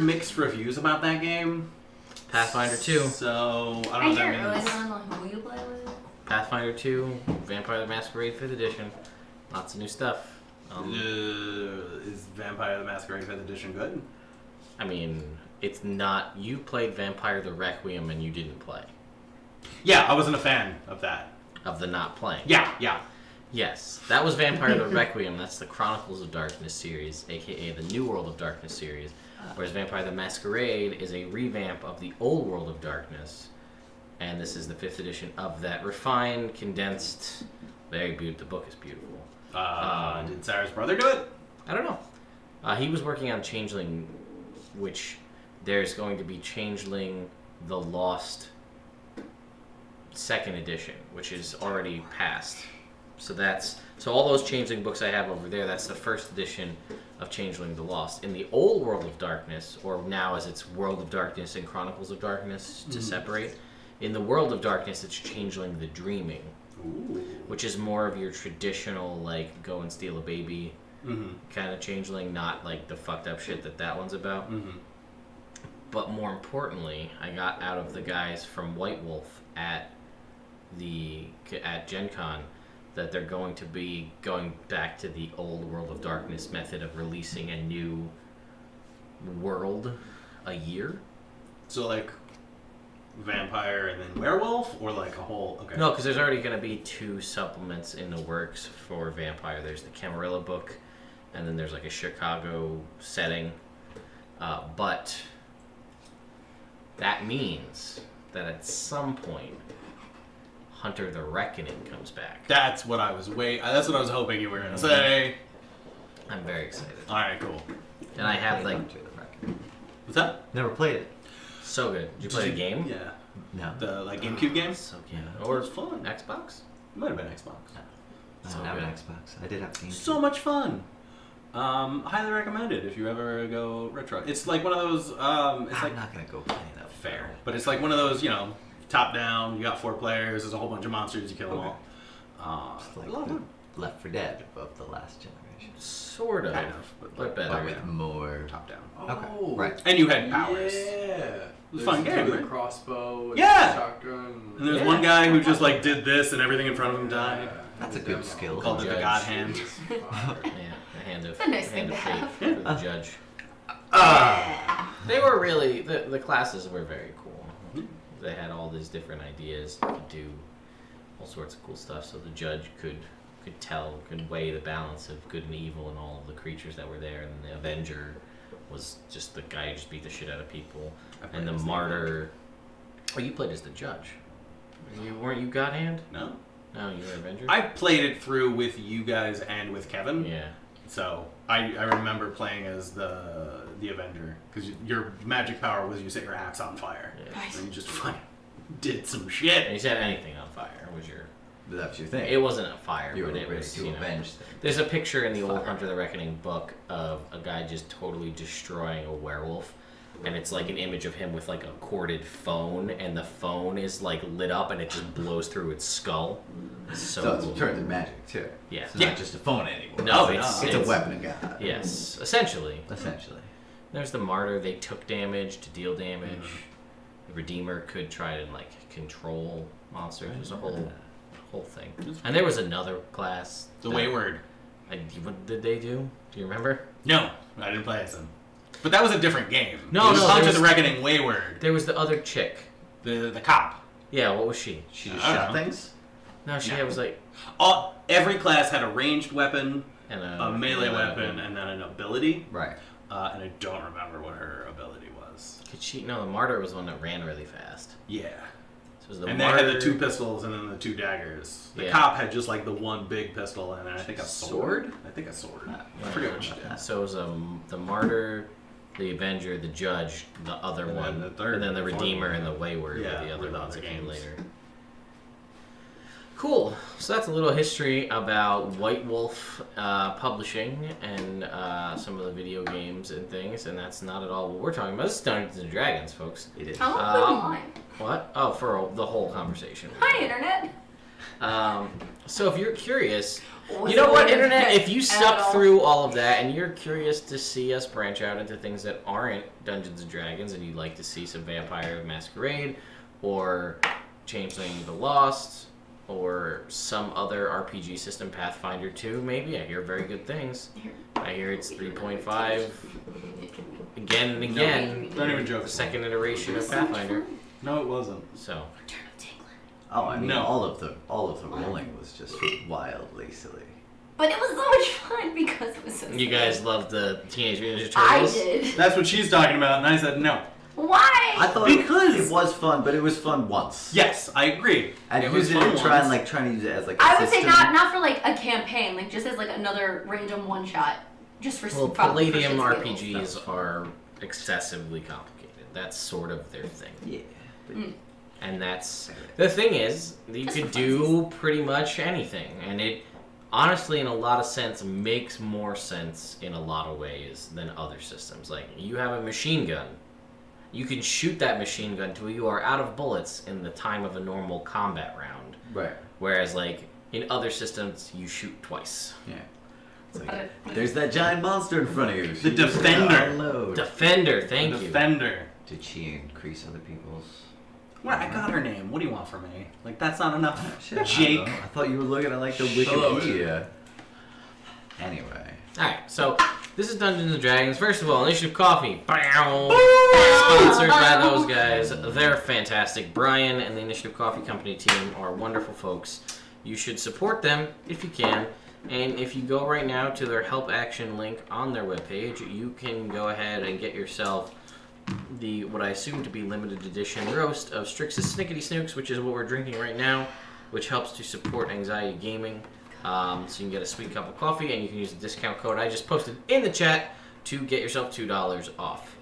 heard mixed reviews about that game. Pathfinder 2. So, I don't know what that means. I don't know who you play with. Pathfinder 2, Vampire the Masquerade 5th Edition. Lots of new stuff. Is Vampire the Masquerade 5th Edition good? I mean, it's not... You played Vampire the Requiem and you didn't play. Yeah, I wasn't a fan of that. Of the not playing. Yeah. Yes, that was Vampire the Requiem. That's the Chronicles of Darkness series, aka the New World of Darkness series. Whereas Vampire the Masquerade is a revamp of the Old World of Darkness. And this is the 5th edition of that refined, condensed, very beautiful. The book is beautiful. Did Sarah's brother do it? I don't know. He was working on Changeling, which there's going to be Changeling the Lost 2nd edition, which is already passed. So all those Changeling books I have over there, that's the 1st edition of Changeling the Lost. In the Old World of Darkness, or now as it's World of Darkness and Chronicles of Darkness to separate, in the World of Darkness it's Changeling the Dreaming. Ooh. Which is more of your traditional, like, go and steal a baby kind of Changeling, not like the fucked up shit that one's about. But more importantly, I got out of the guys from White Wolf at Gen Con that they're going to be going back to the old World of Darkness method of releasing a new world a year. So, like, vampire and then werewolf, or like a whole... Okay. No, because there's already going to be 2 supplements in the works for vampire. There's the Camarilla book, and then there's like a Chicago setting. But that means that at some point, Hunter the Reckoning comes back. That's what I was hoping you were going to say. I'm very excited. All right, cool. And I have like... Hunter the Reckoning. What's that? Never played it. So good. Did you play the game? Yeah. No. The like GameCube game? So good. Yeah. Or it was fun. Xbox? It might have been Xbox. I So don't have good. an Xbox. I did have GameCube. So much fun. Highly recommended if you ever go retro. It's like one of those. I'm not gonna go play that. Fair, but it's like one of those. Top down. You got 4 players. There's a whole bunch of monsters. You kill them all. It's like a lot of fun. Left 4 Dead of the last generation. Sort of. Kind of, But better. But with more top down. Okay, right. And you had powers. Yeah. It was a fun game, The right? crossbow. And Yeah! Shotgun. And there's one guy who just like did this and everything in front of him died. That's a good skill. Called it the Judge. God Hand. Yeah, a hand of, It's a nice thing hand of to fate have. for the judge. They were really the classes were very cool. They had all these different ideas. You could do all sorts of cool stuff. So the judge could weigh the balance of good and evil and all of the creatures that were there. And the Avenger was just the guy who just beat the shit out of people. And the Martyr. Oh, you played as the judge. Weren't you God Hand? No. No, you were Avenger. I played it through with you guys and with Kevin. Yeah. So I remember playing as the Avenger because your magic power was you set your axe on fire Yeah. and you just fucking did some And shit. you set anything on fire was your... That's your thing. It wasn't a fire, You but were it ready was, to avenge things. There's a picture in the old Fire. Hunter the Reckoning book of a guy just totally destroying a werewolf. And it's like an image of him with like a corded phone, and the phone is like lit up and it just blows through its skull. So So cool. it's turned to magic too. Yeah. It's not just a phone anymore. No, it's a weapon of God. Yes, essentially. Essentially. There's the Martyr. They took damage to deal damage. The Redeemer could try to like control monsters. There's a whole thing. And there was another class. The Wayward. What did they do? Do you remember? No, I didn't play as him. But that was a different game. No, it was no, Hunter there's- the Reckoning Wayward. There was the other chick. The cop. Yeah, what was she? She just I don't shot know. things? No, she No. was like Every class had a ranged weapon, and a melee weapon, and then an ability. Right. And I don't remember what her ability was. Could she? No, the Martyr was the one that ran really fast. Yeah. So it was the And Martyr, they had the 2 pistols and then the 2 daggers. The Yeah. cop had just like the 1 big pistol and then I think a sword. Sword? I think a sword. I forget what she did. So it was the Martyr, the Avenger, the Judge, the other And then one, the third, and then the the fourth Redeemer one. and the Wayward Yeah, were the were other the ones other that came games. later. Cool. So that's a little history about White Wolf Publishing and some of the video games and things, and that's not at all what we're talking about. This is Dungeons and Dragons, folks. It is. How long online? What? Oh, for the whole conversation. Hi, Internet. So if you're curious, Was you know it what, worth Internet? it If you at stuck all? through all of that and you're curious to see us branch out into things that aren't Dungeons and Dragons, and you'd like to see some Vampire Masquerade, or Changeling the Lost, or some other RPG system, Pathfinder 2, maybe. I hear very good things. I hear it's 3.5 again and again. Don't even joke. The second iteration of Pathfinder. No, it wasn't. So Oh, I mean, No. all of the rolling was just wildly silly. But it was so much fun because it was so you silly. guys love the Teenage Mutant Ninja I Turtles? did. That's what she's talking about, and I said no. Why? I thought Because- it was fun, but it was fun once. Yes, I agree. And it was using fun it, trying once. to use it as like a I would say system. not for like a campaign, like just as like another random one shot, just for Well, fun. Palladium for shits and RPGs giggles. are excessively complicated. That's sort of their thing. Yeah. But And that's the thing is, you Just could for do pretty much anything, and it honestly, in a lot of sense, makes more sense in a lot of ways than other systems. Like you have a machine gun, you can shoot that machine gun till you are out of bullets in the time of a normal combat round. Right. Whereas, like in other systems, you shoot twice. Yeah. It's like, there's that giant monster in front of you. The Defender. Unload. Defender, thank you. Defender. Did she increase other people's? What? I got her name. What do you want from me? Like, that's not enough. Shit, Jake. I thought you were looking at like the Hello. Wikipedia. Anyway. Alright, so this is Dungeons and Dragons. First of all, Initiative Coffee. Sponsored by those guys. They're fantastic. Brian and the Initiative Coffee Company team are wonderful folks. You should support them if you can. And if you go right now to their help action link on their webpage, you can go ahead and get yourself the what I assume to be limited edition roast of Strix's Snickety Snooks, which is what we're drinking right now, which helps to support anxiety gaming. So you can get a sweet cup of coffee, and you can use the discount code I just posted in the chat to get yourself $2 off.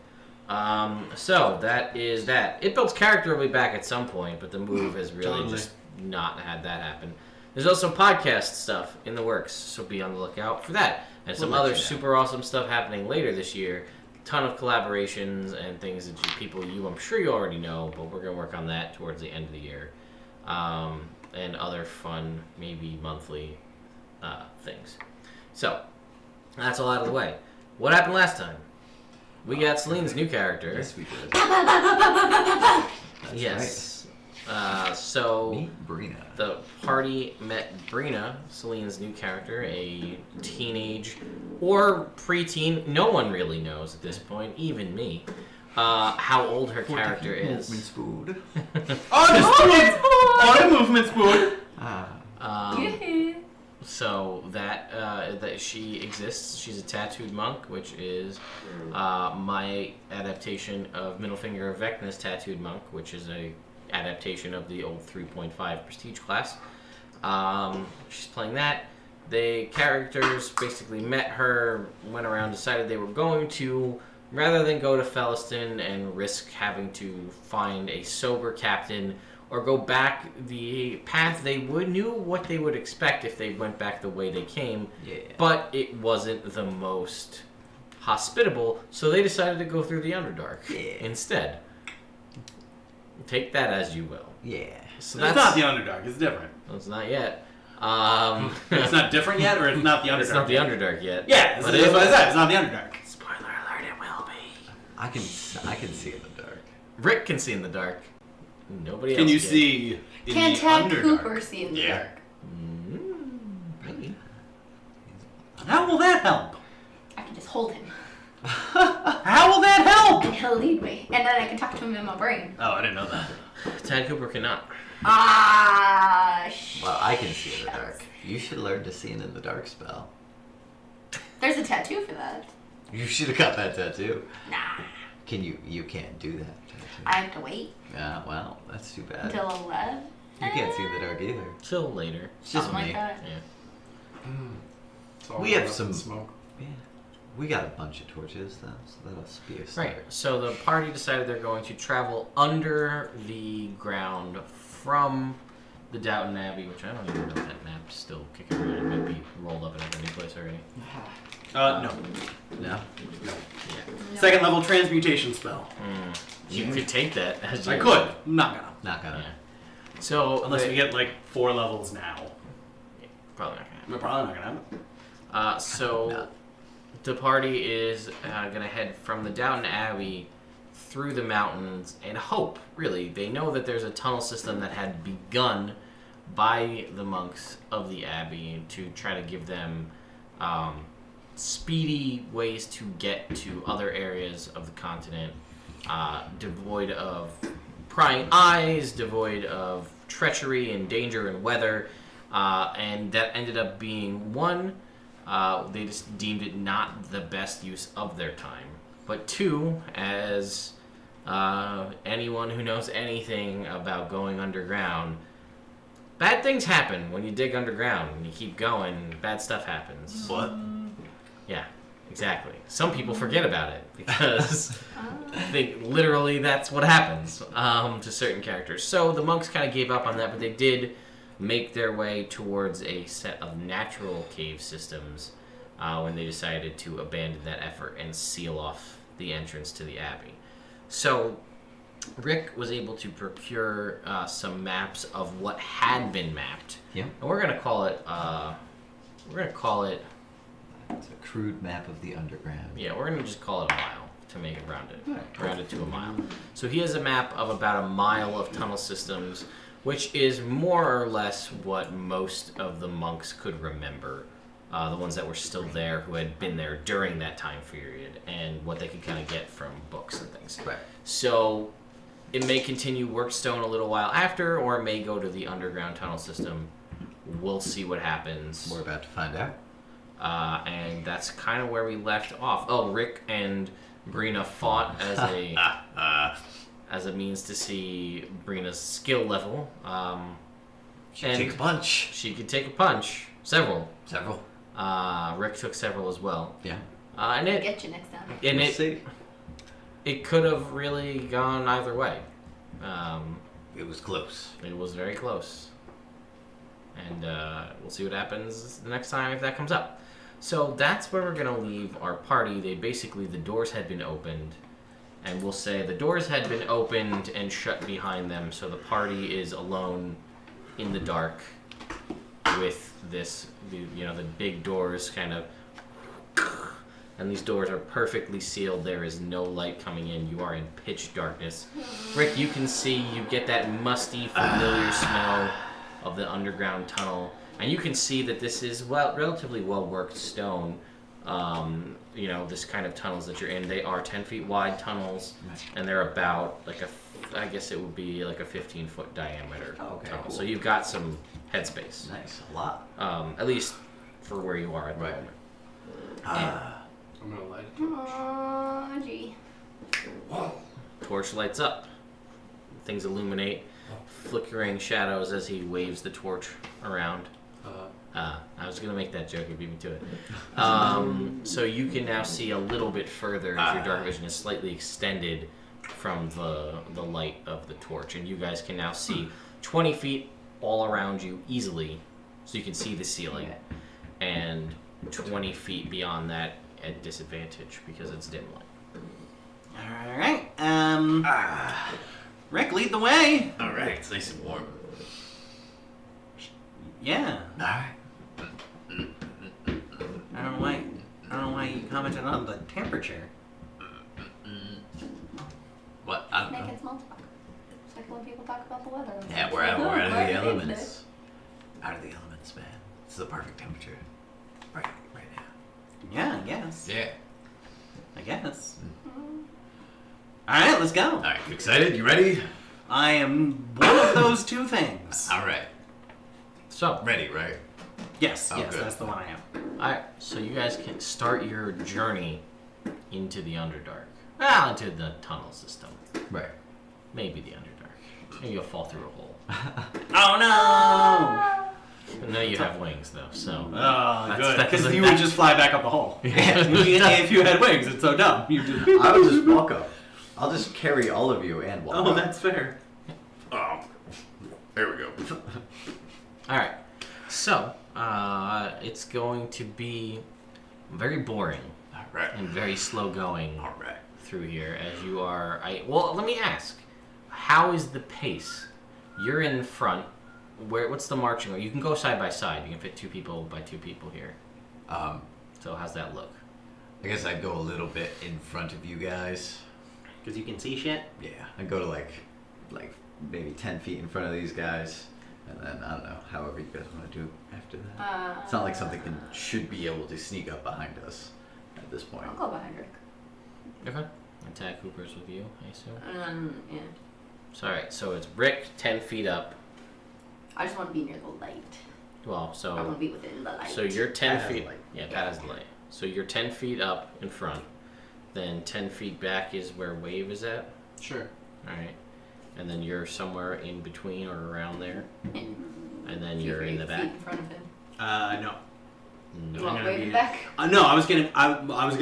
So that is that. It builds character will be back at some point, but the move has really Totally. just not had that happen. There's also podcast stuff in the works, so be on the lookout for that. And some We'll let other you know. super awesome stuff happening later this year. Ton of collaborations and things that I'm sure you already know, but we're going to work on that towards the end of the year. And other fun, maybe monthly things. So, that's all out of the way. What happened last time? We got Celine's new character. Yes, we did. That's Yes. right. So Meet Brina. the party met Brina, Celine's new character, a teenage or preteen. No one really knows at this point, even me, how old her character is. Movement food. On a movement spoon. Yeah. So that she exists. She's a tattooed monk, which is my adaptation of Middle Finger of Vecna's tattooed monk, which is a adaptation of the old 3.5 prestige class. She's playing that. The characters basically met her, went around, decided they were going to, rather than go to Felliston and risk having to find a sober captain or go back the path they knew what they would expect if they went back the way they came, Yeah. but it wasn't the most hospitable, so they decided to go through the Underdark Yeah. instead. Take that as you will. Yeah. So It's not the Underdark. It's different. Well, it's not yet. It's not different yet, or it's not the Underdark. It's not the Underdark yet. Yeah, but that's what I said. It's not the Underdark. Spoiler alert! It will be. I can see in the dark. Rick can see in the dark. Nobody else Can you can. see in Can the Tad Underdark? Cooper see in the Yeah. dark? Maybe. How will that help? I can just hold him, How will that help? and he'll lead me, and then I can talk to him in my brain. Oh, I didn't know that. Tad Cooper cannot. Well, I can see in the dark. You should learn to see in the dark spell. There's a tattoo for that. You should have got that tattoo. Nah, Can you? You can't do that tattoo. I have to wait Yeah. Well, that's too bad. until 11. You can't see in the dark either. Till later. It's just Something me. like that. Yeah. We have some smoke. Yeah. We got a bunch of torches though, so that'll be a start. Right. So the party decided they're going to travel under the ground from the Downton Abbey, which I don't even know if that map's still kicking around. It might be rolled up in every place already. No. No. No. Second level transmutation spell. You could take that as you I could. I'm not gonna. Not gonna. Yeah. So Unless we get like 4 levels now. probably not gonna happen. We're probably not gonna have it. So the party is gonna head from the Downton Abbey through the mountains and hope. Really, they know that there's a tunnel system that had begun by the monks of the abbey to try to give them speedy ways to get to other areas of the continent, devoid of prying eyes, devoid of treachery and danger and weather, and that ended up being one, they just deemed it not the best use of their time, but two, as anyone who knows anything about going underground, bad things happen when you dig underground. When you keep going, bad stuff happens. What? Yeah, exactly. Some people forget about it because literally that's what happens to certain characters. So the monks kind of gave up on that, but they did make their way towards a set of natural cave systems when they decided to abandon that effort and seal off the entrance to the abbey. So Rick was able to procure some maps of what had been mapped. Yeah. And we're gonna call it. It's a crude map of the underground. Yeah, we're gonna just call it a mile to make it rounded. Rounded to a mile. So he has a map of about a mile of tunnel systems, which is more or less what most of the monks could remember. The ones that were still there, who had been there during that time period, and what they could kind of get from books and things. Right. So it may continue Workstone a little while after, or it may go to the underground tunnel system. We'll see what happens. We're about to find out. And that's kind of where we left off. Oh, Rick and Brina fought as a means to see Brina's skill level. She can take a punch. She could take a punch. Several. Rick took several as well. Yeah. And I'll get you next time. and We'll see. it could have really gone either way. It was close. It was very close. And we'll see what happens the next time if that comes up. So that's where we're going to leave our party. The doors had been opened. And we'll say the doors had been opened and shut behind them. So the party is alone in the dark with the big doors kind of. And these doors are perfectly sealed. There is no light coming in. You are in pitch darkness. Rick, you can see, you get that musty, familiar smell of the underground tunnel. And you can see that this is relatively well-worked stone. This kind of tunnels that you're in. They are 10 feet wide tunnels, and they're about I guess it would be like a 15-foot diameter tunnel. Cool. So you've got some headspace. Nice, a lot. At least for where you are at the Right. moment. I'm gonna light it. Aw, gee. Torch lights up. Things illuminate, flickering shadows as he waves the torch around. I was gonna make that joke, you beat me to it. So you can now see a little bit further as your dark vision is slightly extended from the light of the torch, and you guys can now see 20 feet all around you easily, so you can see the ceiling, and 20 feet beyond that at disadvantage because it's dim light. Alright, Rick, lead the way! Alright, it's nice and warm. Yeah. Alright. I don't know why you commented on the temperature. What? I don't Make know. it small talk. It's like when people talk about the weather. Yeah, we're out of What the are they elements. Out of the elements, man. It's the perfect temperature. Right now. Yeah, I guess. Yeah. I guess. Alright, let's go. Alright, you excited? You ready? I am one of those two things. Alright. So, Ready, right? Yes, Oh, yes, good. that's the one I am. alright, so you guys can start your journey into the Underdark. Well, into the tunnel system. Right. Maybe the Underdark. Maybe you'll fall through a hole. Oh But now you have wings, though, so. no! Oh, That's- good. that's- Because you would just fly back up the hole. If you had wings, it's so dumb. You just. I would just walk up. I'll just carry all of you and walk Oh, up. that's fair. Oh. There we go. Alright, so, it's going to be very boring Alright. and very slow going Alright. through here as you are. Well, let me ask, how is the pace You're in front. What's the marching order? You can go side by side. You can fit 2 people by 2 people here. So how's that look? I guess I'd go a little bit in front of you guys. Because you can see shit. Yeah, I'd go to like maybe 10 feet in front of these guys, and then I don't know, however you guys want to do after that. It's not like something should be able to sneak up behind us at this point. I'll go behind Rick. Okay. Attack Cooper's with you, I assume. Yeah. So, alright, so it's Rick 10 feet up. I just want to be near the light. Well, I want to be within the light. So you're 10 Pat has feet. the light. Yeah, Pat has the light. So you're 10 feet up in front. Then 10 feet back is where Wave is at. Sure. Alright. And then you're somewhere in between or around there. And then Feet you're in the feet back. in front of him. No. You No. want gonna Wave be- back? No, I was gonna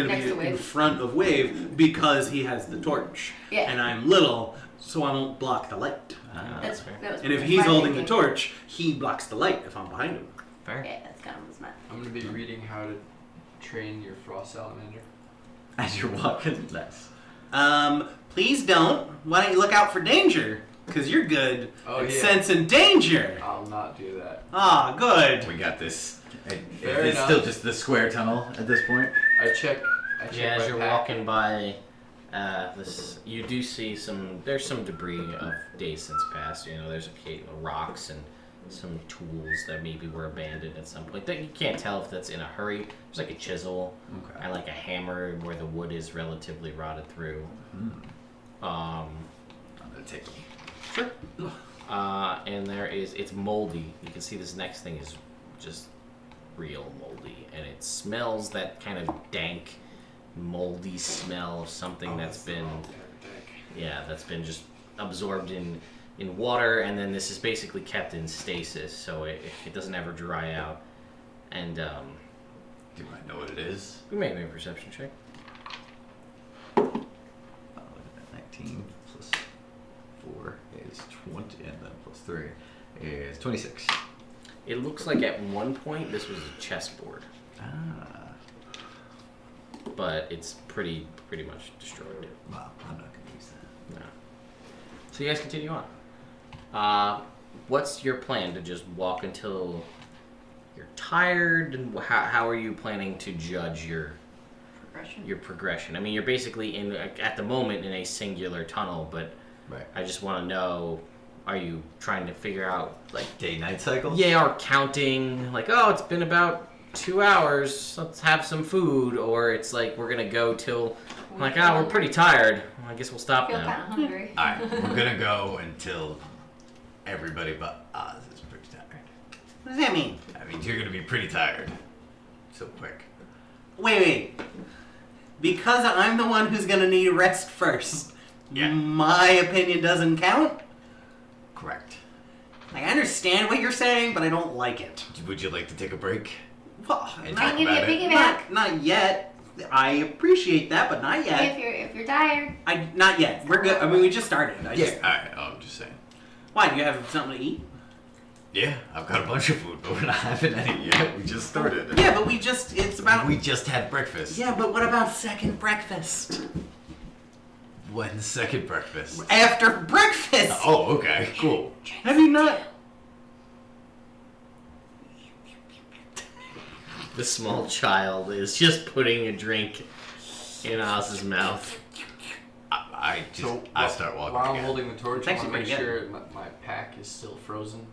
Next be to in Wave. front of Wave because he has the torch. Yeah. And I'm little, so I won't block the light. That's fair. that was And if my he's holding the thinking. torch, he blocks the light if I'm behind him. Fair. Yeah, that's kind of smart. I'm gonna be reading how to train your frost salamander. As you're walking, nice. Please don't. Why don't you look out for danger? Because you're good Oh, at yeah. sensing danger. I'll not do that. Ah, good. We got this. Fair It's enough. still just the square tunnel at this point. I check Yeah, as my you're pack. walking by this, you do see there's some debris of days since past. You know, there's occasional rocks and some tools that maybe were abandoned at some point. That you can't tell if that's in a hurry. There's like a chisel Okay. and like a hammer where the wood is relatively rotted through. I'm gonna take them. Sure. And it's moldy. You can see this next thing is just real moldy, and it smells that kind of dank, moldy smell of something that's been just absorbed in water, and then this is basically kept in stasis, so it doesn't ever dry out. And Do I know what it is? we make a perception check. Oh, look at that. 19 plus 4 is 20, and then plus 3 is 26. It looks like at one point this was a chessboard, Ah. but it's pretty much destroyed. Well, I'm not gonna use that. No. So you guys continue on. What's your plan? To just walk until you're tired? And how are you planning to judge your progression? I mean, you're basically at the moment in a singular tunnel, but Right. I just want to know: are you trying to figure out Day-night cycles? yeah, or counting like, oh, it's been about 2 hours, let's have some food, or it's like we're gonna go till like, we're pretty tired. I guess we'll stop I feel now. kind of hungry. Alright, we're gonna go until everybody but Oz is pretty tired. What does that mean? That means you're gonna be pretty tired. So quick. Wait. Because I'm the one who's gonna need rest first. Yeah. My opinion doesn't count. Correct. I understand what you're saying, but I don't like it. Would you like to take a break? Well, And not, talk give you about a it? piggyback. not yet. I appreciate that, but not yet. If you're tired, Not yet. We're good. I mean, we just started. Alright, I'm just saying. Why? Do you have something to eat? Yeah, I've got a bunch of food, but we're not having any yet. We just started. Yeah, but it's about. We just had breakfast. Yeah, but what about second breakfast? When's second breakfast? After breakfast. Oh, okay, cool. Have you not? The small child is just putting a drink in Oz's mouth. I start walking While I'm again. holding the torch, It's I actually want to make pretty sure my pack is still frozen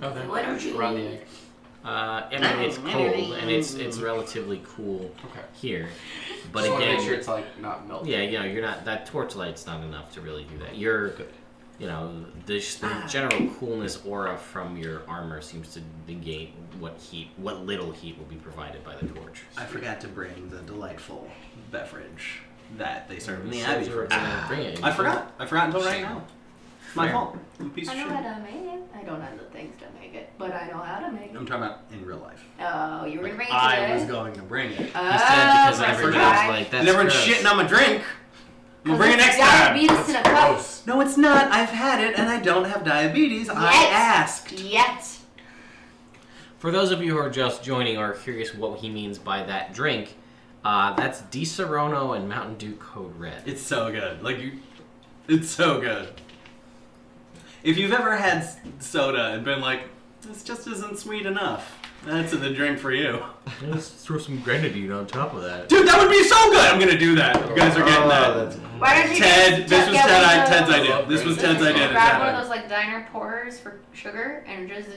Okay. what are you? around the egg. I mean, it's cold and it's relatively cool Okay. here, but Just want to again, make sure it's like not melting. yeah, you know, you're not that torchlight's not enough to really do that. You're, you know, the general coolness aura from your armor seems to negate what little heat will be provided by the torch. I forgot to bring the delightful beverage that they serve in the So Abbey. you were gonna bring it. I forgot. I forgot until right now. My Fair. fault. I'm a piece I of know shit. how to make it. I don't have the things to make it, but I know how to make it. I'm talking about in real life. Oh, you were gonna bring it today? I was going to bring it. He said because I everybody forgot. was like, that's And everyone's gross. shitting on my drink. I'm gonna bring it next time. Diabetes in a cup. Gross. No, it's not. I've had it and I don't have diabetes. I Yet. asked. Yet. For those of you who are just joining or curious what he means by that drink, that's Di Serono and Mountain Dew Code Red. It's so good. It's so good. If you've ever had soda and been like, this just isn't sweet enough, that's the drink for you. Let's throw some grenadine on top of that. Dude, that would be so good! I'm gonna do that. You guys are getting that. That's Why don't you Ted, this was get one of Ted's those- idea. This was Ted's idea. Grab one of those like diner pourers for sugar and just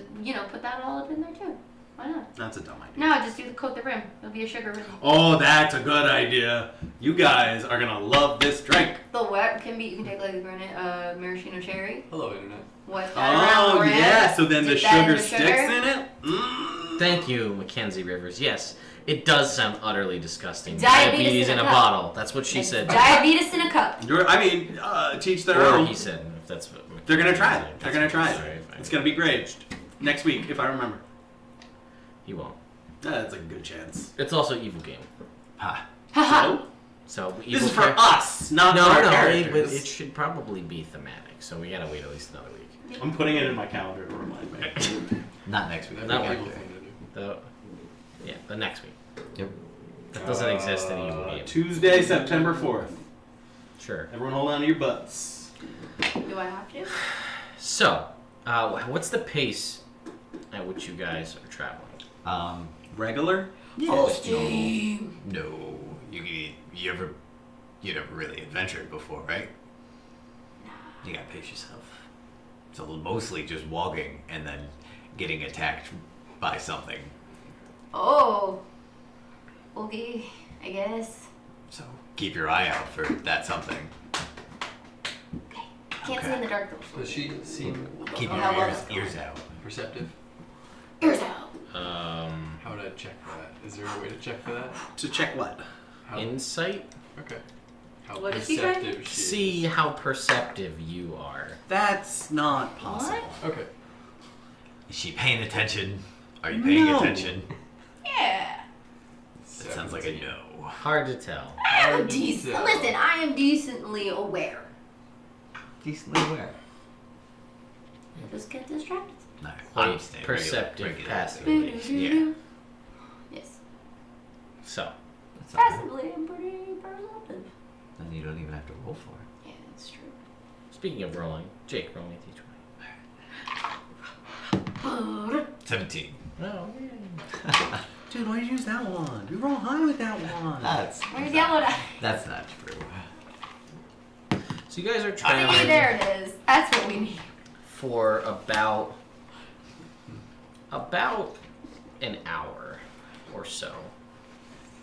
put that all up in there too. Why not? That's a dumb idea. No, just coat the rim. It'll be a sugar rim. Oh, that's a good idea. You guys are gonna love this drink. The wet can be. You can take like a granite maraschino cherry. Hello, internet. Wet that around Oh the rim, yeah, so then the dip that in sugar the sticks sugar. in it. Mm. Thank you, Mackenzie Rivers. Yes, it does sound utterly disgusting. Diabetes in in a a cup. bottle. That's what she It's said. diabetes in a cup. Teach their Or own. he said, if that's what They're gonna try Mackenzie it. said. They're gonna try Sorry, it. fine. It's gonna be great. Next week, if I remember. He won't. That's a good chance. It's also evil game. ha. Haha. So, So this evil is for char- us, not No, for our no, characters. it should probably be thematic. So we gotta wait at least another week. I'm putting it in my calendar to remind me. Not next week. That'd That be one. an evil thing to do. The next week. Yep. That doesn't exist in evil game. Tuesday, September 4th. Sure. Everyone hold on to your butts. Do I have to? So, what's the pace at which you guys are traveling? Regular? Full steam. No. You never really adventured before, right? You gotta pace yourself. So mostly just walking and then getting attacked by something. Oh. Okay, I guess. So keep your eye out for that something. Okay. Can't see in the dark though. Does she seem Keep your How about- ears out. perceptive? Ears out. How would I check for that? Is there a way to check for that? To check what? How, Insight? okay. How What is he trying to- perceptive she See is. how perceptive you are. That's not possible. Okay. Is she paying attention? Are you paying No. attention? Yeah. That sounds like a no. Hard to tell. I am Hard to decent. tell. Listen, I am decently aware. Decently aware. I just get distracted. No, Quite understand. perceptive Regular passively. Yeah. Yes. So, That's not bad. Passively, I'm pretty perceptive. Then you don't even have to roll for it. Yeah, that's true. speaking of rolling, Jake, roll me d20. 17. No. Dude, why did you use that one? You roll high with that one. Where's yellow die? That's not true. So you guys are See, traveling there it is. That's what we need. for about an hour or so.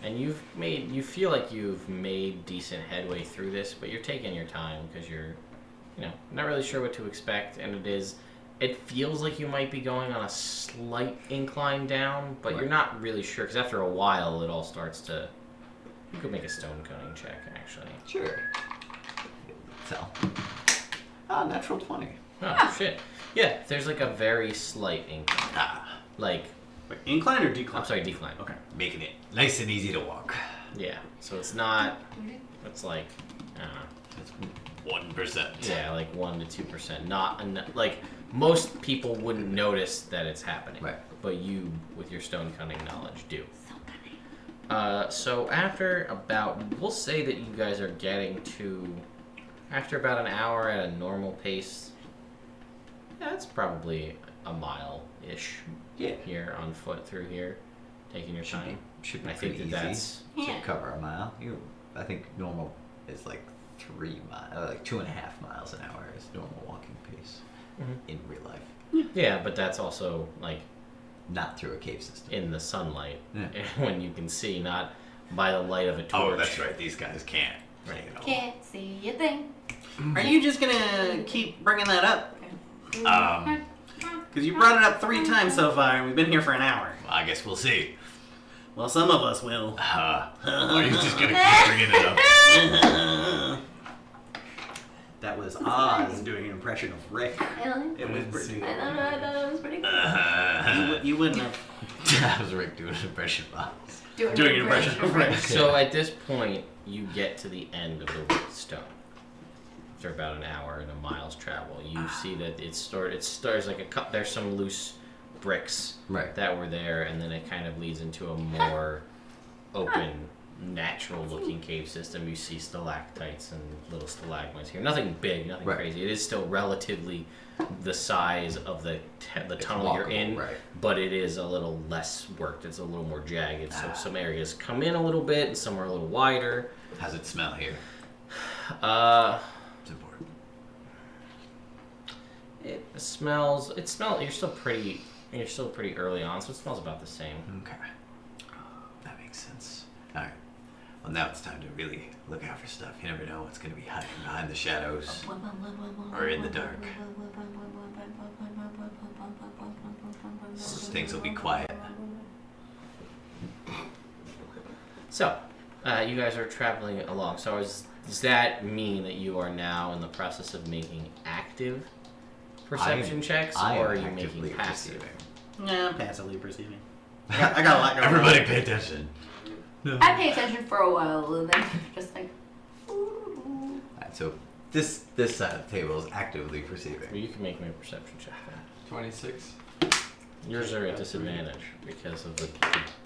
And you feel like you've made decent headway through this, but you're taking your time because you're, not really sure what to expect, and it feels like you might be going on a slight incline down, but you're not really sure because after a while it all starts to. You could make a stone cutting check actually. Sure. So. Natural 20. Oh shit! Yeah, there's like a very slight incline, like Wait, incline or decline? I'm sorry, decline. Okay. Making it nice and easy to walk. Yeah, so it's not. It's like, That's 1%. yeah, like 1 to 2%. Not like most people wouldn't notice that it's happening, Right. but you, with your stone cutting knowledge, do. So after we'll say that you guys are getting to, after about an hour at a normal pace. Yeah, it's probably a mile-ish Yeah. here on foot through here, taking your time. Should be I think pretty that easy that's Yeah. to cover a mile. I think normal is like 3 miles, like 2.5 miles an hour is normal walking pace in real life. yeah, but that's also like Not through a cave system. in the sunlight Yeah. when you can see, not by the light of a torch. Oh, that's right. These guys can't. Right. Can't see a thing. Are you just gonna keep bringing that up? Because you brought it up 3 times so far, and we've been here for an hour. Well, I guess we'll see. Well, some of us will. Are you just gonna keep bringing it up? That was Oz doing an impression of Rick. It was pretty. I thought that was pretty good. You wouldn't have. That was Rick doing an impression box. Doing an impression of Rick. So at this point, you get to the end of the stone. After about an hour and a mile's travel, you see that it starts like there's some loose bricks Right. that were there, and then it kind of leads into a more open natural-looking cave system. You see stalactites and little stalagmites here. Nothing big, nothing Right. crazy. It is still relatively the size of the tunnel you're in, right. but it is a little less worked. It's a little more jagged. So some areas come in a little bit, and some are a little wider. How's it smell here? It's important. It smells. You're still pretty. You're still pretty early on, so it smells about the same. Okay. That makes sense. Alright. Well, now it's time to really look out for stuff. You never know what's going to be hiding behind the shadows or in the dark. Those things will be quiet. So, you guys are traveling along. So, does that mean that you are now in the process of making active perception checks, I or are am you actively making passive? perceiving. Yeah, I'm passively perceiving. I got a lot going Everybody on. pay attention. I pay attention for a while and then just like. Alright, so this side of the table is actively perceiving. Well, you can make me a perception check. Then. 26. Yours are at disadvantage because of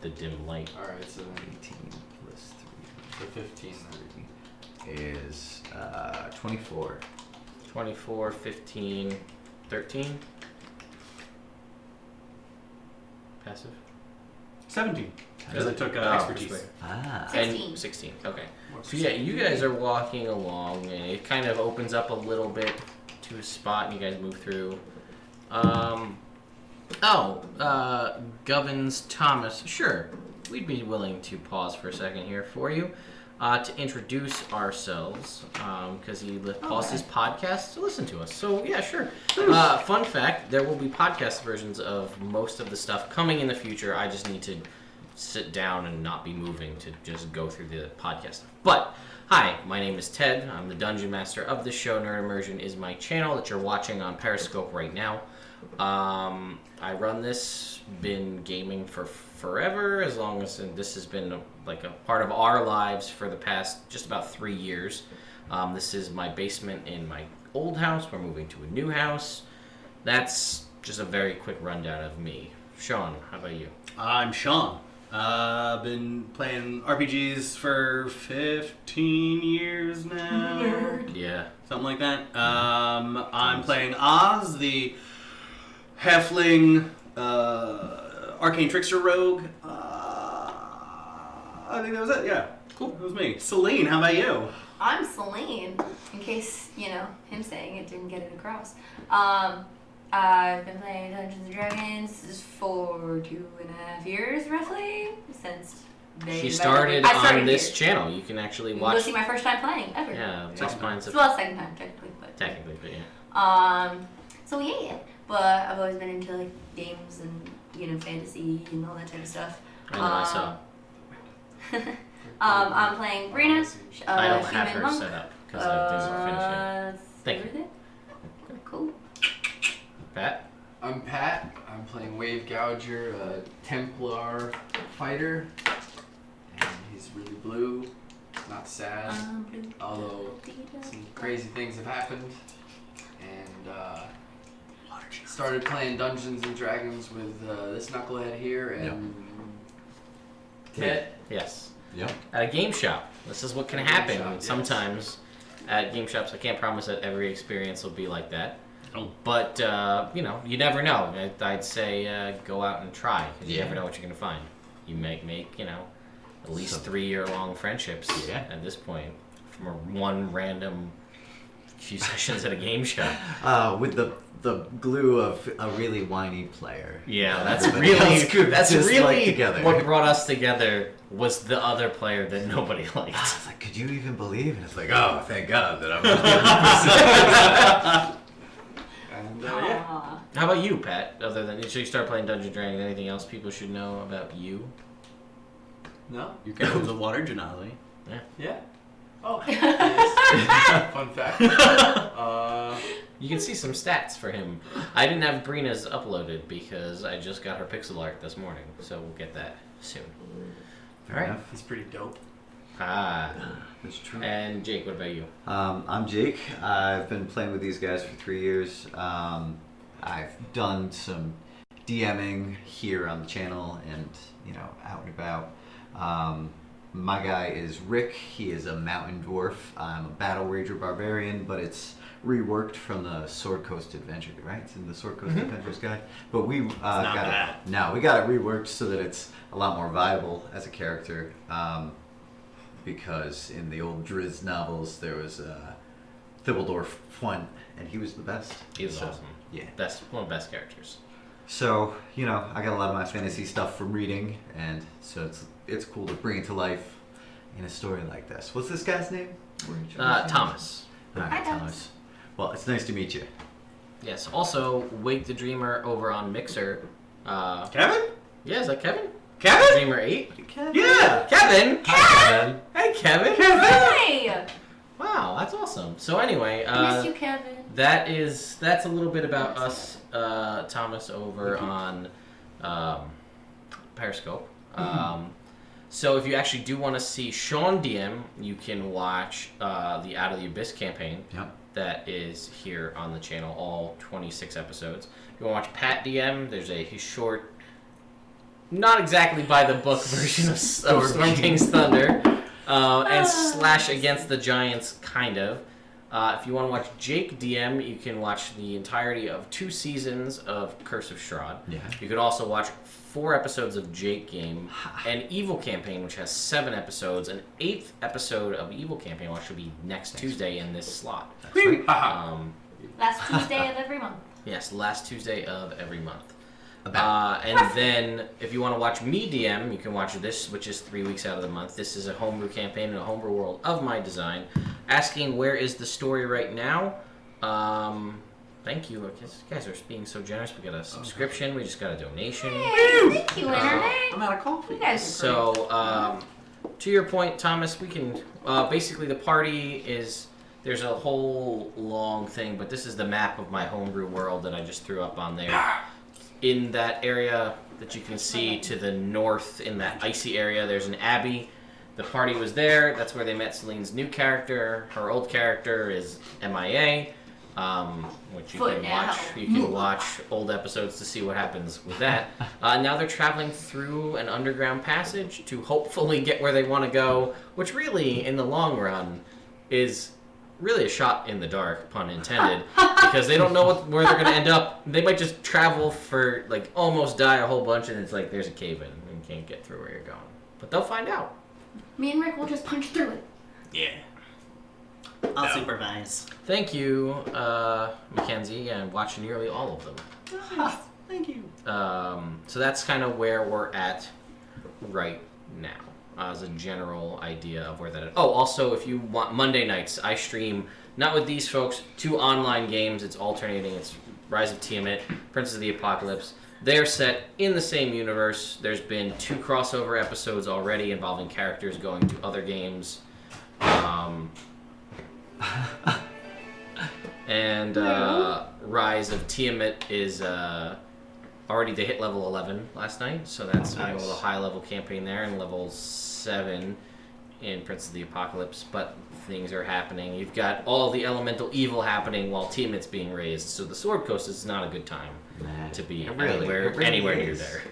the dim light. Alright, so then 18 plus so 15 then. 3 is 24. 24, 15, 13. Passive. 17. Because I took Oh, expertise. persuade. Ah. 16. And 16. Okay. What So yeah, you guys are walking along, and it kind of opens up a little bit to a spot, and you guys move through. Govins Thomas. Sure, we'd be willing to pause for a second here for you to introduce ourselves, because he paused his podcast to listen to us. So yeah, sure. Fun fact: there will be podcast versions of most of the stuff coming in the future. I just need to sit down and not be moving to just go through the podcast stuff. But hi, my name is Ted. I'm the Dungeon Master of the show. Nerd Immersion is my channel that you're watching on Periscope right now. I run this, been gaming for forever, as long as, and this has been like a part of our lives for the past just about 3 years. This is my basement in my old house. We're moving to a new house. That's just a very quick rundown of me. Sean, how about you? I'm Sean. I've been playing RPGs for 15 years now. Nerd. Yeah. Something like that. I'm playing Oz, the halfling arcane trickster rogue. I think that was it, yeah. Cool. That was me. Celine, how about you? I'm Celine, in case, him saying it didn't get it across. I've been playing Dungeons & Dragons for 2.5 years, roughly, since She started I started on this here. channel. You can actually This watch. was my first time playing, ever. Yeah, it explains it. Well, second time, technically, but... Technically, but yeah. So yeah. But I've always been into, like, games and, fantasy and all that type of stuff. I know, I saw. I'm playing Brina, I don't human have her monk. set up because I didn't finish it. Thank you. Cool. Pat? I'm Pat. I'm playing Wave Gouger, a Templar fighter. And he's really blue, not sad. Blue. Although some crazy things have happened. And started playing Dungeons and Dragons with this knucklehead here and Ted. Yes. Yep. At a game shop. This is what can At a game happen shop, yes. sometimes at game shops. I can't promise that every experience will be like that. Oh. But, you never know. I'd say go out and try, because you Yeah. never know what you're going to find. You make at least So- 3-year-long friendships at this point from one random few sessions at a game shop. With the glue of a really whiny player. Yeah, that's Everybody really else could that's just, really like, together. what brought us together was the other player that nobody liked. I was like, could you even believe? And it's like, oh, thank God that I'm. And Aw. How about you, Pat? Other than so you start playing Dungeons & Dragons, anything else people should know about you? No? Your captain's a water Janali. Yeah. Oh, yes. Fun fact. You can see some stats for him. I didn't have Brina's uploaded because I just got her pixel art this morning, so we'll get that soon. Fair enough. He's pretty dope. Ah. That's true. And Jake, what about you? I'm Jake. I've been playing with these guys for 3 years. I've done some DMing here on the channel and out and about. My guy is Rick. He is a mountain dwarf. I'm a battle rager barbarian, but it's reworked from the Sword Coast Adventure, right? It's in the Sword Coast Adventures guide. But we got it reworked so that it's a lot more viable as a character. Because in the old Drizzt novels, there was Thibbledorf Funt, and he was the best. He was awesome. Yeah. One of the best characters. So, I got a lot of my fantasy stuff from reading, and so it's cool to bring it to life in a story like this. What's this guy's name? Thomas. All right, Thomas. Well, it's nice to meet you. Yes. Also, Wake the Dreamer over on Mixer. Kevin? Yeah, is that Kevin? Kevin? Dreamer 8? Kevin. Yeah! Kevin! Kevin. Hey, Kevin! Hi! Wow, that's awesome. So anyway, I miss you, Kevin. that's a little bit about us, Thomas, over on Periscope. So if you actually do want to see Sean DM, you can watch the Out of the Abyss campaign. Yep. That is here on the channel, all 26 episodes. If you want to watch Pat DM, there's his short, not exactly by the book version of Storm King's Thunder, and Slash Against the Giants, kind of. If you want to watch Jake DM, you can watch the entirety of 2 seasons of Curse of Strahd. Yeah. You could also watch 4 episodes of Jake Game, an Evil Campaign, which has 7 episodes. An 8th episode of Evil Campaign will actually be next Tuesday in this slot. That's right. Last Tuesday of every month. Yes, last Tuesday of every month. About. And then, if you want to watch me DM, you can watch this, which is 3 weeks out of the month. This is a homebrew campaign in a homebrew world of my design. Asking where is the story right now? Thank you. You guys are being so generous. We got a subscription. We just got a donation. Hey, thank you, Internet. I'm out of coffee. You guys are great. So, to your point, Thomas, we can basically the party is. There's a whole long thing, but this is the map of my homebrew world that I just threw up on there. In that area that you can see to the north, in that icy area, there's an abbey. The party was there. That's where they met Celine's new character. Her old character is MIA, which you can watch. You can watch old episodes to see what happens with that. Now they're traveling through an underground passage to hopefully get where they want to go, which really, in the long run, is really a shot in the dark, pun intended, because they don't know where they're going to end up. They might just travel for, almost die a whole bunch, and it's like, there's a cave in, and you can't get through where you're going. But they'll find out. Me and Rick will just punch through it. Yeah. I'll supervise. Thank you, Mackenzie, and watch nearly all of them. Nice. Thank you. So that's kind of where we're at right now. As a general idea of where that is. Oh, also, if you want Monday nights, I stream, not with these folks, 2 online games. It's alternating. It's Rise of Tiamat, Princes of the Apocalypse. They're set in the same universe. There's been 2 crossover episodes already involving characters going to other games. And Rise of Tiamat is already, they hit level 11 last night, so that's a little high-level campaign there, and level 7 in Prince of the Apocalypse, but things are happening. You've got all the elemental evil happening while Tiamat's being raised, so the Sword Coast is not a good time to be anywhere near there.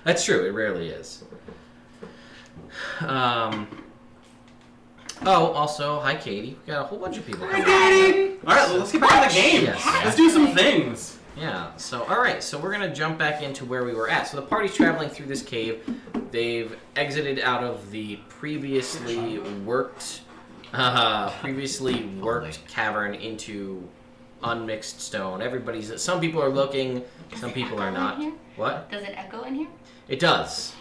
That's true, it rarely is. Also, hi Katie. We got a whole bunch of people coming. Katie! Alright, well, let's get back to the game. Yes. Let's do some things. Yeah, so alright, so we're going to jump back into where we were at. So the party's traveling through this cave. They've exited out of the previously worked cavern into unmixed stone. Some people are looking, some people are not. What? Does it echo in here? It does.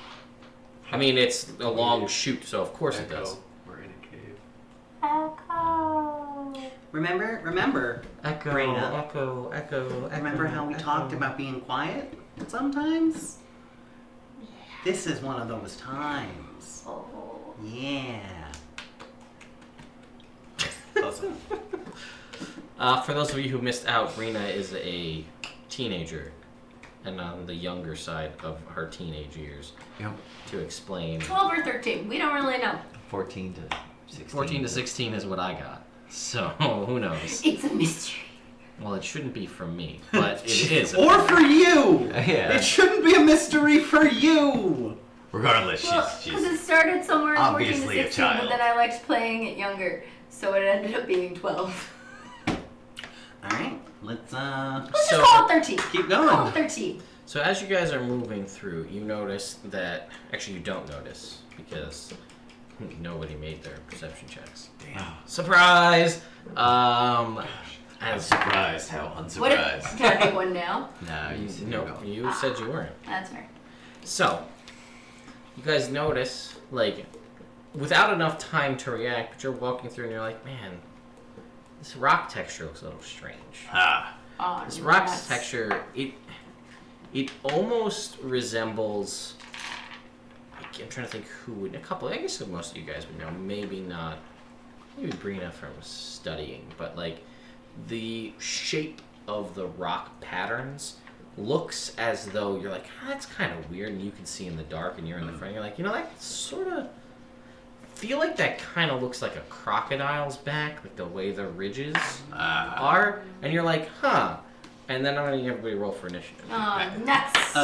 I mean, it's a long chute, so of course it does. We're in a cave. Echo. Remember, Echo, Brina. echo. remember how we talked about being quiet sometimes? This is one of those times. Oh. Yeah. For those of you who missed out, Brina is a teenager, and on the younger side of her teenage years. Yep. To explain. 12 or 13. We don't really know. 14 to 16. 14 to 16 is what I got. So, who knows? It's a mystery. Well, it shouldn't be from me, but it is. Or for you! Yeah. It shouldn't be a mystery for you! Regardless, Well, she's because it's started somewhere in 14 to Obviously a 16, but child. then I liked playing it younger, so it ended up being 12. Alright, let's Let's So- just call it 13. keep Call going. it 13. So as you guys are moving through, you notice that actually you don't notice because nobody made their perception checks. Damn. Surprise! I'm As surprised. How What unsurprised. if, can I make one now? No, you said no, no. you said you weren't. That's fair. So, you guys notice, like, without enough time to react, but you're walking through and you're like, man, this rock texture looks a little strange. Ah. Oh, This rock nuts. texture, it almost resembles. I'm trying to think who would. I guess most of you guys would know. Maybe not. Maybe Brina from studying, but like the shape of the rock patterns looks as though you're like, that's kind of weird, and you can see in the dark, and you're in the front. You're like, that sort of feel like that kind of looks like a crocodile's back, like the way the ridges are, and you're like, huh. And then I'm gonna have everybody roll for initiative. Oh, nuts.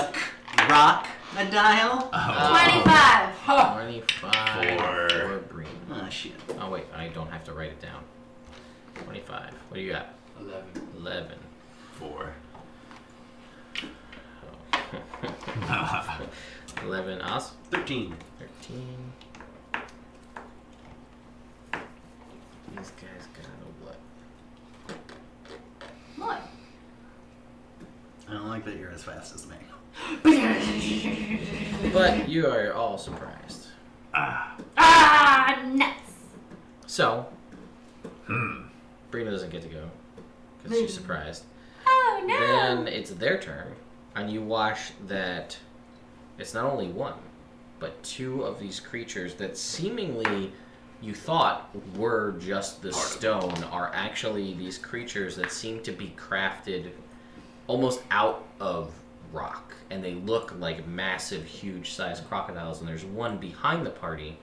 Rock a dial? Oh. 25. 25 Four. for Brina. Oh, shit. Oh wait, I don't have to write it down. 25. What do you got? 11. 11. 4. 11. Oz? 13. 13. These guys got a what? What? I don't like that you're as fast as me. But you are all surprised. Ah, nuts. So, Brina doesn't get to go because she's surprised. Oh, no. Then it's their turn, and you watch that it's not only one, but two of these creatures that seemingly you thought were just the stone are actually these creatures that seem to be crafted almost out of rock, and they look like massive, huge-sized crocodiles, and there's one behind the party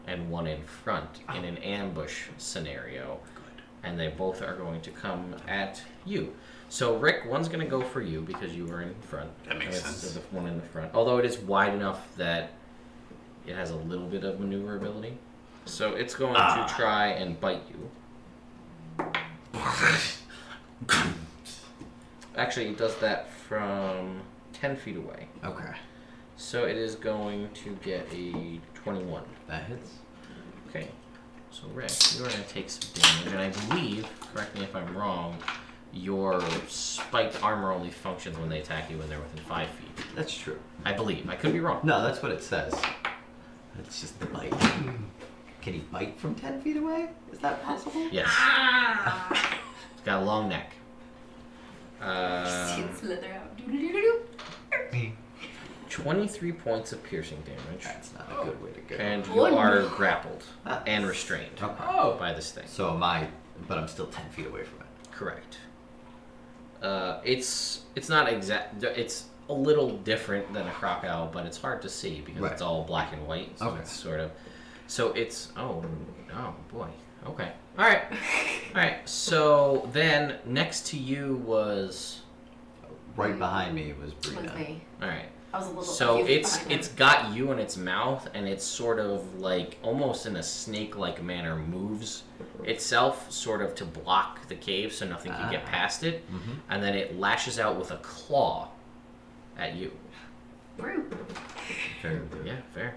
and one in front in an ambush scenario. And they both are going to come at you. So, Rick, one's going to go for you because you were in front. That makes And it's sense. The one in the front. Although it is wide enough that it has a little bit of maneuverability. So, it's going to try and bite you. Actually, it does that from 10 feet away. Okay. So, it is going to get a 21. That hits. Okay. So, Rick, you are going to take some damage, and I believe, correct me if I'm wrong, your spiked armor only functions when they attack you when they're within 5 feet. That's true. I believe. I could be wrong. No, that's what it says. It's just the bite. Can he bite from 10 feet away? Is that possible? Yes. Ah. It's got a long neck. See it slither out. Doo-doo-doo-doo-doo. 23 points of piercing damage. That's not a good way to go. And you Oh, are no. grappled and restrained Okay. Oh! by this thing. So am I, but I'm still 10 feet away from it. Correct. It's not exact. It's a little different than a crocodile, but it's hard to see because Right. it's all black and white. So Okay. it's sort of. So it's oh boy. Okay. All right. All right. So then next to you was Right behind me was Was Brina. me. all right. I was a little. So a few feet it's behind him. it's got you in its mouth, and it's sort of like almost in a snake-like manner moves itself sort of to block the cave so nothing can get past it, and then it lashes out with a claw at you. Rude. Very Yeah, fair.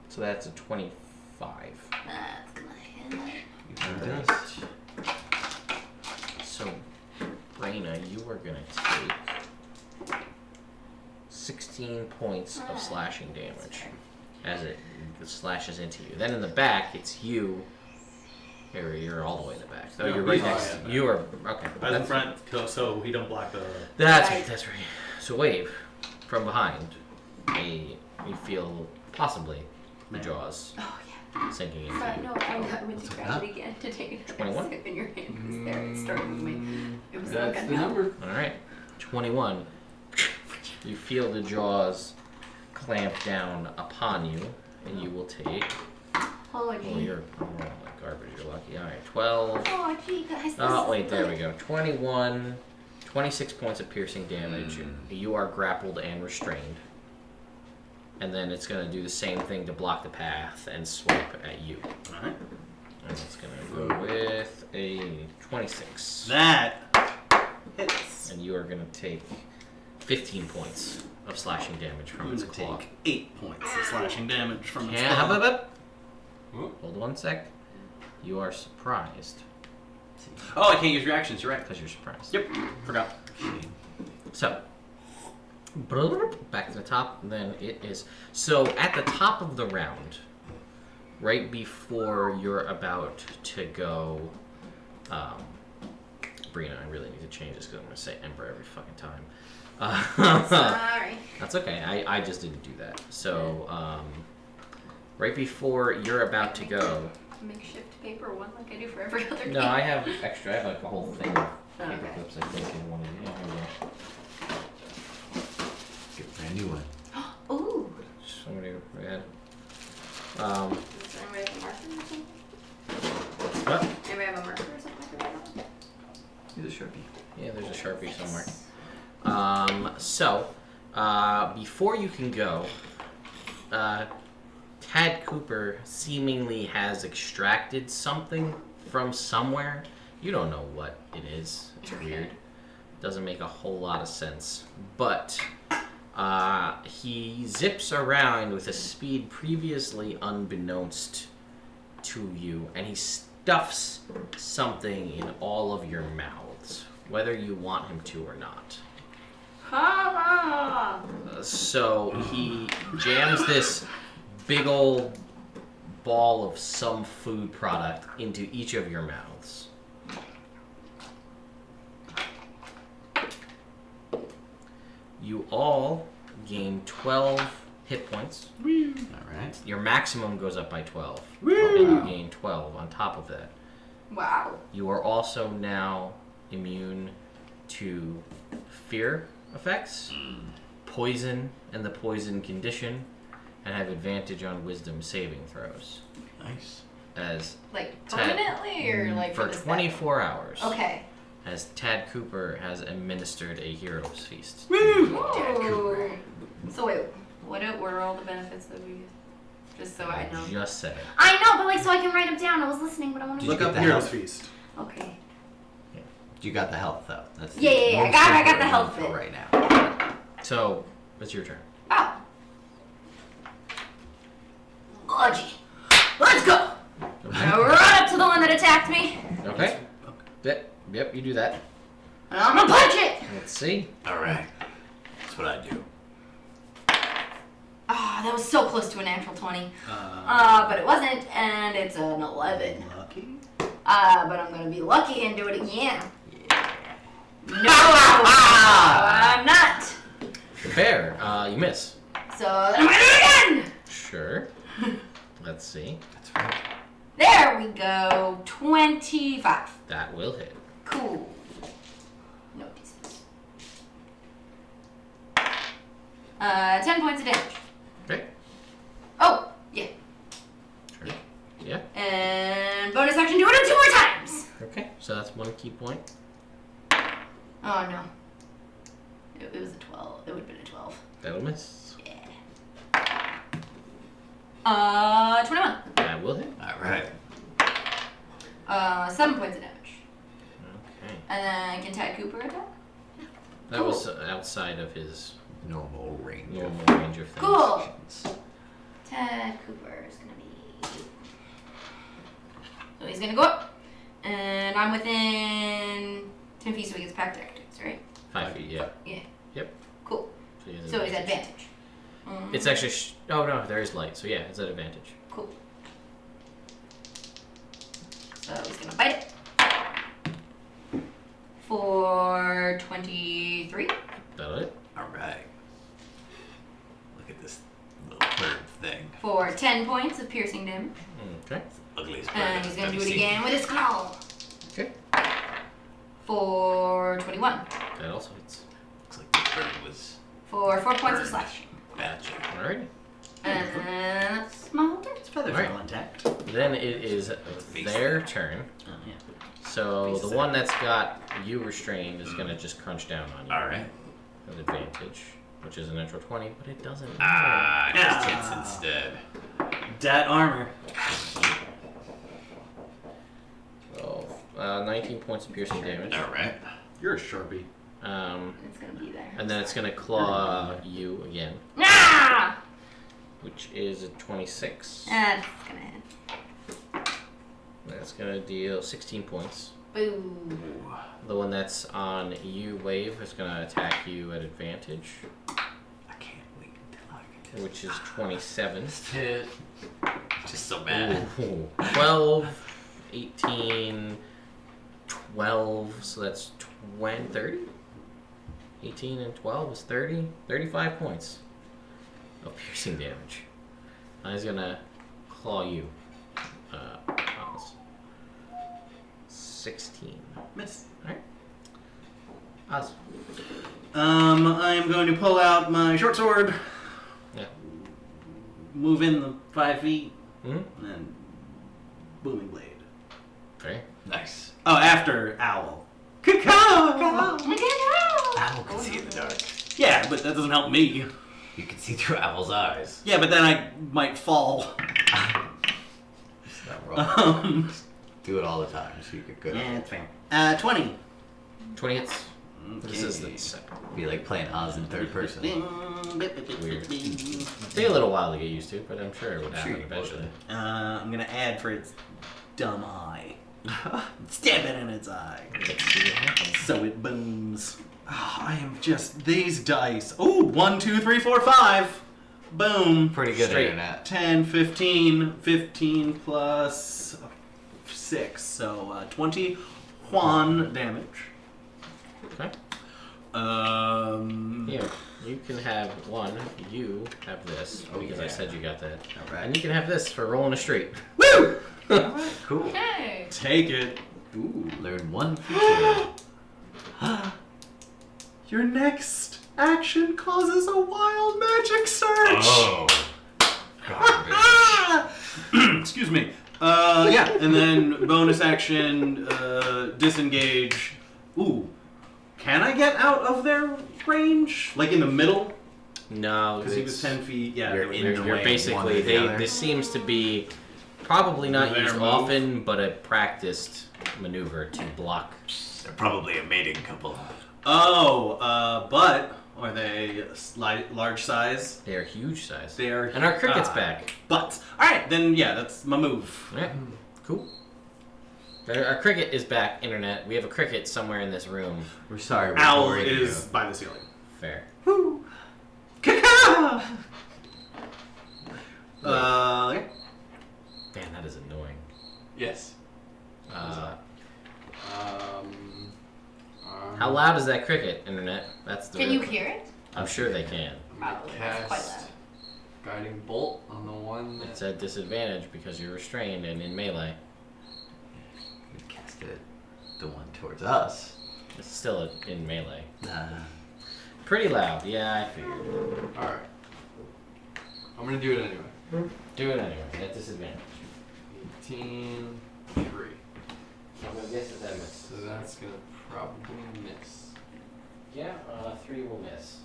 So that's a 25. That's gonna hit. It does. So, Brina, you are gonna take 16 points of slashing damage as it slashes into you. Then in the back, it's you. Here, you're all the way in the back. Oh, No, you're right he's next. all the way in the You are okay. I was in front, so we don't block the. That's Right. right. That's right. So wave from behind. You feel possibly the jaws Oh yeah. sinking into Sorry, you. no, I went to grab it again to take a 21? sip in your hand. It was there. It started moving. It was That's like a the number. All right, 21. You feel the jaws clamp down upon you, and you will take. Oh Well, gee. you're like garbage. You're lucky. All right, 12. Oh gee, guys. Oh wait, there we go. 21. 26 points of piercing damage. You are grappled and restrained. and then it's going to do the same thing to block the path and swipe at you. Alright. And it's going to go with a 26. That hits. And you are going to take 15 points of slashing damage from I'm its gonna claw. take 8 points of slashing damage from its Yeah, claw. Hold 1 sec. You are surprised Oh, I can't use reactions, you're right. because you're surprised. Yep, forgot. So, back to the top. Then it is. So, at the top of the round, right before you're about to go, Brina, I really need to change this because I'm going to say Ember every fucking time. Sorry. That's okay. I just didn't do that. So, right before you're about to go. Makeshift paper one like I do for every other game. No, I have extra. I have like a whole thing of paper Okay. clips, I think, in one of the. Yeah, here we go. Get a brand new one. Ooh. Somebody read. Does anybody have a marker or something? What? Anybody have a marker or something like that? Here's a Sharpie. Yeah, there's a Sharpie somewhere. Before you can go, Tad Cooper seemingly has extracted something from somewhere. You don't know what it is. It's weird. Doesn't make a whole lot of sense. But he zips around with a speed previously unbeknownst to you, and he stuffs something in all of your mouths, whether you want him to or not. So he jams this big old ball of some food product into each of your mouths. You all gain 12 hit points. Alright. Your maximum goes up by 12. And you gain 12 on top of that. Wow. You are also now immune to fear effects, poison and the poison condition, and have advantage on wisdom saving throws. Nice. As Like Tad- permanently or like for this 24 hours. Okay. As Tad Cooper has administered a hero's feast. Ooh. So wait, what are all the benefits that we just so I know? Just said it. I know, but like so I can write them down. I was listening, but I want to Did you Look get up the Hero's health? Feast. Okay. You got the health though. That's the Yeah, yeah, yeah. most I got the important health info bit. right now. So, it's your turn. Oh. Gludgy. Let's go. Now run up to the one that attacked me, Okay. Yep, you do that. and I'm gonna punch it. Let's see. Alright. That's what I do. Ah, that was so close to a natural 20. But it wasn't, and it's an 11. Lucky. But I'm gonna be lucky and do it again. No, I'm not. Fair. You miss. So then I'm gonna do it again. Sure. Let's see. That's right. There we go. 25. That will hit. Cool. No pieces. 10 points of damage. Okay. Oh, yeah. Sure. Yeah. And bonus action, do it 2 more times. Okay. So that's 1 key point. Oh no. It was a 12. It would have been a 12. That'll miss. Yeah. 21. That will hit. Alright. 7 points of damage. Okay. And then can Tad Cooper attack? That was outside of his Normal range. normal range of things. Cool. Tad Cooper is gonna be. So he's gonna go up, and I'm within 10 feet, so he gets packed actions, right? 5 feet, yeah. Yeah. Yep. Cool. So, he has So he's at advantage. It's actually. Oh no, there is light. So yeah, it's at advantage. Cool. So he's gonna bite it for 23. That'll hit. Alright. Look at this little bird thing. For 10 points of piercing damage. Okay. Ugliest bird And he's gonna I've do it seen. again with his claw. Okay. For 21. That also hits. Looks like this bird was For 4 points of slashing. magic. Alrighty. And that's my whole turn. Its feathers Alright. are all intact. Then it is their turn. Oh, yeah. So Face the one that's got you restrained is gonna just crunch down on you. Alright. With advantage. which is a natural 20, but it doesn't matter. Ah, just hits instead. Dat armor. So, 19 points of piercing damage. All right. You're a Sharpie. It's gonna be there. And then it's gonna claw you again, Ah! which is a 26. That's gonna hit. That's gonna deal 16 points. Boo. The one that's on you, Wave, is gonna attack you at advantage, I can't wait until I can which is 27. Hit. just so bad. Ooh. 12, 18, 12, so that's 20, 30? 18 and 12 is 30, 35 points of piercing damage. He's gonna claw you, Oz. 16. Miss. Alright. Oz. I'm going to pull out my short sword, Yeah. move in the 5 feet, Hmm? and booming blade. Okay. Nice. Oh, after owl. Caw-caw! Owl can see in the dark. Yeah, but that doesn't help me. You can see through Owl's eyes. Yeah, but then I might fall. It's not wrong. Do it all the time, so you get good Yeah, at it's fair. 20. 20 hits. This is the Okay. second. it. Be like playing Oz in third person. Weird. Take a little while to get used to, but I'm sure it would happen you eventually. I'm gonna add for its dumb eye. Stab it in its eye. Let's see what happens. So it booms. Oh, I am just these dice. Ooh, 1, 2, 3, 4, 5. Boom. Pretty good Straight. internet. 10, 15, 15 plus 6. So 21 damage. Okay. Yeah. Here, you can have one. You have this because I yeah. said you got that, All right. and you can have this for rolling a straight. Woo! Cool. Hey. Take it. Ooh, learn one feature. Your next action causes a wild magic surge. Oh. Garbage. Ah! Excuse me. Yeah, and then bonus action, disengage. Ooh. Can I get out of their range? Like in the middle? No, Because he was 10 feet. Yeah, You're they were in in You're the You're way. basically one or the other. this seems to be probably not Their used move. often, but a practiced maneuver to block. They're probably a mating couple. Oh, but are they large size? They are huge size. They are. And our cricket's back. But alright, then yeah, that's my move. Yeah, cool. Our cricket is back, internet. We have a cricket somewhere in this room. We're sorry. We're Owl boring is you. by the ceiling. Fair. Woo! Caw-caw! Yeah. Man, that is annoying. Yes. How loud is that cricket, internet? That's the Can real you hear it? I'm sure they can. I'm gonna Oh, it's quite cast loud. Guiding Bolt on the one It's that... at disadvantage because you're restrained and in melee. We cast it. The one towards us. It's still in melee. Nah. Pretty loud. Yeah, I figured. Alright. I'm gonna do it anyway. Do it anyway. At disadvantage. 18, 3. I'm gonna guess that miss. So that's gonna probably miss. Yeah, 3 will miss.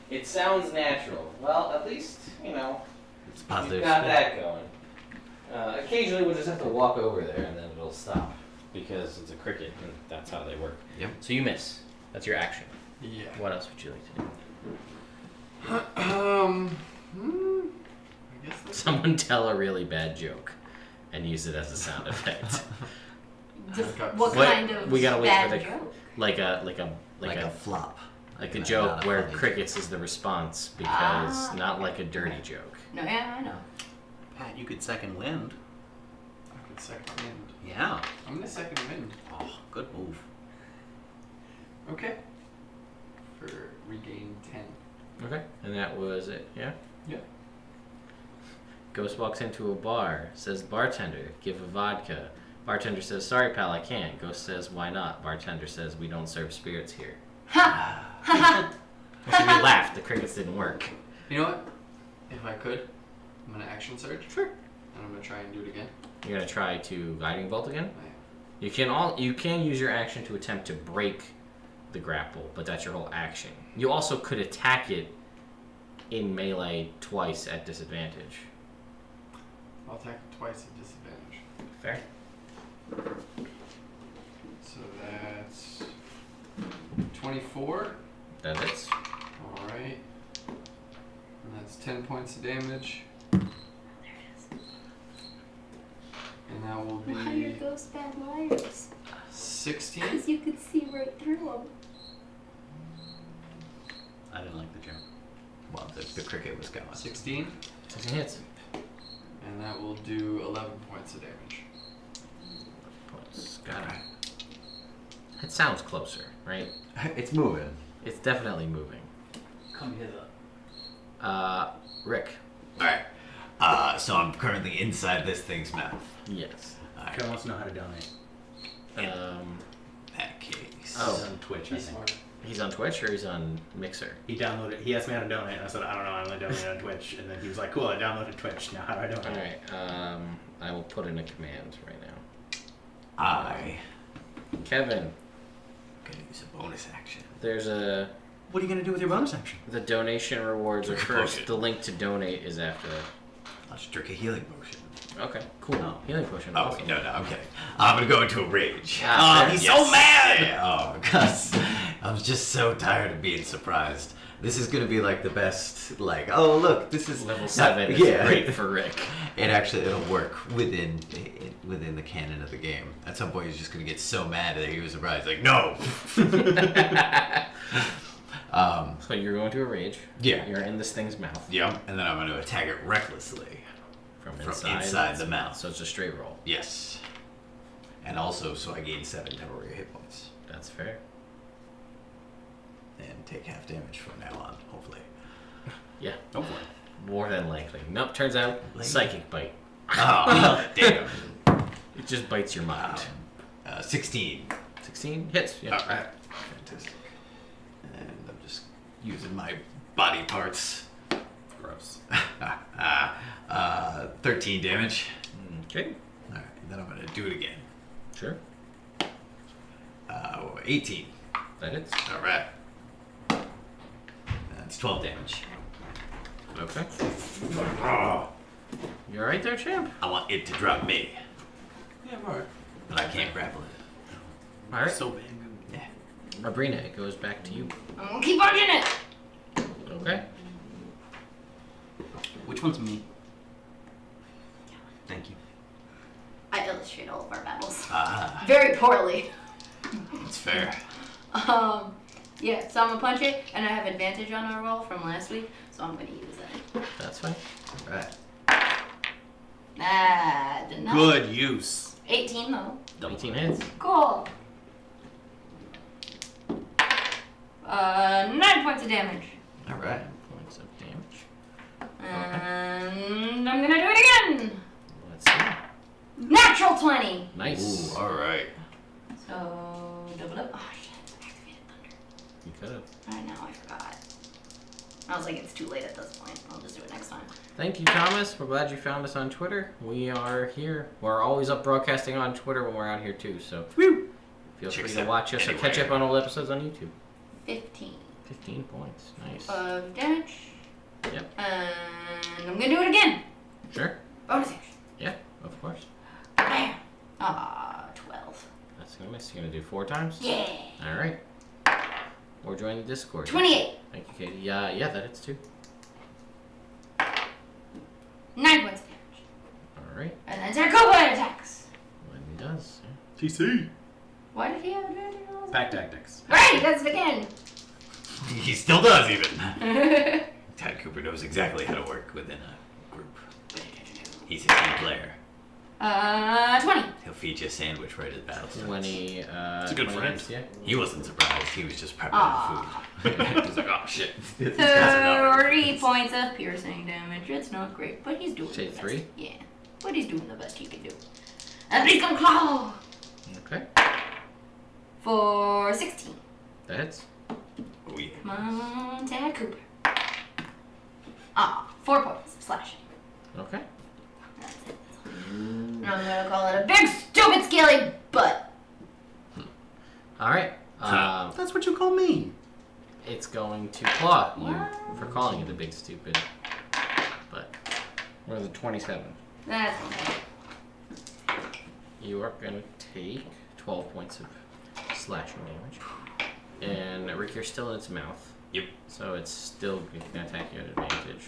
It sounds natural. Well, at least, you know, It's positive. you've got spin. that going. Occasionally we'll just have to walk over there and then it'll stop. Because it's a cricket and that's how they work. Yep. So you miss. That's your action. Yeah. What else would you like to do? I guess that's Someone tell a really bad joke and use it as a sound effect. Just Okay. what Wait, kind of we gotta wait bad for the joke? like a Like a flop. like a Not joke a where funny crickets is the response because Ah. not like a dirty joke. No, yeah, I know. Pat, you could second wind. I could second wind. Yeah. I'm gonna second wind. Oh, good move. Okay. For regain 10. Okay. And that was it, yeah? Yeah. Ghost walks into a bar, says bartender, give a vodka. Bartender says, sorry pal, I can't. Ghost says, why not? Bartender says, we don't serve spirits here. Ha! So we laughed, the crickets didn't work. You know what? If I could, I'm gonna action surge. Sure. And I'm gonna try and do it again. You're gonna try to guiding bolt again? I am. You can use your action to attempt to break the grapple, but that's your whole action. You also could attack it in melee twice at disadvantage. I'll attack it twice at disadvantage. Fair. So that's 24. That hits. Alright. And that's 10 points of damage. There it is. And that will Why are be ghosts bad liars? 16. Because you could see right through them. I didn't like the joke. Well, the cricket was going. 16. 16 hits. And that will do 11 points of damage. Points. Got it. It sounds closer, right? It's moving. It's definitely moving. Come hither. Rick. Alright. So I'm currently inside this thing's mouth. Yes. Alright. Kevin wants to know how to donate. Um, That case. Oh. He's on Twitch, I He's think. smart. he's on Twitch or he's on Mixer? He downloaded. He asked me how to donate, and I said I don't know. I'm gonna donate on Twitch, and then he was like, "Cool, I downloaded Twitch. Now how do I donate?" Alright, I will put in a command right now. I Kevin, gonna use a bonus action. there's a... What are you gonna do with your bonus action? The donation rewards are Drink a first. potion. The link to donate is after that. I'll just drink a healing potion. Okay, cool. Oh. Healing potion. Oh, awesome. wait, no, I'm kidding. I'm gonna go into a rage. Ah, Oh, he's Yes. so mad! Yeah, oh, because I'm just so tired of being surprised. This is gonna be like the best, like, oh look, this is Level 7 is yeah. great for Rick. It'll work within the canon of the game. At some point, he's just gonna get so mad that he was surprised, like, no. So you're going to a rage. Yeah. You're in this thing's mouth. Yep. And then I'm gonna attack it recklessly From from inside. inside the mouth. So it's a straight roll. Yes. And also, so I gain 7 temporary hit points That's fair. and take half damage from now on, hopefully. Yeah. Go for it. More than likely. Nope, turns out psychic bite. Oh, damn. It just bites your mind. 16. 16 hits. Yeah. Alright. Fantastic. And I'm just using my body parts. Gross. 13 damage. Okay. Alright, then I'm gonna do it again. Sure. 18. That hits. Alright. That's 12 damage. Okay. Oh, You alright there, champ? I want it to drop me, Yeah, I'm alright. but I can't grapple it. Alright. So big. Yeah. Brina, it goes back to you. I'm gonna keep on doing it. Okay. Which one's me? Thank you. I illustrate all of our battles Ah, very poorly. that's fair. Yeah, so I'm gonna punch it, and I have advantage on a roll from last week, so I'm gonna use it. That's fine. Alright. Ah, did not. Good use. 18 though. 18 hits. Cool. 9 points of damage. Alright. Points of damage. And I'm gonna do it again. Let's see. Natural 20. Nice. Ooh, alright. So double up. Oh shit! Activated thunder. You could have. I know, I forgot. I was like, it's too late at this point. I'll just do it next time. Thank you, Thomas. We're glad you found us on Twitter. We are here. We're always up broadcasting on Twitter when we're out here too. So Woo! feel Check free us to out watch us or catch anywhere. up on old episodes on YouTube. 15 15 points. Nice. of damage. Yep. And I'm gonna do it again. Sure. Bonus action. Yeah. Of course. Bam. 12. That's gonna miss. You're gonna do 4 times. Yeah. All right. Or join the Discord. 28. Thank you, Katie. Yeah, that hits too. 9 points of damage. All right. And then Zarkova attacks. When he does. TC. Why did he have advantage on those? Pack tactics. Right, he does it again. He still does, even. Tad Cooper knows exactly how to work within a group. He's a team player. 20. He'll feed you a sandwich right at battle starts. 20. It's a good 20 friend. hits, yeah. He wasn't surprised. He was just prepping Aw. food. He was like, oh shit. These guys are not ready for 3 this." points of piercing damage. It's not great, but he's doing Say the best. 3? Yeah, but he's doing the best he can do. And please come claw Okay. for 16. That hits. Oh, yeah. Come on, Tad Cooper. 4 points of slashing. Okay. That's it. And I'm gonna call it a big, stupid, scaly butt. All right. That's what you call me. it's going to claw you for calling it a big stupid. But what is it? 27. That's okay. You are going to take 12 points of slashing damage. And Rick, you're still in its mouth. Yep. So it's still going to attack you at advantage.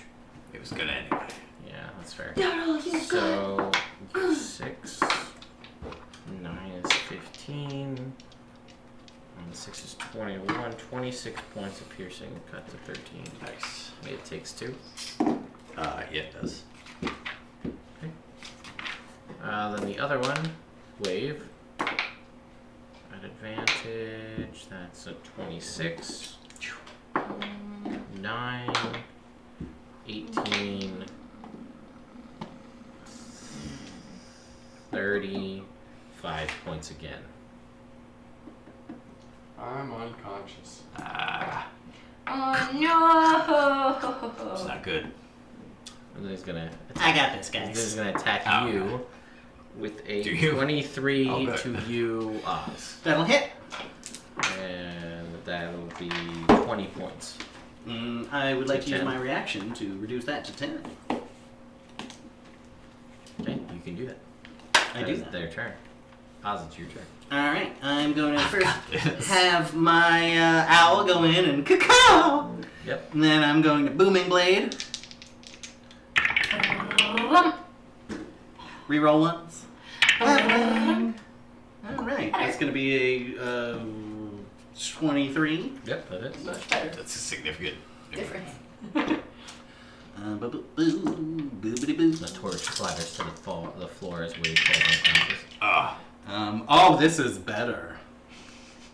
It was good anyway. Yeah, that's fair. He's So 6, 9 is 15, and 6 is 21, 26 points of piercing, cut to 13. Nice. It takes 2. Yeah, it does. Then the other one, wave. At advantage, that's a 26, 9, 18, 35 points again. I'm unconscious. Oh no! It's not good. And then he's gonna I got this, He's guys. gonna attack Oh, you with a Do you? 23 Oh, good. to you, Oz. That'll hit. And that'll be 20 points. I would like to use 10. my reaction to reduce that to 10. Okay, you can do that. I do That is that. their turn. Oz, it's your turn. Alright, I'm going to first this. have my owl go in and caw. Yep. And then I'm going to Booming Blade. Reroll ones. Alright, that's going to be a 23. Yep, that is. Much better. That's a significant Difference. Boobity-boo. The torch splatters to the floor as Wade falls unconscious. Oh, this is better.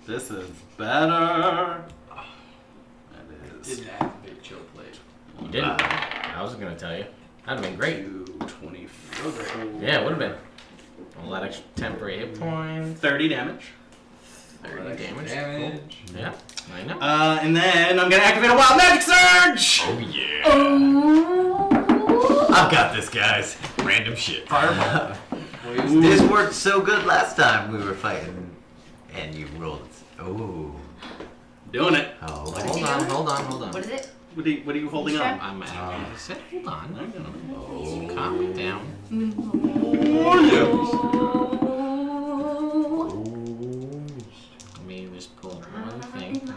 This is better. That is Didn't activate chill plate. You didn't. I was gonna tell you. That'd have been great. 224. Yeah, it would have been. All that extra temporary hit points. 30 damage. 30 damage. Damage. Cool. Yeah, I know. And then I'm gonna activate a Wild Magic Surge! Oh yeah. Oh. I've got this, guys. Random shit. Fireball. This worked so good last time we were fighting, and you rolled. Oh. Doing it. Oh. What is Hold he on, doing? hold on, hold on. What is it? What are you holding Strap? on? I said, hold on. I don't know. Oh. Calm it down. Oh, Let me just pull up one thing. Damn it.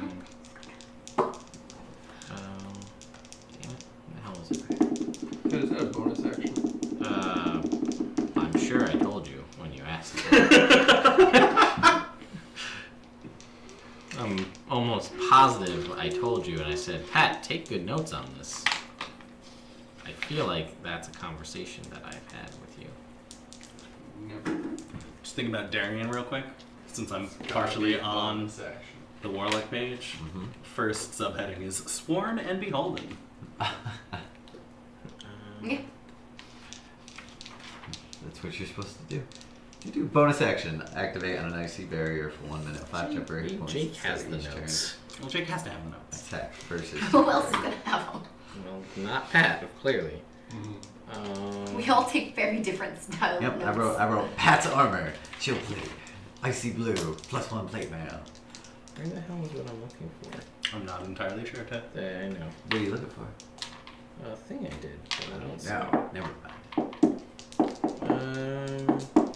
What the hell is it? Is that a bonus action? I'm sure I told you when you asked. I'm almost positive I told you, and I said, Pat, take good notes on this. I feel like that's a conversation that I've had with you. Never. Just thinking about Darian real quick, since I'm partially on Bonus action. the Warlock page. Mhm. First subheading is Sworn and Beholden. Yeah. That's what you're supposed to do. You do bonus action. Activate on an icy barrier for 1 minute. 5 temporary hit points. Jake has the each turn. notes. Well, Jake has to have the notes. Attack versus. Who else is gonna have them? Well, not Pat, clearly. We all take very different styles. Yep, of I notes. wrote Pat's armor, chill plate, icy blue, +1 plate mail. Where the hell is what I'm looking for? I'm not entirely sure, Ted. I know. What are you looking for? A thing I did, but I don't see. No, never mind.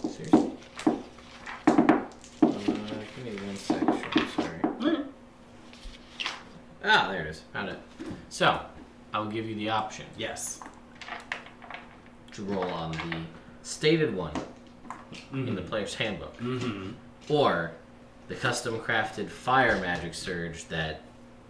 Seriously? Give me one section, sorry. Ah, there it is. Found it. So, I'll give you the option Yes. to roll on the stated one in the player's handbook, Mm-hmm. or the custom crafted fire magic surge that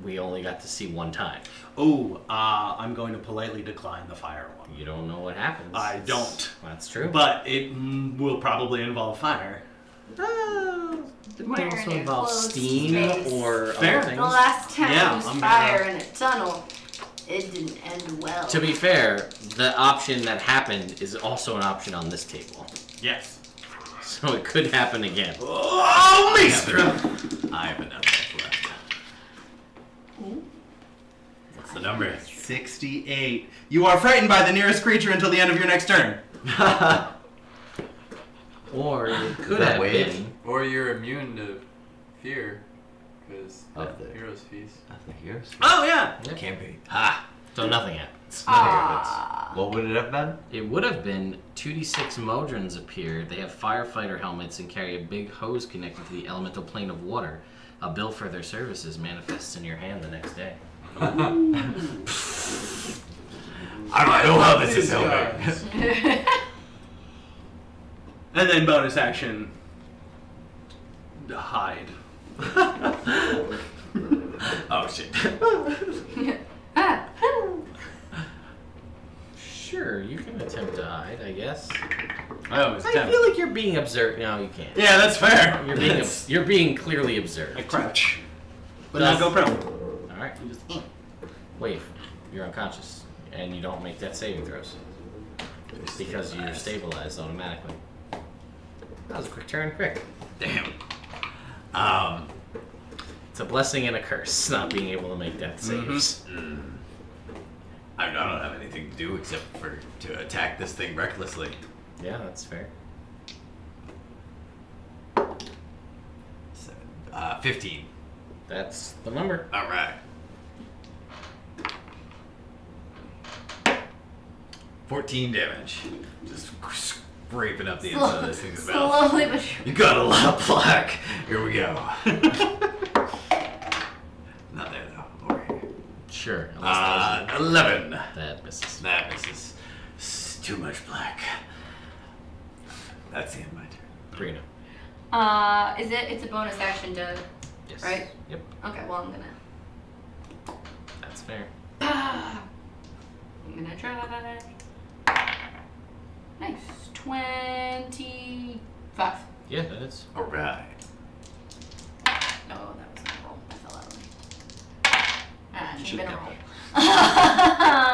we only got to see one time. Oh, I'm going to politely decline the fire one. You don't know what happens. I don't. That's true. But it will probably involve fire. It might Fire also in involve enclosed steam space. or Fair. other The things. last time Yeah, there was I'm fire gonna- in a tunnel, it didn't end well. To be fair, the option that happened is also an option on this table. Yes. So it could happen again. Oh, Maestro! I have enough left. What's the number? 68. You are frightened by the nearest creature until the end of your next turn. Or it could that have wave? been. Or you're immune to fear. because Of the- hero's feast. I think yours. Oh yeah. Yep. Can't be. Ha! So nothing happens. What would it have been? It would have been 2d6 Modrons appear. They have firefighter helmets and carry a big hose connected to the elemental plane of water. A bill for their services manifests in your hand the next day. I don't know how this is helping. Guys. And then bonus action. Hide. Oh shit. Ah. Sure, you can attempt to hide, I guess. I always I attempt. feel like you're being observed. No, you can't. Yeah, that's fair. You're being clearly observed. I crouch, but not go prone. All right. Wait, you're unconscious, and you don't make death saving throws because you're stabilized automatically. That was a quick turn, quick. Damn. It's a blessing and a curse not being able to make death saves. I don't have anything to do except for to attack this thing recklessly. Yeah, that's fair. 15. That's the number. All right. 14 damage. Just scraping up the inside of this thing's mouth. Slowly but surely. You got a lot of black. Here we go. Not there though. Over here. Sure. Unless 11. that misses. That misses. It's too much black. That's the end of my turn. Brina. It's a bonus action to, Yes. right? Yep. Okay, well I'm gonna. That's fair. I'm gonna try. Nice. 25. Yeah, that is. All right. No, that was a roll. I fell out. Ah, it should have been a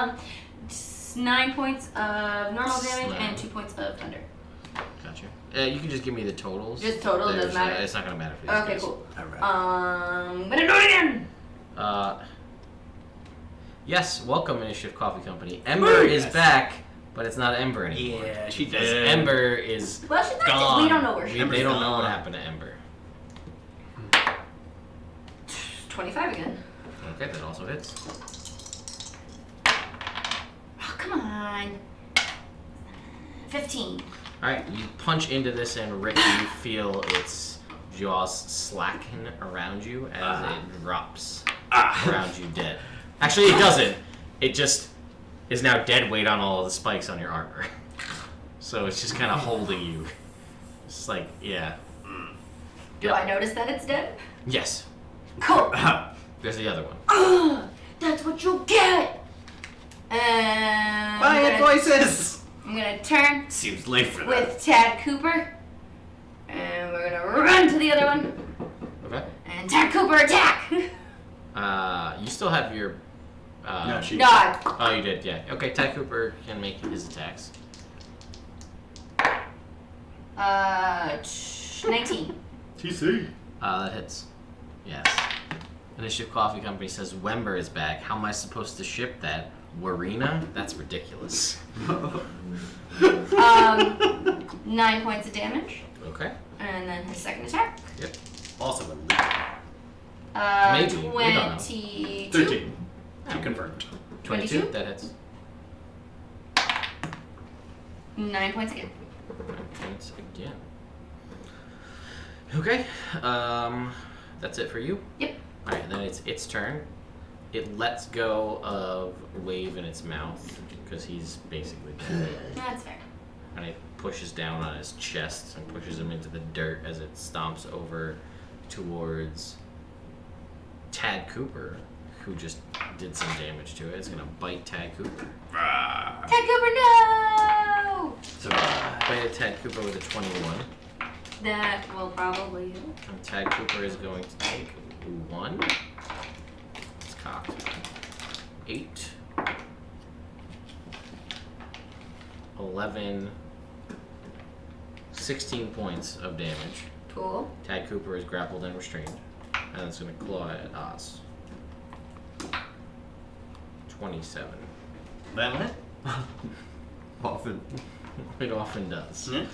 roll. 9 points of normal damage and 2 points of thunder. Gotcha. You can just give me the totals. Just total, it doesn't matter? It's not gonna matter for these Okay, guys. cool. All right. I'm gonna do it again! Yes, welcome Initiative Coffee Company. Ember is Yes. back, but it's not Ember anymore. Yeah, she Because did. Ember is Well, she's not gone. we don't know where she They is. don't know what gone. happened to Ember. 25 again. Okay, that also hits. Oh, come on. 15. Alright, you punch into this and Rick, you feel its jaws slacken around you as it drops around you dead. Actually, it doesn't. It just is now dead weight on all of the spikes on your armor. So it's just kind of holding you. It's like, yeah. Do I notice that it's dead? Yes. Cool. There's the other one. That's what you'll get! And Quiet voices. I'm gonna turn Seems late for that. with Tad Cooper. And we're gonna run to the other one. Okay. And Tad Cooper attack! You still have your. No, she. Dog. Oh, you did, yeah. Okay, Ty Cooper can make his attacks. 19. TC. That hits. Yes. Initiative Coffee Company says Wember is back. How am I supposed to ship that? Warina? That's ridiculous. 9 points of damage. Okay. And then his second attack. Yep. Also a Maybe. We don't know. 22. 13. She confirmed. 22? 22? That hits. 9 points again. 9 points again. Okay. That's it for you? Yep. Alright, then it's its turn. It lets go of Wave in its mouth because he's basically dead. That's fair. And it pushes down on his chest and pushes him into the dirt as it stomps over towards Tad Cooper, who just did some damage to it. It's gonna bite Tad Cooper. Tad Cooper, no! Bite Tad Cooper with a 21. That will probably hit. And Tad Cooper is going to take 1. It's cocked. 8. 11. 16 points of damage. Cool. Tad Cooper is grappled and restrained. And it's going to claw at Oz. 27. That'll hit. Often. It often does. Yeah.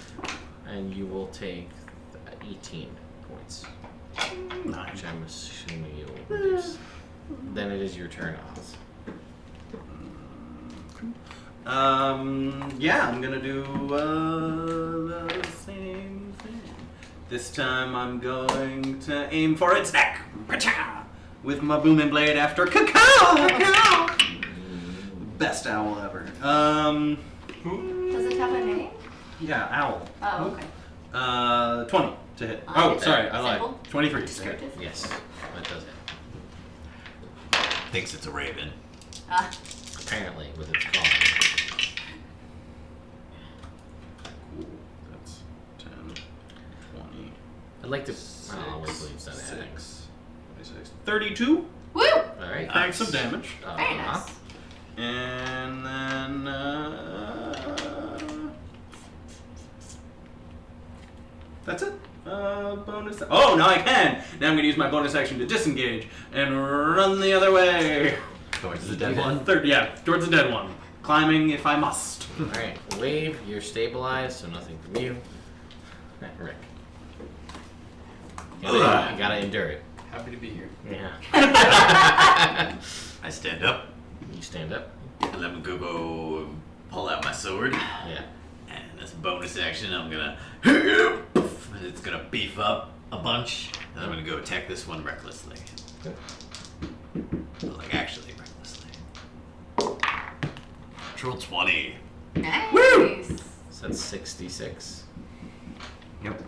And you will take 18 points. 9. which I'm assuming you will reduce. Then it is your turn, Oz. Yeah, I'm gonna do the same thing. This time I'm going to aim for its neck. Pacha! With my booming blade after cacao! Best owl ever. Does it have a name? Yeah, owl. Oh, okay. 20 to hit. Oh, Oh, sorry, I lied. simple. 23. Descriptive. Yes, that does it. Thinks it's a raven. Ah, Apparently, with its claw. Cool. That's 10, 20, I'd like to. I'll wait till you've done adding. 6, 26, 32 woo! Alright. cracks of damage. Very nice. And then that's it. Bonus. Oh, now I can. Now I'm gonna use my bonus action to disengage and run the other way. Towards the dead one. Yeah, towards the dead one. Climbing if I must. Alright, Wave, you're stabilized, so nothing from you. Rick. You gotta endure it. Happy to be here. Yeah. I stand up You stand up. and let me go pull out my sword. Yeah. And as a bonus action, I'm gonna. And it's gonna beef up a bunch. And I'm gonna go attack this one recklessly. Well, like, actually recklessly. Natural 20. Nice. So that's 66. Yep.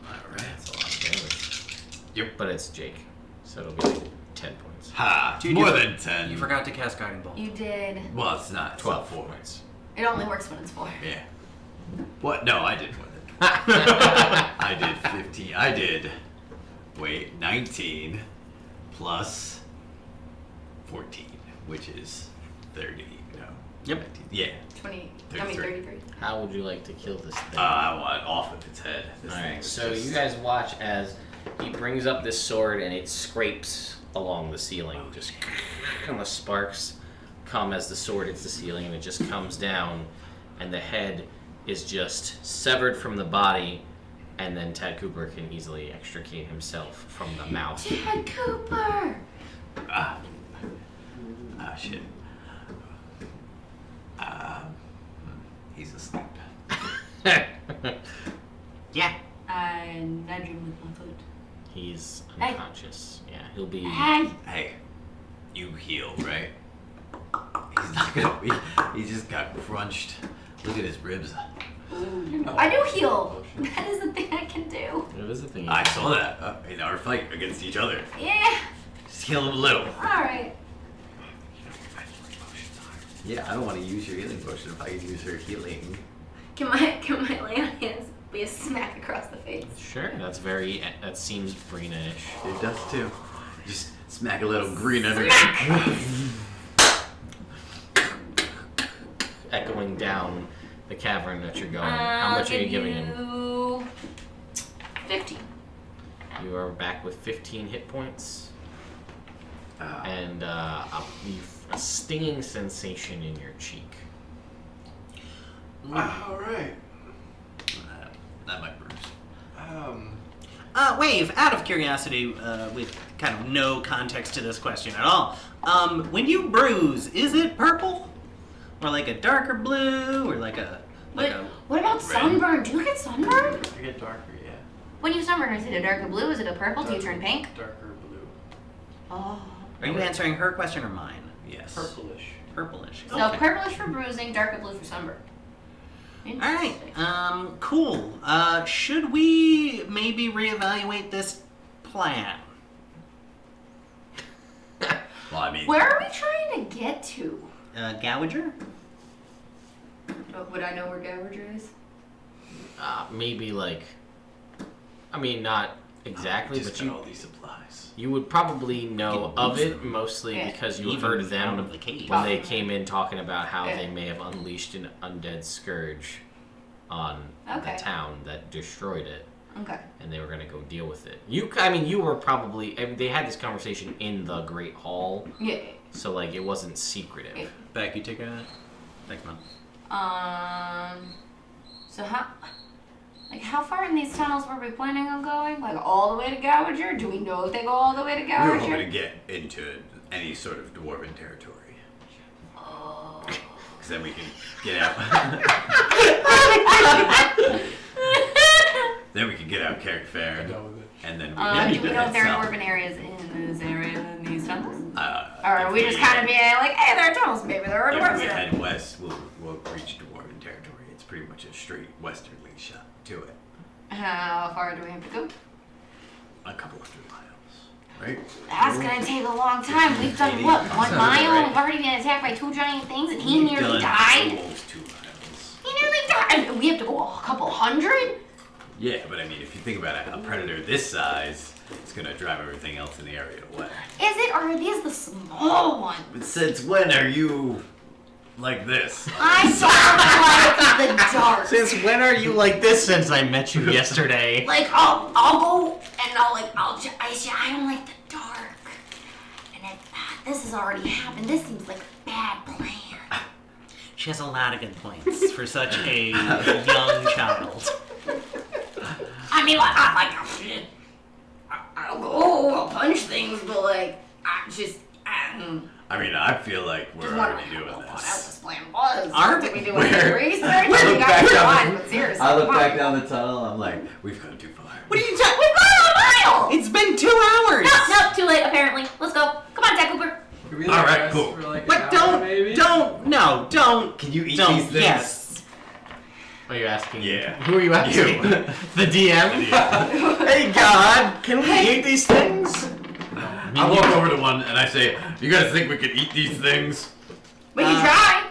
Alright. That's a lot of damage. Yep. But it's Jake, so it'll be like 10 points. Ha! Dude, more you- than 10. You forgot to cast Guiding Bolt. You did. Well, it's not. It's 12 not 4. points. It only works when it's 4. Yeah. What? No, I did more than. I did 15. I did. Wait, 19 plus 14, which is 30. No. Yep. 19. Yeah. 20. 33. 33. How would you like to kill this thing? I want off of its head. This thing Alright, is so just- you guys watch as he brings up this sword and it scrapes along the ceiling. Just and the sparks come as the sword hits the ceiling and it just comes down and the head is just severed from the body and then Tad Cooper can easily extricate himself from the mouth. Ted Cooper! Ah. Ah, shit. He's asleep. Yeah. I nudge him with my foot. He's Hey. unconscious. Yeah, he'll be. Hey! Hey, you heal, right? He's not gonna be. He just got crunched. Look at his ribs. I do heal. That is the thing I can do. It is a thing. I saw that in our fight against each other. Yeah. Just heal him a little. Alright. Yeah, I don't want to use your healing potion if I can use her healing. Can my lay on hands be a smack across the face? Sure, that's very. That seems Brina-ish. It does too. Just smack a little green under. Echoing down the cavern that you're going. How much are you giving him? 15. You are back with 15 hit points and a stinging sensation in your cheek. Alright. That might bruise. Wave, out of curiosity, with kind of no context to this question at all, when you bruise, is it purple? Or like a darker blue? Or like a... What about sunburn? Do you get sunburn? I get darker, yeah. When you sunburn, is it a darker blue? Is it a purple? Do you turn pink? Darker blue. Oh. Are you answering her question or mine? Yes. Purplish. Purplish. So Okay. purplish for bruising, darker blue for sunburn. Alright, cool. Should we maybe reevaluate this plan? Well, I mean, Where are we trying to get to? Gouger? Would I know where Gouger is? Maybe like. I mean, not exactly, just but got you all these supplies. you would probably know Get of use it mostly Yeah. because you Even heard of out them of the cave. when they came in talking about how Yeah. they may have unleashed an undead scourge on Okay. the town that destroyed it. Okay. And they were going to go deal with it. You were probably. They had this conversation in the Great Hall, Yeah. so like it wasn't secretive. Yeah. Beck, you take a... Thanks, Mom. So how? Like, how far in these tunnels were we planning on going? Like, all the way to Gouger? Do we know if they go all the way to We were hoping to Gouger? get into any sort of dwarven territory. Oh. Because then we can get out. Then we can get out Carrick Fair. And then we can Do we know if there are south. dwarven areas in this area, in these tunnels? Or If are we just kind of being like, hey, there are tunnels, maybe there are If dwarves we there. head west, we'll reach dwarven territory. It's pretty much a straight westerly shot to it. How far do we have to go? A couple of 100 miles, right? That's gonna take a long time. We've done what, 1 Sounds mile? right. We've already been attacked by 2 giant things and he We've nearly done died? almost 2 miles. He nearly died. And we have to go a couple hundred? Yeah, but I mean, if you think about it, a predator this size is gonna drive everything else in the area away. Is it, or are these the small ones? But since when are you like this? I saw like the dark. Since when are you like this? Since I met you yesterday. Like I'll go and I don't like the dark. And this has already happened. This seems like a bad plan. She has a lot of good points for such a young child. I mean, I'll go, I'll punch things, but like I mean, I feel like we're just wondering already doing how thought out this. this plan was. Aren't Did we do we? any research? I We look got back good down lines, the- but seriously, I look come back on. down the tunnel. I'm like, we've gone too far. What are you talking? We've gone a mile. It's been 2 hours. No, too late. Apparently. Let's go. Come on, Jack Cooper. Could we All right, rest cool. for like an But hour, maybe? don't. Can you eat Don't. these things? Yes. Are you asking? Yeah. Who are you asking? You. The DM? Hey God, can we eat these things? I walk over to one and I say, "You guys think we could eat these things?" We can try.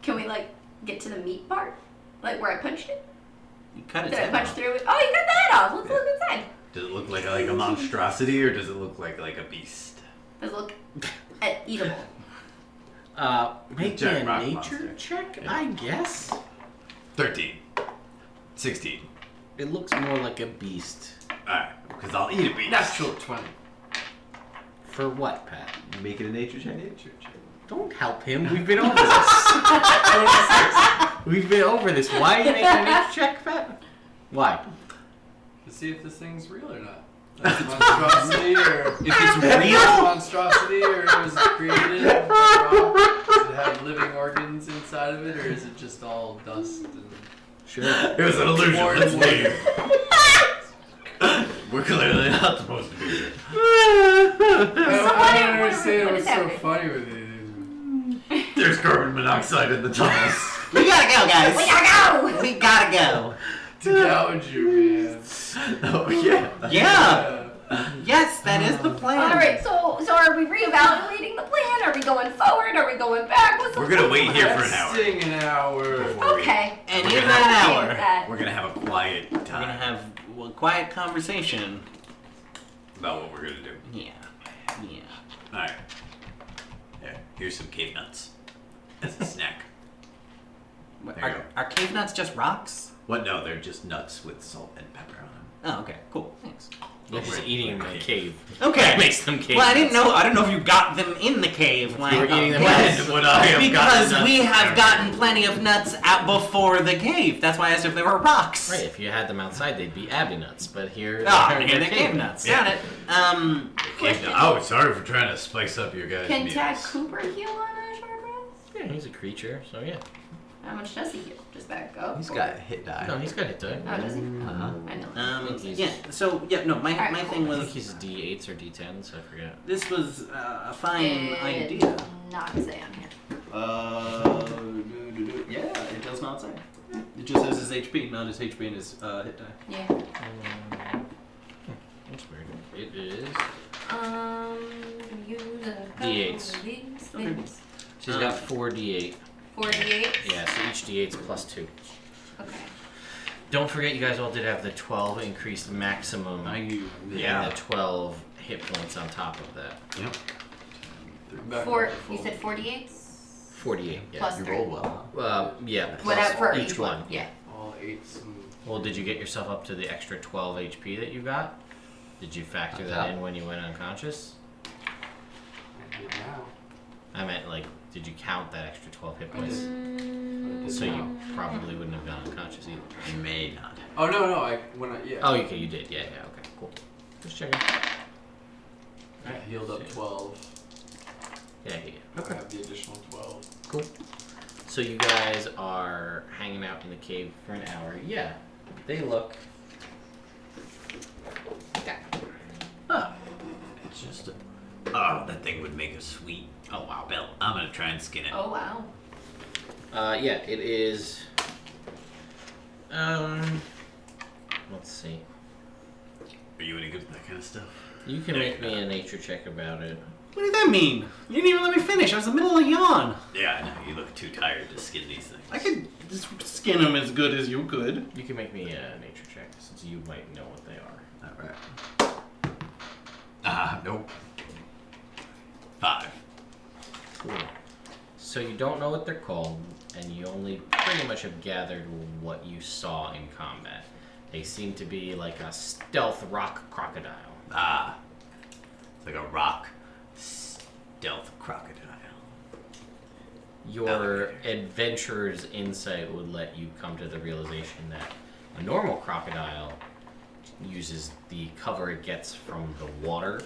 Can we like get to the meat part? Like where I punched it? You cut its Did I head punch off. through it? Oh, you cut the head off. Let's look inside. Does it look like a monstrosity, or does it look like a beast? Does it look eatable? Make me Giant a rock nature monster. check, I guess. 13, 16. It looks more like a beast. All right, because I'll eat a beast. Natural 20. For what, Pat? Make it a nature check. Don't help him. We've been over this. We've been over this. Why are you making a nature check, Pat? Why? To see if this thing's real or not. That's a monstrosity, or If it's Is it a real, monstrosity, or is it created? Does it have living organs inside of it, or is it just all dust? And... Sure. It was an illusion. More Let's and more. leave. We're clearly not supposed to be here. I what don't understand is what's so happening? funny with it. There's carbon monoxide in the tunnels. we gotta go, guys. We gotta go. We gotta go. To gouge you, man. Oh yeah. Yeah. Yes, that is the plan. All right. So are we reevaluating the plan? Are we going forward? Are we going back? What's the We're gonna wait here plan? for an hour. Resting an hour. Before we- Okay. And We're in gonna that Okay hour, with that. We're gonna have a quiet we're gonna time have a quiet conversation. about what we're gonna do. Yeah. All right. Yeah. Here's some cave nuts as a snack. There you go. Are cave nuts just rocks? What? No, they're just nuts with salt and pepper on them. Oh, okay. Cool. Thanks. You're just eating them in a cave. Okay. That makes them cave. Well, I didn't nuts. know. I don't know if you got them in the cave. You were eating them Yes. When would I have Because gotten we nuts? have gotten plenty of nuts out before the cave. That's why I asked if they were rocks. Right, if you had them outside, they'd be Abbey nuts. But here, Ah, here they're cave nuts. Yeah. Got it. Cave nut. Oh, sorry for trying to spice up your guys' Can meals. Jack Cooper heal on a short rest? Yeah, he's a creature, so yeah. How much does he heal? Just that go? He's got a hit die. No, he's got hit die. Oh, does he? Uh-huh. I know. Yeah. So yeah, no. My Alright, my cool. thing I think was he's D8s or D10s, I forget. this was a fine It idea. does not say on here. Yeah, it does not say. It just says his HP, not his HP and his hit die. Yeah. That's weird. It is. Use a couple D8s. of these things. She's got 4 D8. 48. Yeah, so each D8's plus 2. Okay. Don't forget, you guys all did have the 12 increased maximum. And the 12 hit points on top of that. Yep. Back Four. up to You full. said 48 48, yeah. plus You 3. rolled well. Yeah, plus Whatever for each one. Yeah. All 8s and Well, did you get yourself up to the extra 12 HP that you got? Did you factor that in when you went unconscious? I did now. I meant, like, did you count that extra 12 hit points? So you probably wouldn't have gone unconscious either. You may not. Oh no, yeah. Oh, okay, you did. Yeah, okay, cool. Just checking. I healed up 12. Yeah. I have the additional 12. Cool. So you guys are hanging out in the cave for an hour. Yeah, they look. Huh. It's just a... Oh, that thing would make a sweet... Oh, wow. Bell. I'm gonna try and skin it. Oh wow. Yeah, it is. Let's see. Are you any good at that kind of stuff? You can make me a nature check about it. What did that mean? You didn't even let me finish. I was in the middle of a yawn. Yeah, I know. You look too tired to skin these things. I could just skin them as good as you could. You can make me a nature check since you might know what they are. Alright. Nope. 5. Cool. So you don't know what they're called, and you only pretty much have gathered what you saw in combat. They seem to be like a stealth rock crocodile. Ah. It's like a rock stealth crocodile. Your adventurer's insight would let you come to the realization that a normal crocodile uses the cover it gets from the water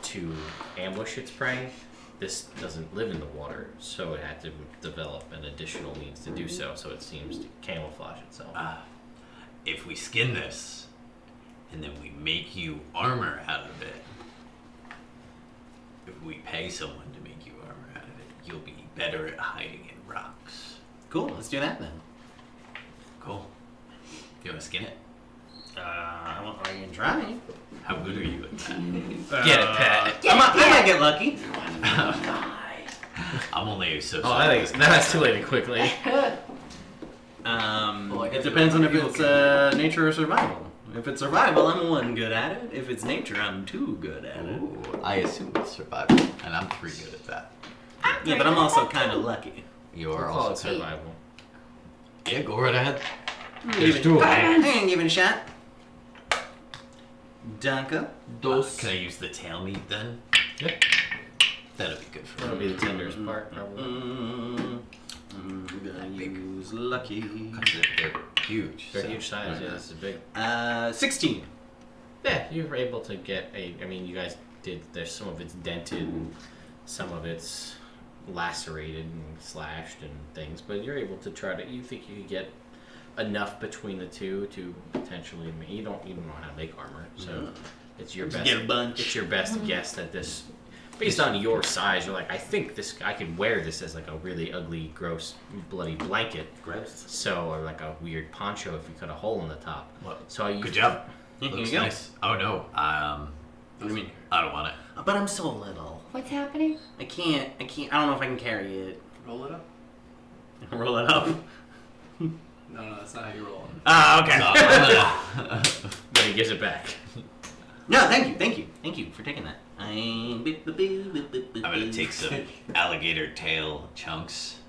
to ambush its prey. This doesn't live in the water, so it had to develop an additional means to do so, so it seems to camouflage itself. If we skin this, and then we make you armor out of it, if we pay someone to make you armor out of it, you'll be better at hiding in rocks. Cool, let's do that then. Cool. You want to skin it? Are you gonna try? How good are you at that? Get it, Pat. I might get lucky. I'm only a social. Oh, I think that's too late quickly. It depends on if it's nature or survival. If it's survival, I'm 1 good at it. If it's nature, I'm 2 good at it. Ooh, I assume it's survival, and I'm 3 good at that. Yeah, but I'm also kind of lucky. You are We'll call it also survival. Yeah, go right ahead. There's 2 of them. I'm gonna give it a shot. Danke. Can I use the tail meat then? Yeah. That'll be good for That'll me. be the tenderest part, probably. I'm gonna use lucky. They're huge. They're so- huge size, yeah, this is big. 16. Yeah, you were able to get I mean, you guys did, there's some of it's dented and some of it's lacerated and slashed and things, but you're able to you think you could get enough between the two to potentially, you don't even know how to make armor, so it's your Just best, get a bunch. it's your best guess that this, based on your size, you're like, I think I could wear this as like a really ugly, gross, bloody blanket. Gross. So, or like a weird poncho if you cut a hole in the top. What? So I Good job. Here Looks you go. nice. Oh no. What do you mean? I don't want it. But I'm so little. What's happening? I can't. I don't know if I can carry it. Roll it up. Roll it up. No, that's not how you roll it. Ah, okay. So, I'm gonna- Then he gives it back. No, thank you for taking that. I'm gonna take some alligator tail chunks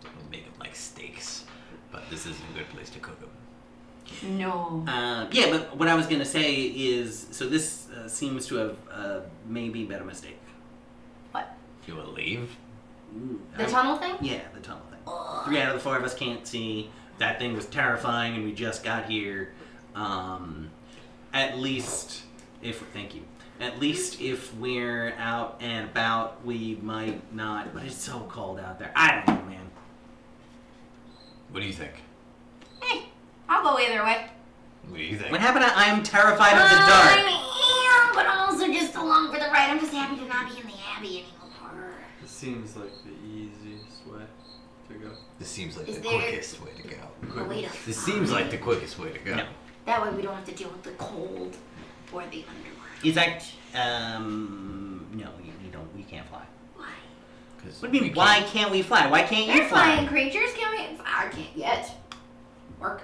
and make them like steaks. But this isn't a good place to cook them. No. Yeah, but what I was gonna say is, so this seems to have maybe been a mistake. What? You wanna leave? The tunnel thing? Yeah, the tunnel thing. 3 out of the 4 of us can't see. That thing was terrifying, and we just got here. At least if we're out and about, we might not. But it's so cold out there. I don't know, man. What do you think? Hey, I'll go either way. What do you think? What happened to I'm terrified of the dark? I am, but also just along for the ride. I'm just happy to not be in the Abbey anymore. This seems like the easiest way to go. This seems like Is the there- quickest way to go. Oh, wait a This seems like the quickest way to go. No. That way we don't have to deal with the cold or the underworld. Is that no, you don't. We can't fly. Why? What do you mean? Why can't we fly? Why can't you They're fly? flying creatures, can we? I can't yet. Work.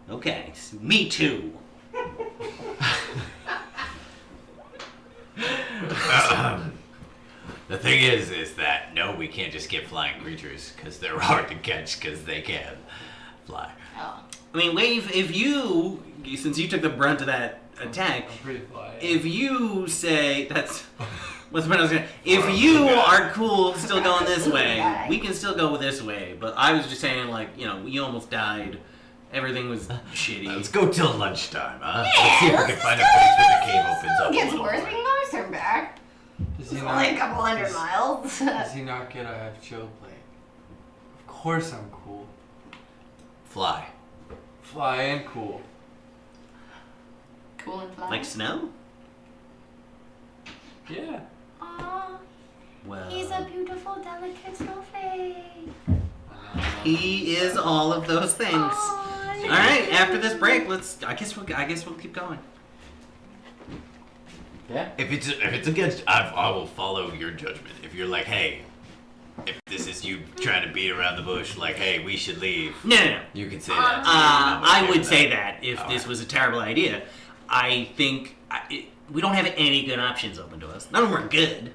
Okay, me too. The thing is that no, we can't just get flying creatures because they're hard to catch because they can fly. Oh. I mean, Wave, if you, since you took the brunt of that attack, I'm pretty fly. if you say that's What's the point I was gonna? If you are cool, still going this way, we can still go this way. But I was just saying, like, you know, you almost died. Everything was shitty. Let's go till lunchtime, huh? Yeah, Let's see if we can find a place where the cave opens up. It a gets little worse. We more. can always turn back. Does he It's not? only a couple hundred miles. Does he not get a chill plate? Of course I'm cool. Fly. Fly and cool. Cool and fly. Like snow? Yeah. Aww, Well, he's a beautiful, delicate snowflake. he is all of those things. Aww, All right, after this break, let's. I guess we'll keep going. Yeah. If it's against, I will follow your judgment. If you're like, hey, if this is you trying to beat around the bush, like, hey, we should leave, No. you can say that. I would say that if All this right. was a terrible idea. I think we don't have any good options open to us. None of them are good.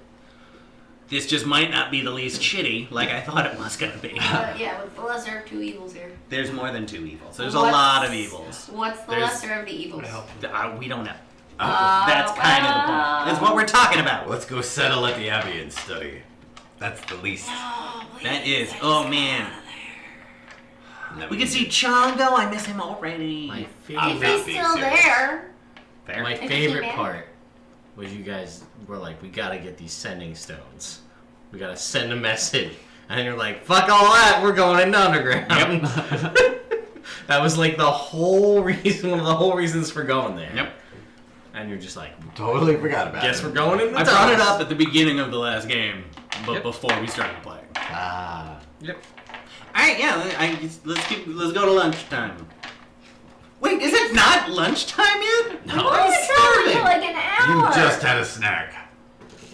This just might not be the least shitty, like I thought it was gonna be. yeah, what's the lesser of two evils here? There's more than two evils. There's What's- a lot of evils. What's the There's- lesser of the evils? Would help. We don't know. That's kind of the point. That's what we're talking about. Let's go settle at the Abbey and study. That's the least. No, That please, is. I Oh just man. got out of there. And then We can see Chongo. I miss him already. My If favorite, he's not being still serious. there. Fair. my If he favorite can. part was you guys were like, we gotta get these sending stones. We gotta send a message. And then you're like, fuck all that, we're going into underground. That was like the whole reason, one of the whole reasons for going there. Yep. And you're just like, Totally forgot about guess it. we're going in the I brought it tunnels. up at the beginning of the last game, but Yep. before we started playing. Ah. Yep. All right, yeah. Let's go to lunchtime. Wait, is it not lunchtime yet? No. We've I'm only been traveling for starving. like an You hour. just had a snack.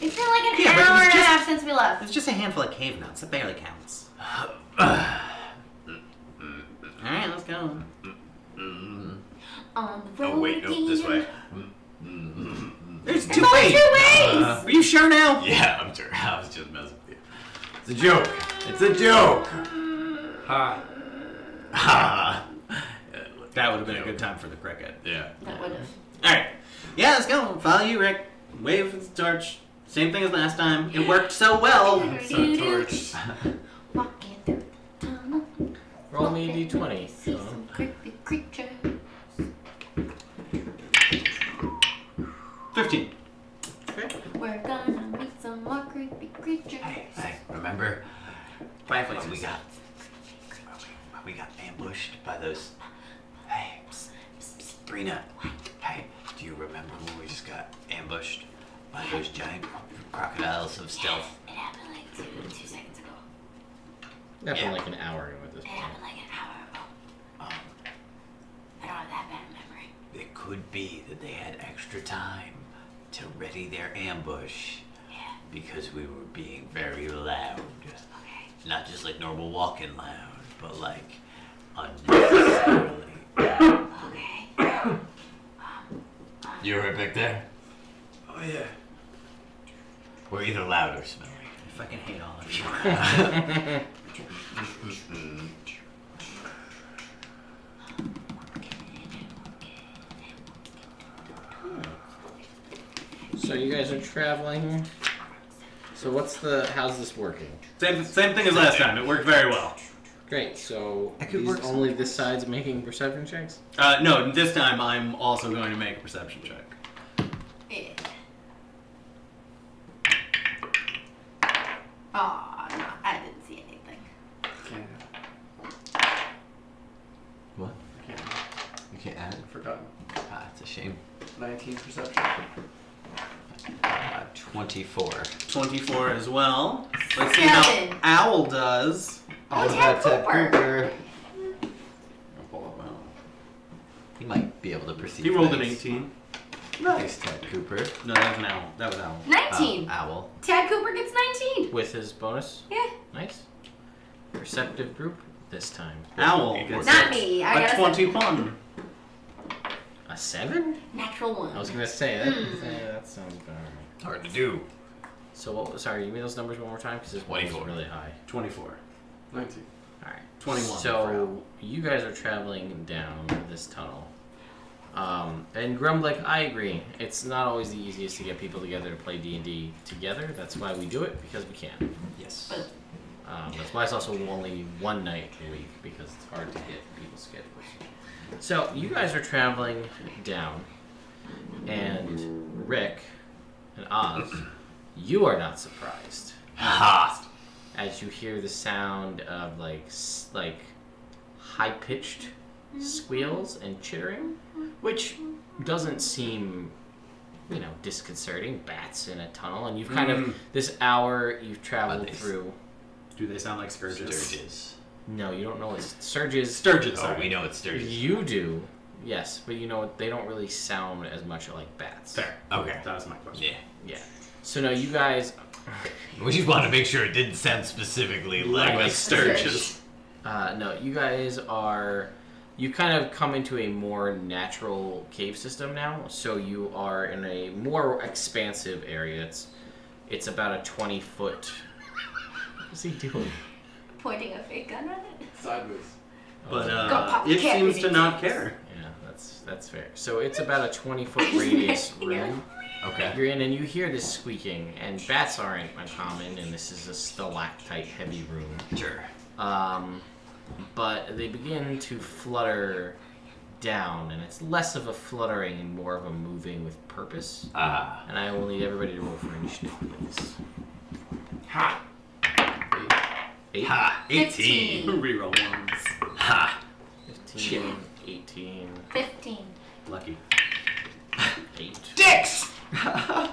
It's been like an Yeah, but it hour was and a just- half since we left. It's just a handful of cave nuts. That barely counts. All right, let's go. On the road Oh wait, no, this way. There's There's two only ways. two ways. Are you sure now? Yeah, I'm sure. I was just messing with you. It's a joke. It's a joke. Ha. Ha. That would have been a good time for the cricket. Yeah. That would have. All right. Yeah, let's go. Follow you, Rick. Wave the torch. Same thing as last time. It worked so well. So torched. Walking through the tunnel. Roll me a hoping d20. to See some creepy creatures. 15. We're gonna meet some more creepy creatures. Hey, remember Fireplaces. when we got ambushed by those? Hey, Brina. Hey, do you remember when we just got ambushed by those giant crocodiles of stealth? It happened like two seconds ago. That Yeah. been like an hour ago at this It point. happened like an hour ago. I don't have that bad a memory. It could be that they had extra time to ready their ambush Yeah. because we were being very loud. Okay. Not just like normal walking loud, but like unnecessarily. Okay. You right back there? Oh yeah. We're either loud or smelly. I fucking hate all of you. So you guys are traveling. So how's this working? Same thing as last time. It worked very well. Great, so That could these work only this side's making perception checks? No, this time I'm also going to make a perception check. Yeah. Aw, no, I didn't see anything. Can't. What? Can't. You can't add? Forgotten. Ah, it's a shame. 19 perception. 24. 24 as well. Let's see how 7. Owl does. Oh, Ted Cooper. I'll pull up Owl. He might be able to perceive. He rolled an things. 18. Nice, Ted Cooper. No, that was an Owl. That was Owl. 19. Owl. Ted Cooper gets 19. With his bonus? Yeah. Nice. Perceptive group this time. Owl It gets works. Not me. I a got 21. A 7? natural one. I was gonna say that. That sounds better. Hard to do. So what? Sorry, give me those numbers one more time because this one was 24. really high. 24. 19. All right. 21 for So Owl. you guys are traveling down this tunnel. And Grumblik, I agree. It's not always the easiest to get people together to play D&D together. That's why we do it, because we can. Yes. That's why it's also only one night a week, because it's hard to get people's schedules. So, you guys are traveling down, and Rick and Oz, you are not surprised. Ha! As you hear the sound of like high-pitched squeals and chittering, which doesn't seem, disconcerting. Bats in a tunnel, and you've kind of this hour you've traveled through. Do they sound like scourges? Sturgis. No, you don't know it's Sturges. Sturges. Oh, we know it's Sturgis. You do, yes, but they don't really sound as much like bats. Fair. Okay. That was my question. Yeah. So no, you guys. We just want to make sure it didn't sound specifically like Sturgis. No, you guys are. You kind of come into a more natural cave system now, so you are in a more expansive area. It's about a 20-foot. What's he doing? Pointing a fake gun at it. Sideways. But Go pop the it cat, seems baby. to not care. Yeah, that's fair. So it's about a 20-foot radius room. Okay. You're in, and you hear this squeaking, and bats aren't uncommon, and this is a stalactite-heavy room. Sure. But they begin to flutter down, and it's less of a fluttering and more of a moving with purpose. And I will need everybody to roll for initiative, please. Ha! 8, Ha! 18. Reroll ones. Ha! 15, 18, 15. Lucky. 8. Dicks! Yeah.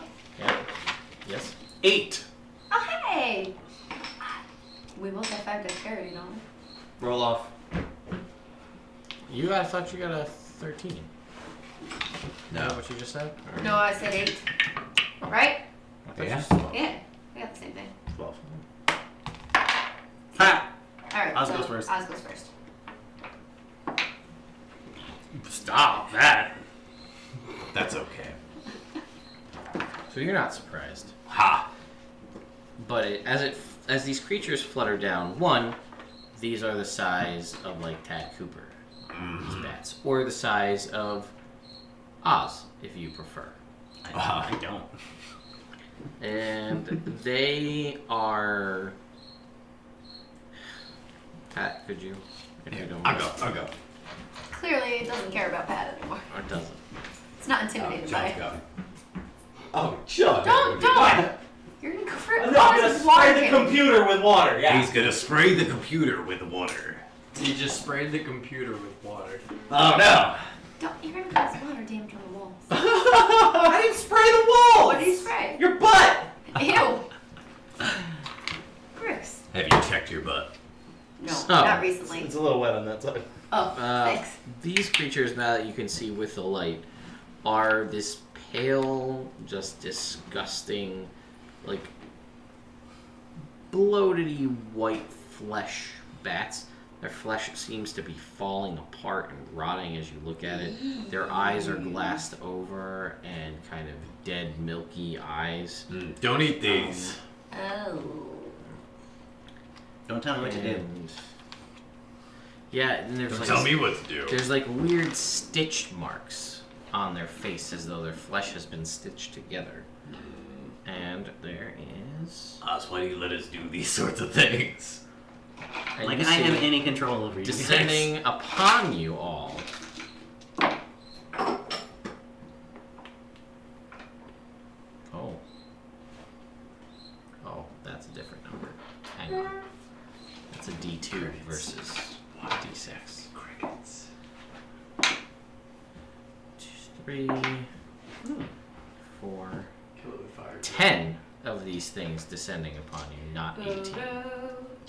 Yes? 8. Oh, hey! We both have 5 dexterity, don't we? Roll off. I thought you got a 13. Is No. that what you just said? Or- No, I said 8. Right? I thought Yeah. you said 12. Yeah. We got the same thing. 12. Ha! Alright, Oz so goes first. Oz goes first. Stop that. That's okay. So you're not surprised. Ha! But as these creatures flutter down, one, these are the size of like Tad Cooper, these bats, or the size of Oz, if you prefer. I don't. And they are. Pat, could you? If you don't mind. I'll go. Clearly, it doesn't care about Pat anymore. Or it doesn't. It's not intimidated by John's it. going. Oh, John. Don't! You're gonna go for it. I'm gonna spray the computer with water. Yeah. He's gonna spray the computer with water. He just sprayed the computer with water. Oh no! You're gonna cause water damage on the walls. I didn't spray the wall. What did you spray? Your butt. Ew! Gross. Have you checked your butt? No, So- not recently. It's a little wet on that side. Oh, thanks. These creatures, now that you can see with the light, are this pale, just disgusting, like bloated-y white flesh bats. Their flesh seems to be falling apart and rotting as you look at it. Their eyes are glassed over and kind of dead, milky eyes. Don't eat these. Oh. Don't tell me what to do. And yeah, and there's Don't like tell me what to do. there's like weird stitch marks on their face as though their flesh has been stitched together. And there is. Oz, why do you let us do these sorts of things? and Like you I have see any control over you. descending upon you all. Oh. Oh, that's a different number. Hang on. That's a D2 versus a D6. Crickets. 3, 4, Kill it with fire. 10 of these things descending upon you, not 18.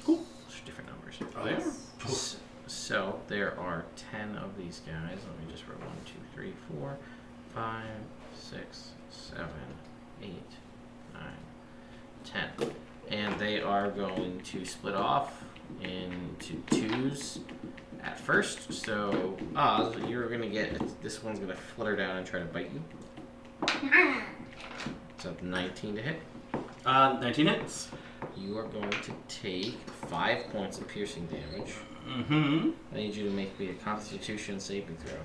Cool. Those are different numbers. Oh, yeah. So there are 10 of these guys. Let me just roll 1, 2, 3, 4, 5, 6, 7, 8, 9, 10. And they are going to split off into twos at first. So Oz, you're going to get, this one's going to flutter down and try to bite you. So 19 to hit. 19 hits. You are going to take 5 points of piercing damage. Mm-hmm. I need you to make me a Constitution saving throw.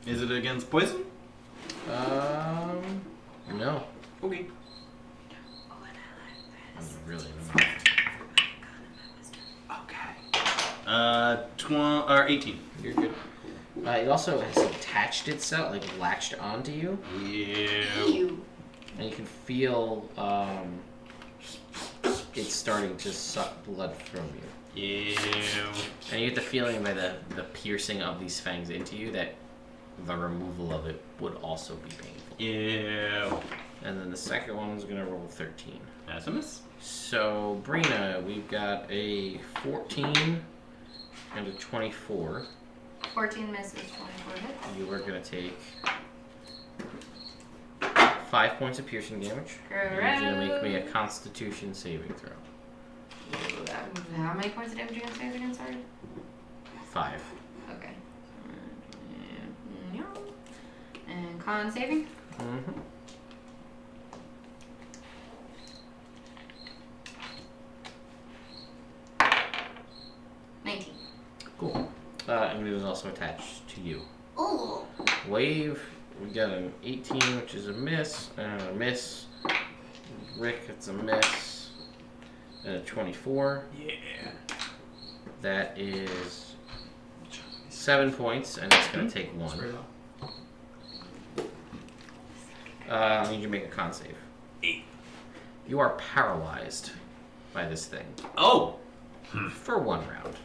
Is it against poison? No. Okay. That's really annoying. Okay. 18. You're good. It also has attached itself, like latched onto you, Yeah. Ew. and you can feel it's starting to suck blood from you. Yeah. And you get the feeling by the piercing of these fangs into you that the removal of it would also be painful. Yeah. And then the second one's gonna roll 13. That's a miss. So, Brina, we've got a 14 and a 24. 14 misses, 24 hits. You are going to take 5 points of piercing damage. Correct. And you're going to make me a Constitution saving throw. How many points of damage are you going to save again, sorry? 5. Okay. And con saving? Mm-hmm. Cool. And it was also attached to you. Ooh. Wave, we got an 18, which is a miss, and a miss. Rick, it's a miss. And a 24. Yeah. That is 7 points, and it's going to take 1. I need you to make a con save. 8. You are paralyzed by this thing. Oh. For 1 round.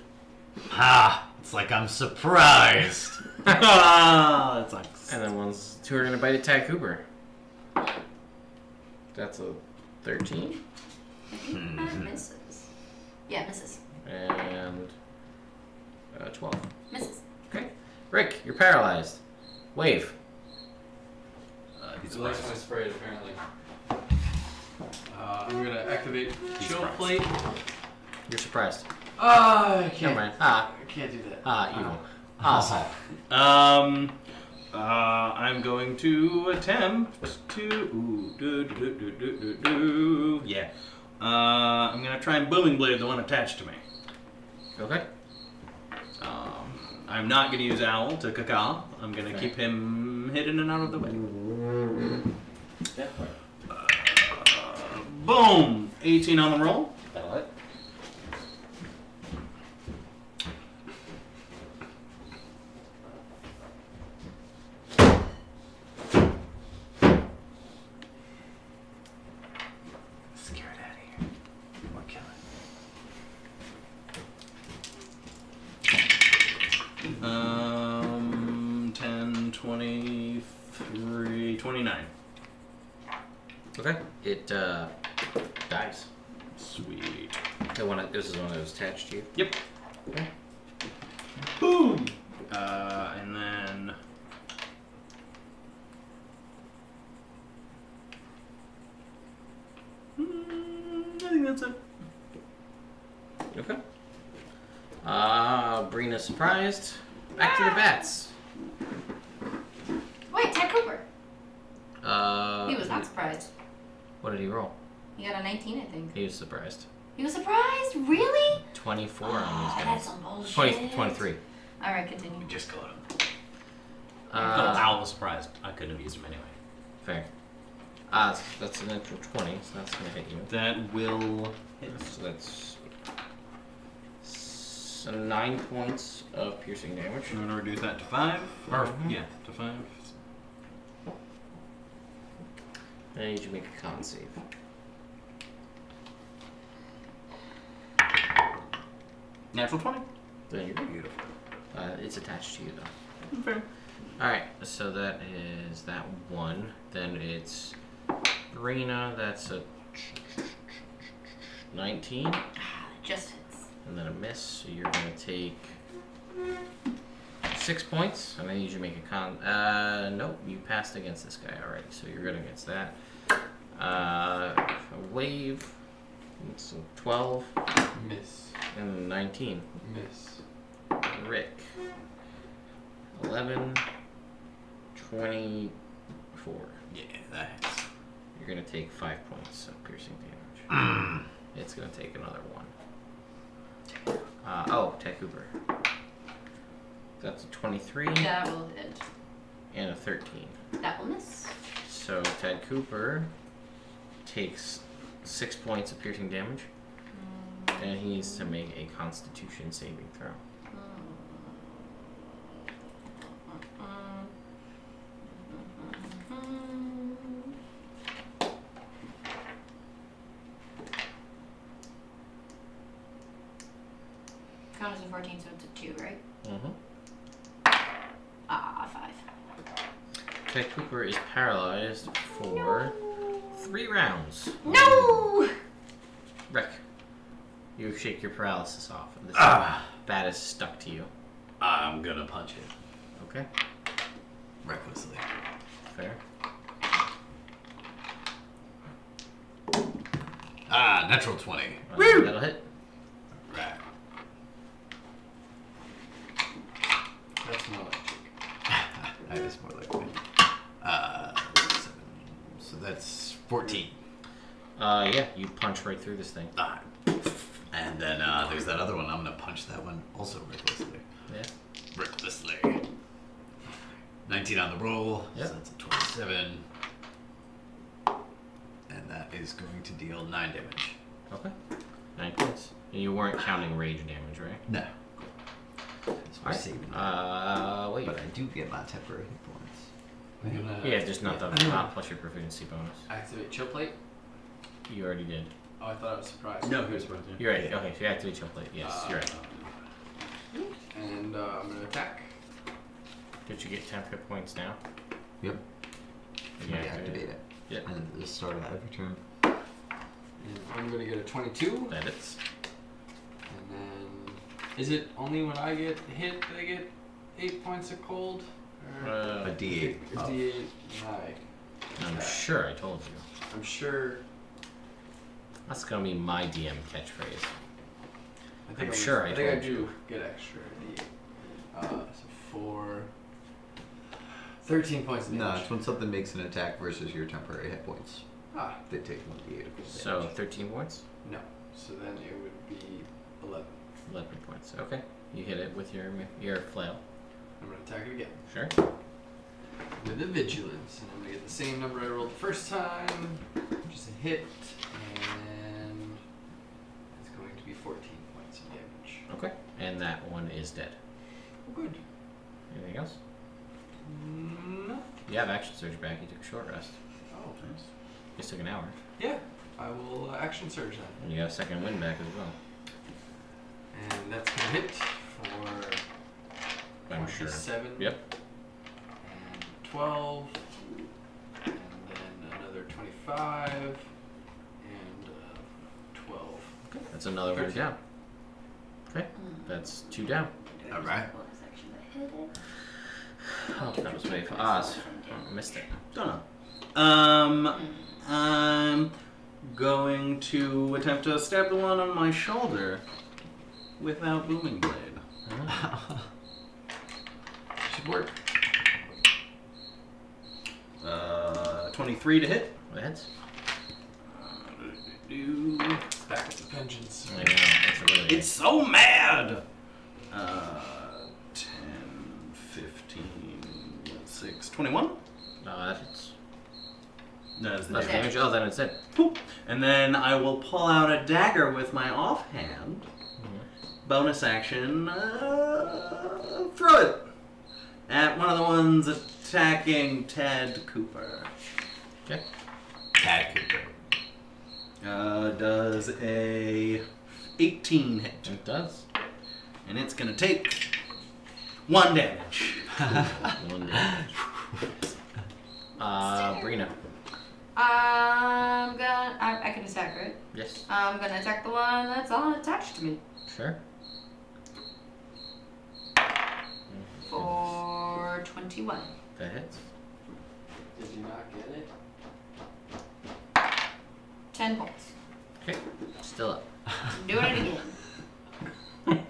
Ha! It's like I'm surprised. That sucks. And then two are going to bite at Tag Cooper. That's a 13. I think that misses. Yeah, misses. And 12. Misses. Okay. Rick, you're paralyzed. Wave. He likes my sprite, apparently. I'm gonna activate Chill Plate. You're surprised. I Never can't. mind. I can't do that. Evil. Awesome. I'm going to attempt to. Yeah. I'm gonna try and booming blade the one attached to me. Okay. I'm not gonna use Owl to Kaka. I'm gonna keep him hidden and out of the way. Boom! 18 on the roll. That'll hit. Scare it out of here. Or kill it. 10, 23, 29. Okay. It dies. Sweet. This is the one that was attached to you. Yep. Okay. Boom! And then... I think that's it. Okay. Brina surprised. Back to the bats. Wait, Ted Cooper. He was He- not surprised. What did he roll? He got a 19, I think. He was surprised. He was surprised? Really? 24 on these That's guys. some bullshit. 23. Alright, continue. Just got him. Owl was surprised. I couldn't have used him anyway. Fair. That's an natural 20, so that's going to hit you. That will hit. So that's 9 points of piercing damage. I'm going to reduce that to 5. Or, yeah, to 5. I need you to make a con save. Natural 20. Then you're beautiful. It's attached to you though. Fair. Alright, so that is that one. Then it's Brina, that's a 19. Just hits. And then a miss, so you're gonna take 6 points. And I need you to make a con. Nope, you passed against this guy already, so you're good against that. A wave. So 12 Miss. and 19. Miss. Rick. 11, 24. Yeah, that hits. You're gonna take 5 points of piercing damage. It's gonna take another 1. Ted Cooper. That's a 23. That will hit. and a 13. That will miss. So Ted Cooper takes 6 points of piercing damage, and he needs to make a Constitution saving throw. Count as a 14, so it's a 2, right? Mm-hmm. 5. Ted Cooper is paralyzed for 3 rounds. No! Rick, you shake your paralysis off, and this bat is stuck to you. I'm gonna punch it. Okay, Recklessly. fair. Natural 20. Woo! That'll hit. Right. That's more like That is more likely. 7. So that's 14. Yeah, you punch right through this thing. And then there's that other one. I'm gonna punch that one also recklessly. Yeah. Recklessly. 19 on the roll. Yep. So that's a 27. And that is going to deal 9 damage. Okay. 9 points. And you weren't counting rage damage, right? No. So we're Alright. saving that. Wait. But I do get my temporary hit points. I'm gonna Yeah, just not the not plus your proficiency bonus. activate chill plate. You already did. Oh, I thought I was surprised. No, here's what I do. You're right. Okay, so you activate chill plate. Yes, you're right. And I'm gonna attack. Did you get 10 hit points now? Yep. You Reactivate it. Yep. And at the start of every turn. And I'm gonna get a 22. That hits. And then, is it only when I get hit that I get 8 points of cold? Or A D8. is D8 high? I'm sure I told you. I'm sure. That's gonna be my DM catchphrase. I think I'm sure I I think I told do you. get extra D8. So 4. 13 points of No, damage. it's when something makes an attack versus your temporary hit points. Ah, They take 1d8 of cold So damage. 13 points? no. So then it would be 11. 11 points. Okay. You hit it with your flail. I'm gonna attack it again. Sure. With the vigilance, and I'm gonna get the same number I rolled the first time, which is a hit, and it's going to be 14 points of damage. Okay. And that one is dead. Oh, good. Anything else? No. You have action surge back. You took a short rest. Oh, Nice. Just took an hour. yeah. I will action surge then, And you got a second wind back as well. and that's gonna hit for I'm sure. 27. Yep. And 12, and then another 25, and 12. Okay. That's another one 13. down. Okay. That's 2 down. Alright. Oh, that was way for Oz. Oh, missed it. Don't know. I'm going to attempt to stab the one on my shoulder without booming blade. Should work. 23 to hit. That hits. Back with the vengeance. I know. That's really. It's so mad! 10, 15, 6, 21? That hits. That's the That's damage. damage. Oh, then it's it. Poop. And then I will pull out a dagger with my offhand. Bonus action, throw it at one of the ones attacking Ted Cooper. Okay. Cat Cooper. Does a 18 hit, It does. and it's gonna take 1 damage. One damage. Brina. I can attack, right? Yes. I'm gonna attack the one that's all attached to me. Sure. For 21. That hits. Did you not get it? 10 points. Okay. Still up. I'm doing it again.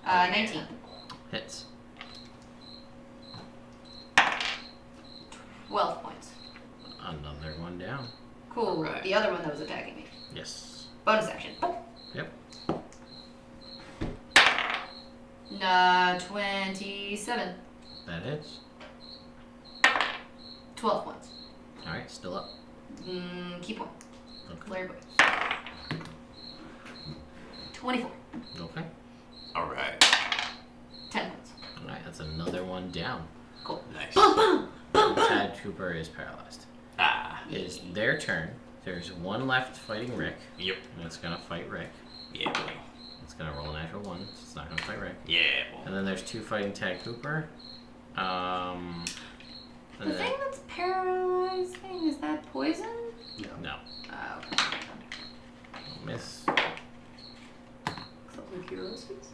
19. Hits. 12 points. Another one down. Cool. Right. The other one that was attacking me. Yes. Bonus action. Yep. 27. That hits. 12 points. All right, still up. Keep one. Okay. Larry Boy. 24. Okay. All right. 10 points. All right, that's another one down. Cool. Nice. Tad Cooper is paralyzed. It is their turn. There's one left fighting Rick. Yep. And it's gonna fight Rick. Yeah, boy. It's gonna roll a natural 1, so it's not gonna fight Rick. Yeah, boy. And then there's 2 fighting Tad Cooper. And The then- thing that's paralyzing, is that poison? No. Oh, okay. Miss. Couple of heroes, please.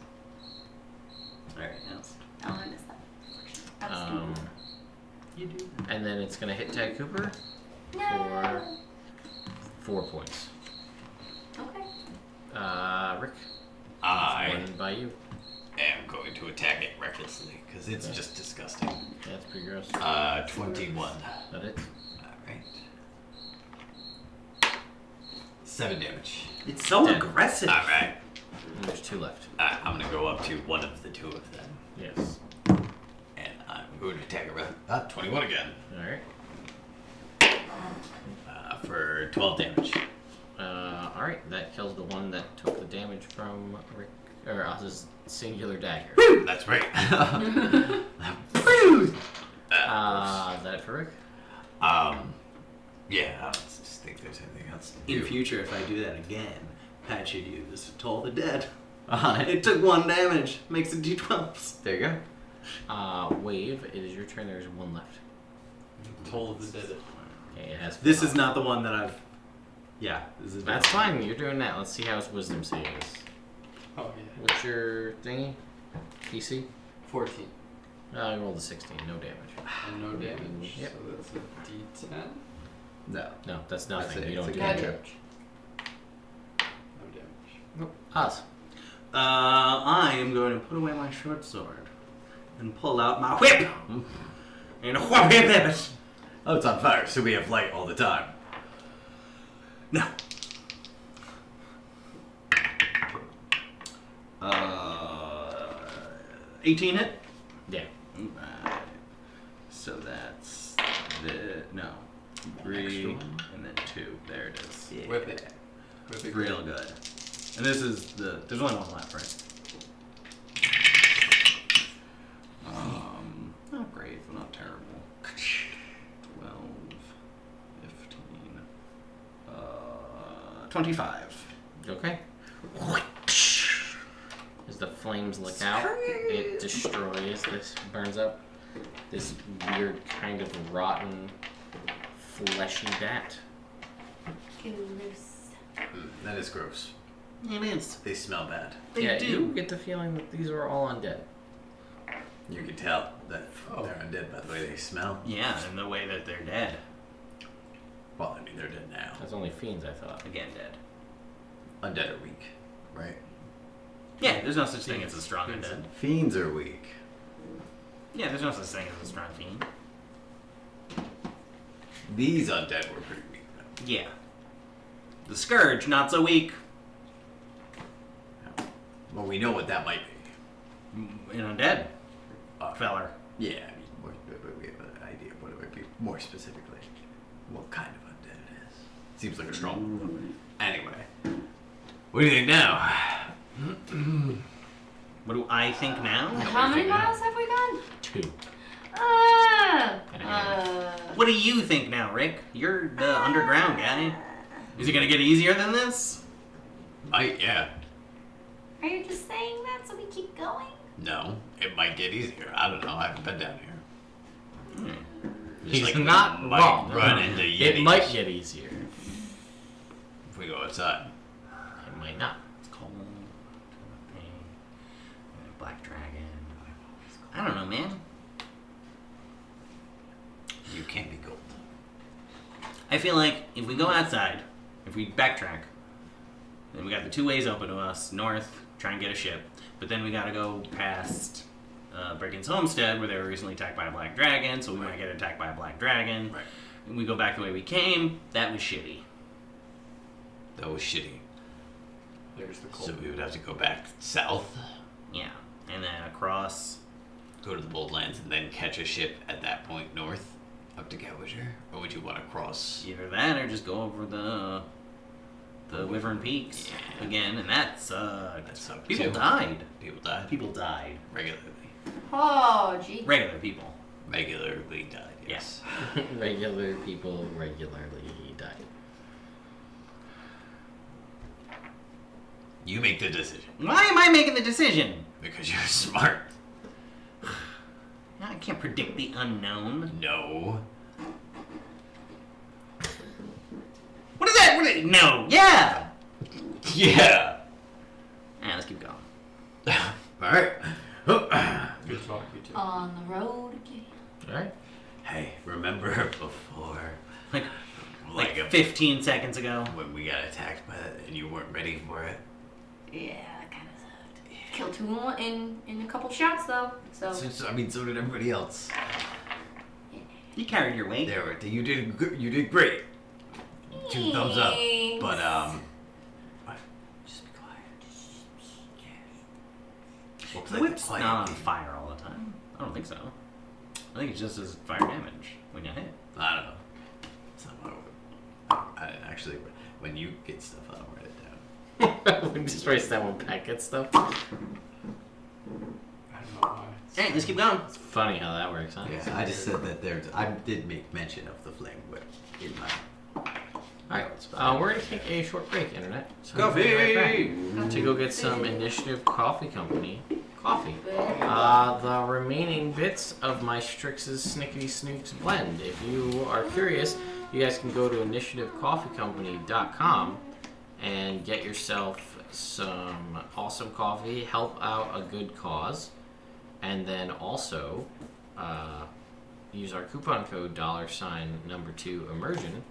Alright, yes. Oh, I missed that. That was stupid. You do. And then it's gonna hit Tad Cooper No. for 4 points. Okay. Rick. I One by you. am going to attack it recklessly because it's just disgusting. Yeah, that's pretty gross. 21. That it? Alright. 7 damage. It's so Dead. aggressive. Alright. And there's 2 left. I'm going to go up to one of the 2 of them. Yes. And I'm going to attack it. 21 again. Alright. For 12 damage. Alright, that kills the one that took the damage from Rick, or Oz's singular dagger. That's right. Is that it for Rick? Yeah, I don't just think there's anything else to In do. future, if I do that again, Pat should use Toll the Dead. Uh-huh. It took 1 damage. Makes it D12s. There you go. Wave, it is your turn. There's 1 left. Toll the Dead. Okay, it has. This is not the one that I've... Yeah, this is That's fine. You're doing that. Let's see how his wisdom save is. Oh yeah. What's your thingy? PC? 14. I rolled a 16. No damage. And no damage. Yep. So that's a D10. No. No, that's nothing. That's it. You don't It's do a damage. cantrip. No damage. Nope. Oz. I am going to put away my short sword and pull out my whip and whip it. Oh, it's on fire, so we have light all the time. No. 18 hit. Yeah. Right. So that's no 3 and then 2. There it is. Yeah. Whip it. Whip it. Real good. And this is there's only 1 left, right? Not great, but not terrible. 12, 15, 25. Okay. As the flames lick out, it destroys this, burns up this weird kind of rotten, fleshy bat. Gross. That is gross. It is. They smell bad. They yeah, do. you get the feeling that these are all undead. You can tell that they're undead by the way they smell. Yeah, and the way that they're dead. Well, I mean, they're dead now. That's only fiends, I thought. Again, dead. Undead are weak, right? Yeah, there's no such thing as a strong undead. Fiends are weak. Yeah, there's no such thing as a strong fiend. These undead were pretty weak, though. Yeah. The Scourge, not so weak. Well, we know what that might be. An undead Uh, feller. Yeah, I mean, we have an idea of what it would be more specifically. What kind of undead it is. Seems like a strong one. Anyway, what do you think now? What do I think now? How many miles have we gone? 2. What do you think now, Rick? You're the underground guy. Is it gonna get easier than this? Yeah. Are you just saying that so we keep going? No, it might get easier. I don't know. I haven't been down here. Just He's like we not might wrong. Run into Yetis It might get easier. if we go outside. It might not. It's cold. Black dragon. I don't know, man. You can't be gold. I feel like if we go outside, if we backtrack, then we got the 2 ways open to us. North, try and get a ship. But then we gotta go past Brigand's Homestead, where they were recently attacked by a black dragon, so we might get attacked by a black dragon. Right. And we go back the way we came. That was shitty. That was shitty. There's the cold. So we would have to go back south, Yeah. And then across. go to the Bold Lands, and then catch a ship at that point north. Up to Gatwisher? Or would you want to cross? Either that or just go over the Wyvern Peaks again, and that sucks. People too. died. People died? People died. Regularly. Oh, gee. Regular people. Regularly died, yes. Regular people regularly die. You make the decision. Why am I making the decision? Because you're smart. I can't predict the unknown. No. What is that? No. Yeah. Yeah. Yeah, let's keep going. Alright. Good talk, you two. On the road again. Alright. Hey, remember before? Like a 15 seconds ago. when we got attacked by that and you weren't ready for it? Yeah, that kind of sucked. Killed two in a couple shots though. So I mean, so did everybody else. You carried your weight. You did great. 2 thumbs up. But what? Just be quiet. Yeah. Looks The like whip's the quiet not on game. fire all the time. I don't think so. I think it just does fire damage when you hit. I don't know. It's not what I actually, when you get stuff, I don't write it down. We just write that one packet stuff. I don't know why. Hey, let's keep going. It's funny how that works, huh? Yeah, I just said that I did make mention of the flame whip in my. Alright, we're gonna take a short break, Internet. So Coffee! we'll be right back to go get some Initiative Coffee Company coffee. The remaining bits of my Strix's Snickety Snoops blend. If you are curious, you guys can go to initiativecoffeecompany.com and get yourself some awesome coffee, help out a good cause, and then also use our coupon code $2 immersion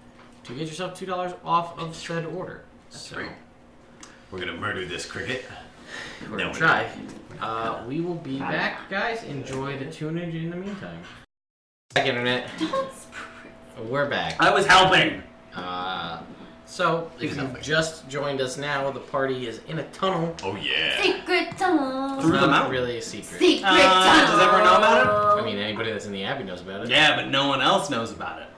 to get yourself $2 off of said order. That's right. We're gonna murder this cricket. We're gonna try. We will be back, guys. Enjoy the tunage in the meantime. Back, Internet. We're back. I was helping. So, He's if you've helping. just joined us now, the party is in a tunnel. Oh yeah. Secret tunnel. It's Through the not mountain. really a secret. Secret tunnel. Does everyone know about I mean, anybody that's in the Abbey knows about it. Yeah, but no one else knows about it.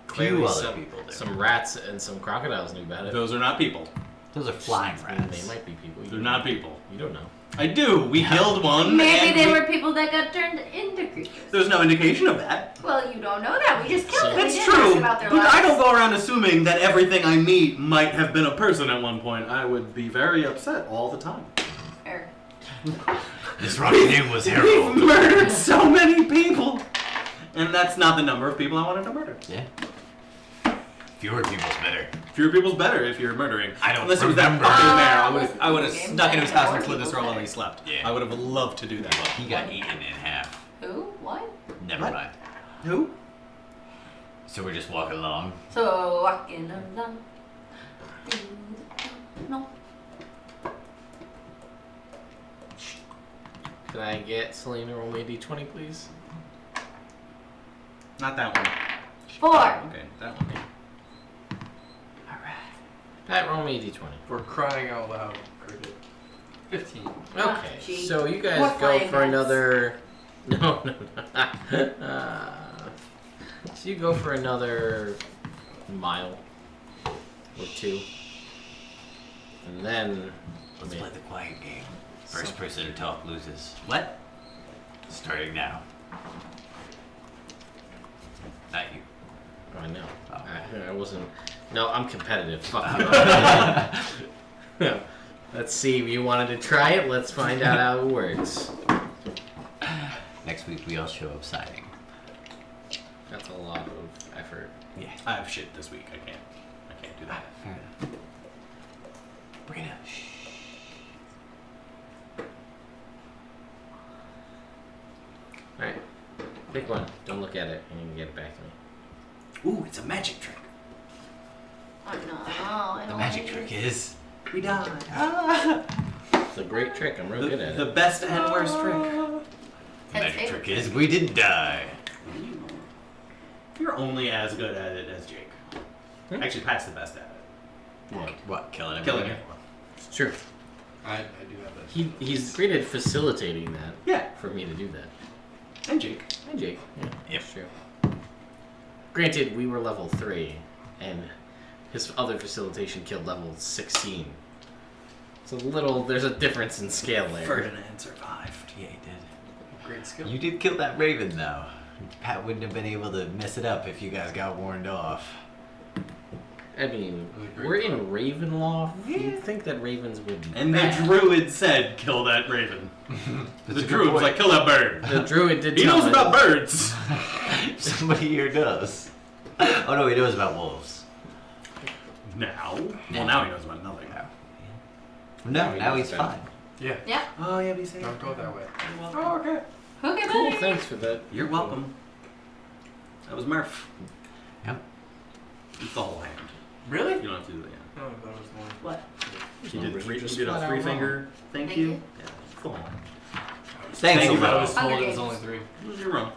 Clearly, Few other some, people do. some rats and some crocodiles knew about it. Those are not people. Those are flying I mean, rats. they might be people. They're not people. You don't know. I do. We killed one. Maybe and they we- were people that got turned into creatures. There's no indication of that. Well, you don't know that. We just killed them. We It's didn't true, ask about their but lives. I don't go around assuming that everything I meet might have been a person at one point. I would be very upset all the time. Fair. This rocky name was We've Harold. murdered so many people, and that's not the number of people I wanted to murder. Yeah. Fewer people's better. Fewer people's better if you're murdering. I don't Unless it was that remember. fucking mayor, I would have Game snuck into his playing house and more slid this roll people while he slept. Yeah. I would have loved to do that. Well, he got eaten in half. Who? What? Never What? mind. Who? So we're just walking along. So walking along. No. Can I get Selena roll me a d20, please? Not that one. 4. Okay, that one. Pat, roll me a d20. We're crying out loud, cricket. 15. Ah, Okay, gee. so you guys More go flying for rats. another. No. So you go for another mile or two, and then Let's play the quiet game. First person to talk loses. What? Starting now. Not you. I know. Oh. I wasn't. No, I'm competitive. Fuck you. Let's see. If you wanted to try it, let's find out how it works. Next week we all show up signing. That's a lot of effort. Yeah. I have shit this week. I can't do that. Fair enough. Brina. Shh. All right, pick one. Don't look at it, and you can get it back to me. Ooh, it's a magic trick. Oh no. I The don't magic like trick it. is. We died. It's a great trick. I'm real good at The it. best and worst trick. The Ted's magic favorite. trick is we didn't die. You're only as good at it as Jake. Actually, Pat's the best at it. What? Killing him? Killing it. It's true. I do have that. He's great at facilitating that Yeah, for me to do that. and Jake. And Jake. Yeah, Yep. that's true. Granted, we were level 3, and his other facilitation killed level 16. It's a little, there's a difference in scale there. Ferdinand survived. Yeah, he did. Great skill. You did kill that raven, though. Pat wouldn't have been able to mess it up if you guys got warned off. I mean, It was a great we're in fight. Ravenloft. You'd think that ravens would be And the bad. druid said, "Kill that raven." That's The a good druid was point. like, "Kill that bird." The druid did He tell knows us. about birds. Somebody here does. Oh no, he knows about wolves. Now, well, now he knows about nothing. No, he now knows he's about fine. Yeah. Yeah. Oh yeah, be safe. Don't go that way. Oh, okay. Okay, Cool, buddy. thanks for that. You're welcome. That was Murph. Yep. It's the whole hand. Really? You don't have to do that. Oh, that was one. What? You did, Just you did flat a out 3-finger thank Thank you. you. Yeah, it's the whole hand. Thanks Thank a you, I lot. was told Hunger it was Games. only 3. You're wrong.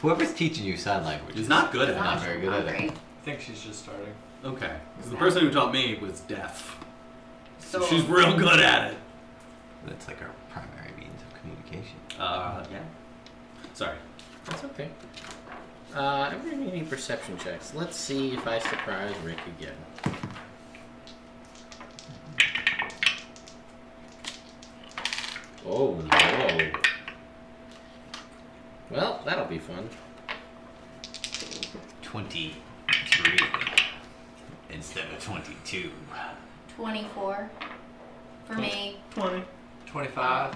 Whoever's teaching you sign language He's not good at Not that. very good at it. Great. I think she's just starting. Okay. 'Cause the person who taught me was deaf. So So she's real good at it. That's like our primary means of communication. Yeah. Sorry. That's okay. Everybody need perception checks. Let's see if I surprise Rick again. Oh no. Well, that'll be fun. 23 instead of 22. 24 for me. 20. 25.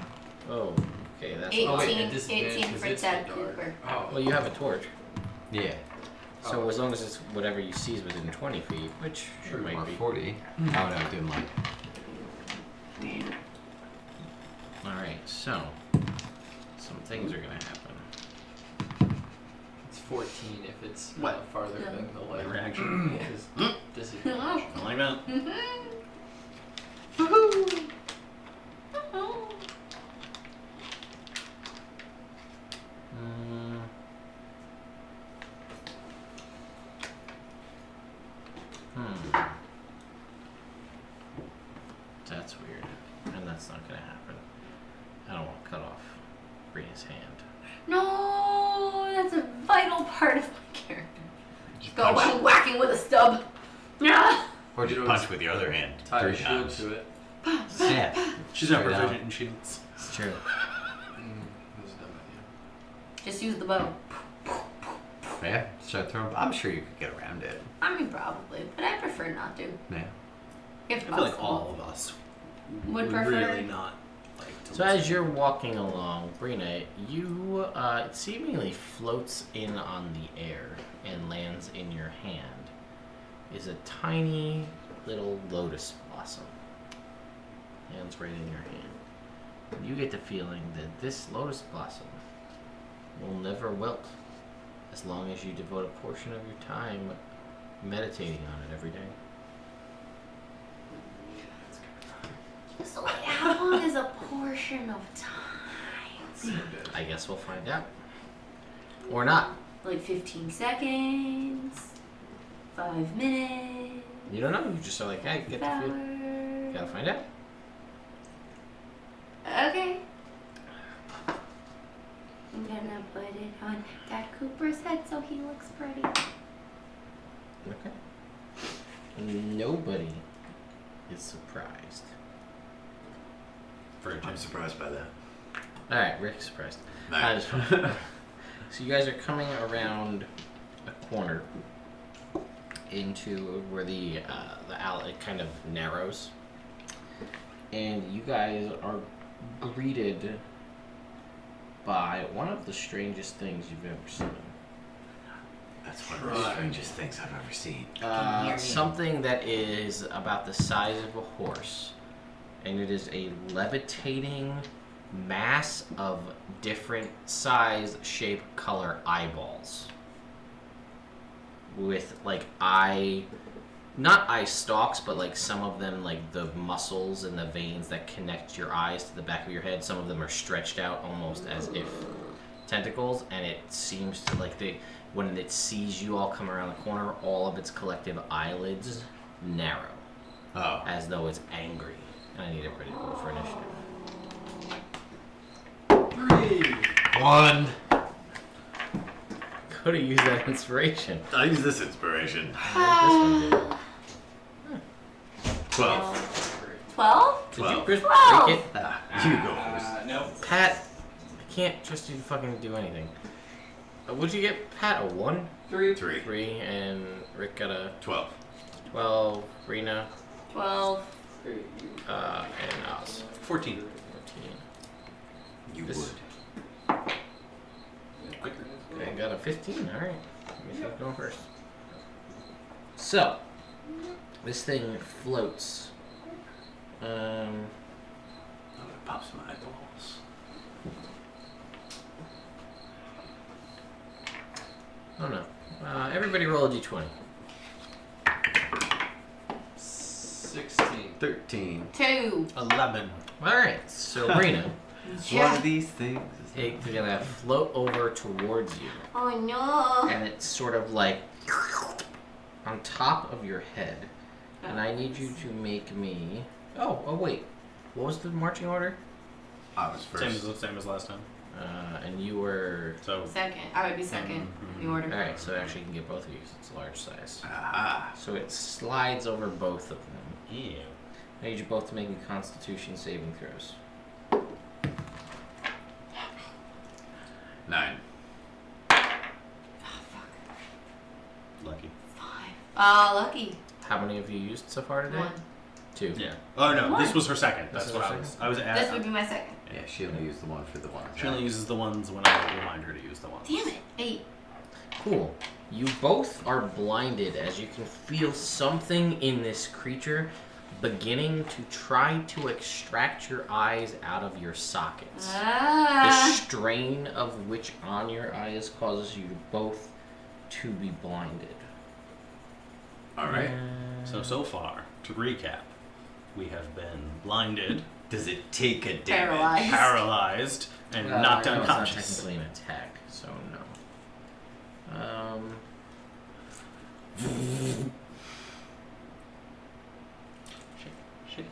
Oh, okay, that's 18, Oh, wait, 18 at disadvantage 'cause for it's Dad the dark. Cooper. Oh. well, you have a torch. Yeah. So as long as it's whatever you see is within 20 feet, which sure Or might be. 40. Oh no, it didn't like. Alright, so some things are gonna happen. It's 14 if it's What? farther Yeah. than the light. Reaction. Because disadvantage. I like that. Mm. That's weird. And that's not gonna happen. I don't want to cut off Brina's hand. No, that's a vital part of my character. Just Go punch, whacking with a stub. Yeah. or just You know, punch with your other hand Tie a 3 shield times. to it. Yeah. She's not Straight proficient out. in shields. It's true. That was a dumb idea. Just use the bow. Yeah. Start throwing. I'm sure you could get around it. I mean, probably, but I prefer not to. Yeah. If I feel like possible. all of us Would prefer- really not like to So as you're walking along, Brina, you it seemingly floats in on the air and lands in your hand. Is a tiny little lotus blossom. Lands right in your hand. You get the feeling that this lotus blossom will never wilt as long as you devote a portion of your time meditating on it every day. So how long is a portion of time? I guess we'll find out. Or not. Like 15 seconds? 5 minutes? You don't know. You just are like, hey, get the feel. Hours? Gotta find out. Okay. I'm gonna put it on Dad Cooper's head so he looks pretty. Okay. Nobody is surprised. I'm surprised by that. Alright, Rick's surprised. Nice. So you guys are coming around a corner into where the alley kind of narrows. And you guys are greeted by one of the strangest things you've ever seen. That's one of the Right. strangest things I've ever seen. Something that is about the size of a horse, and it is a levitating mass of different size, shape, color eyeballs with like not eye stalks, but like some of them, like the muscles and the veins that connect your eyes to the back of your head, some of them are stretched out almost as if tentacles, and it seems to like when it sees you all come around the corner, all of its collective eyelids narrow, Oh. as though it's angry. And I need everybody to roll for initiative. 3. 1. could have used that inspiration. I'll use this inspiration. This one did. 12. 12? Did you 12. break Wow. it? Ah, you go first. No. Pat, I can't trust you to fucking do anything. What'd you get, Pat? A 1? 3. 3. 3, and Rick got a 12. 12, Brina, 12. and Oz. 14. 14. You This- would. Okay, got a 15, alright. Let me go first. So, this thing floats. Oh, it pops my eyeballs. Oh no. Everybody roll a d20. 16. 13. 2. 11. Alright, so Brina, One of these things is it's gonna float over towards you. Oh no. And it's sort of like on top of your head. And I need you to make me. Oh wait. What was the marching order? I was first. Same as last time. And you were. So Second. I would be second in the order. Alright, so actually you can get both of you 'cause it's a large size. Aha. So it slides over both of them. yeah. I need you both to make me Constitution saving throws. 9. Lucky. 5. Oh, lucky. How many have you used so far today? 1. 2. Yeah. Oh no, What? this was her second. This That's is what her I was. second? I was at. This would be my second. Yeah, she only used the one for the one. She only uses the ones when I remind her to use the ones. Damn it. 8. Cool. You both are blinded as you can feel something in this creature beginning to try to extract your eyes out of your sockets. The Ah. strain of which on your eyes causes you both to be blinded. Alright. So far, to recap, we have been blinded, Does it take a damage? Paralyzed. paralyzed, and knocked no, unconscious. It's not technically an attack, so no.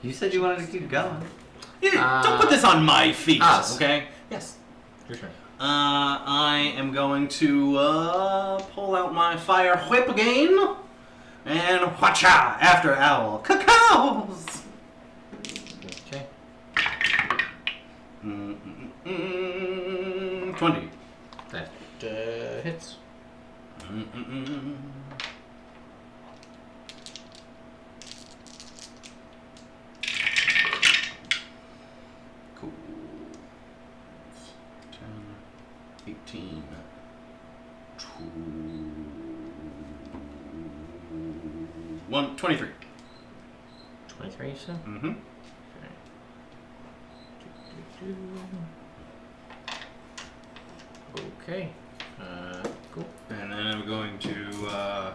You said you wanted to keep going. Yeah, don't put this on my feet, Us. okay? Yes. Your turn. I am going to pull out my fire whip again, and whatcha after owl cacaos. Okay. 20. That hits. Cool. 10, 18, 23. 23, you said? Mm-hmm. Okay. Cool. And then I'm going to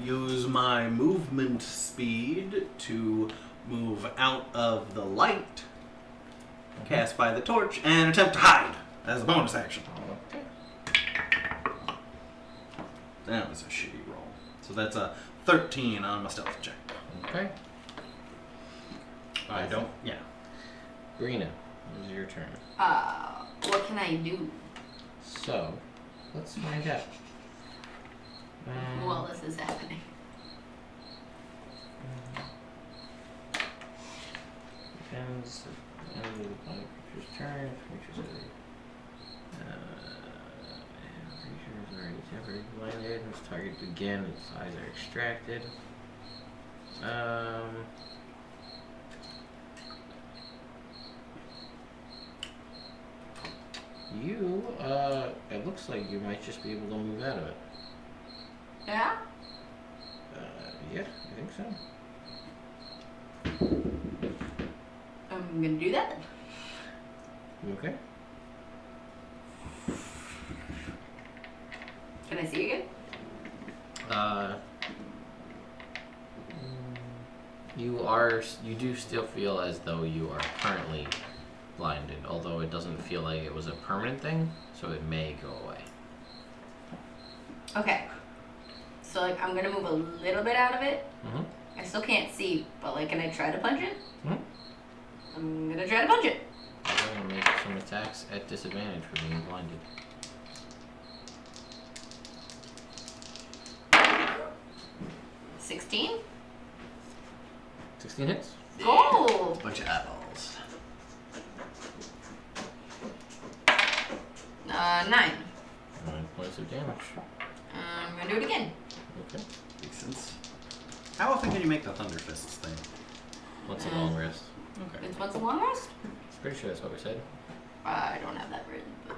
use my movement speed to move out of the light cast by the torch and attempt to hide as a bonus action. Okay. That was a shitty roll. So that's a 13 on my stealth check. Okay. I don't. Yeah. Brina, this is your turn. What can I do? So, let's find out. While this is happening. Depends on the creature's turn. Creature's already temporarily blinded. Its target again. Its eyes are extracted. You, it looks like you might just be able to move out of it. Yeah? Yeah, I think so. I'm gonna do that then. You okay? Can I see again? You do still feel as though you are currently blinded, although it doesn't feel like it was a permanent thing, so it may go away. Okay. So, like, I'm gonna move a little bit out of it. Mm-hmm. I still can't see, but, like, can I try to punch it? Mhm. I'm gonna try to punch it. I'm gonna make some attacks at disadvantage for being blinded. 16. 16 hits. Gold. Bunch of eyeballs. 9. 9 points of damage. I'm gonna do it again. Okay. Makes sense. How often can you make the Thunder Fists thing? Once a long rest. Okay. It's once a long rest? Pretty sure that's what we said. I don't have that written, but.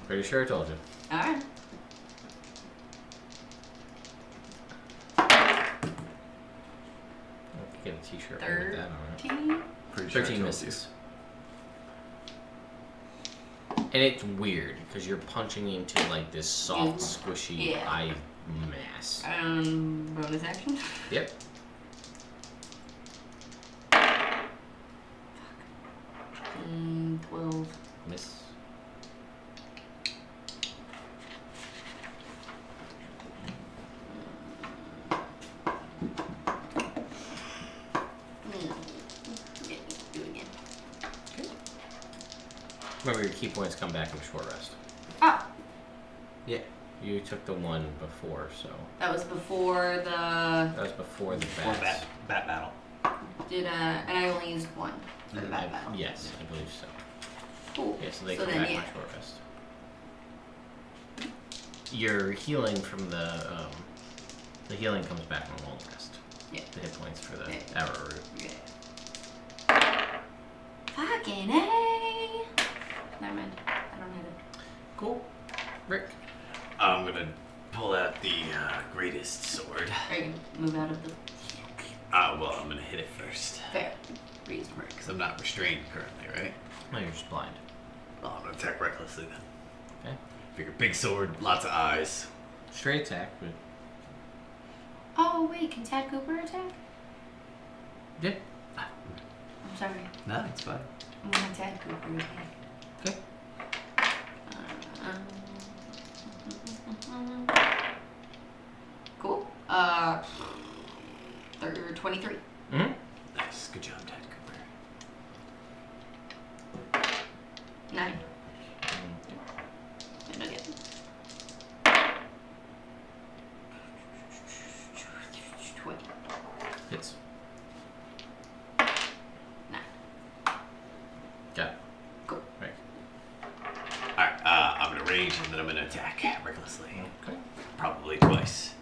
Pretty sure I told you. Alright. I could get a t-shirt with that on it. 13. Pretty sure I 13 told misses. And it's weird because you're punching into like this soft, squishy Yeah. eye mass. Bonus action. Yep. 12. Miss. Do it again. Remember, your key points come back in a short rest. Oh, Yeah. You took the one before, so that was before the. that was before the Or bats. bat battle. And I only used one for the bad battle. Yes, I believe so. Cool. Yeah, so they So come then, back in yeah. a short rest. Your healing from the healing comes back on a long rest. Yeah. The hit points for the Yeah. arrow root. Yeah. Fucking A! Never mind. I don't have it. Cool. Rick. I'm gonna pull out the greatest sword. Are you gonna move out of the. Well, I'm gonna hit it first. Fair. Reasonable. Because I'm not restrained currently, right? No, you're just blind. Well, I'm gonna attack recklessly then. Okay. Figure big sword, lots of eyes. Straight attack, but Oh, wait. Can Tad Cooper attack? yeah. I'm sorry. No, it's fine. I'm gonna Tad Cooper attack. Okay. Cool. 23. Mm-hmm. Nice. Good job, Dad Cooper. 9. And again. Hits. 9. Got it. Cool. Right. Alright, I'm gonna rage and then I'm gonna attack recklessly. Okay. Probably twice.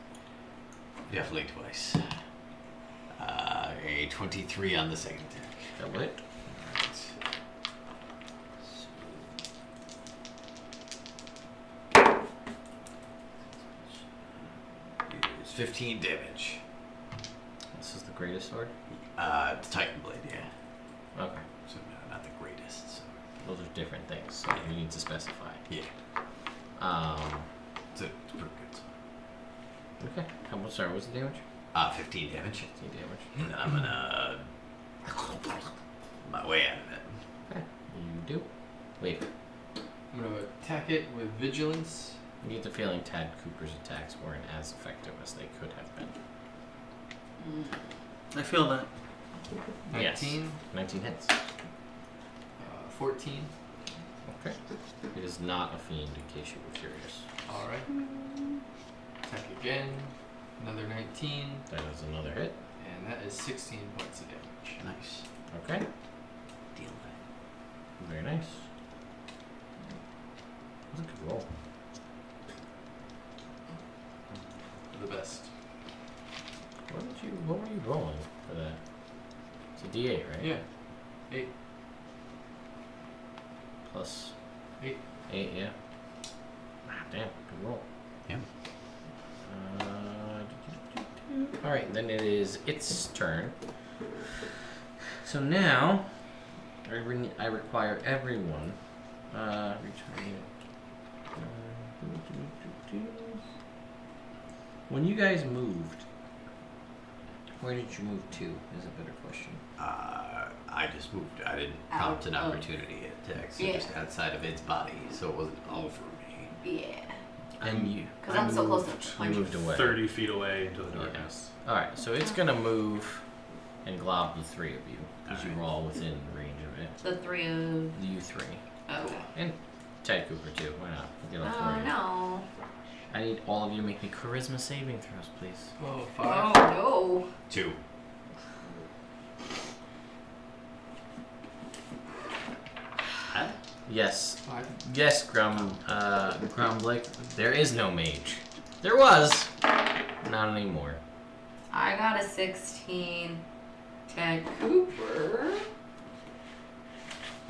Definitely twice. A 23 on the second attack. That will hit. It's 15 damage. This is the greatest sword. It's Titan Blade, yeah. Okay. So no, not the greatest. So Those are different things, so you need to specify. yeah, Um. it's pretty good. Okay. How much? Sorry, what's the damage? 15 damage. 15 damage. And then I'm gonna my way out of it. Okay. You do. Wait. I'm gonna attack it with vigilance. You get the feeling Tad Cooper's attacks weren't as effective as they could have been. I feel that. 19, Yes. 19 hits. 14. Okay. It is not a fiend, in case you were curious. Alright. Attack again. Another 19. That is another hit. And that is 16 points of damage. Nice. Okay. Deal with Very nice. That was a good roll. The best. What were you rolling for that? It's a D8, right? Yeah. 8. Plus 8. 8, yeah. Ah, damn, good roll. Yeah. Alright, then it is its turn. So now, I require everyone. Return. When you guys moved, where did you move to? Is a better question. I just moved. I didn't Out prompt an of- opportunity attack, so Yeah. just outside of its body, so it wasn't over me. Yeah. And you. Because I'm so close to You 20. moved away. 30 feet away into the Yeah. darkness. Alright, so it's gonna move and glob the three of you, because you Alright. were all within range of it. The 3 of. You three. Okay. And Ted Cooper too. Why not? We'll get all Oh four. no. I need all of you to make me charisma saving throws, please. Oh, 5. Oh 2. Yes. 5. Yes, Grum Blake. There is no mage. There was. Not anymore. no. I got a 16. Ted Cooper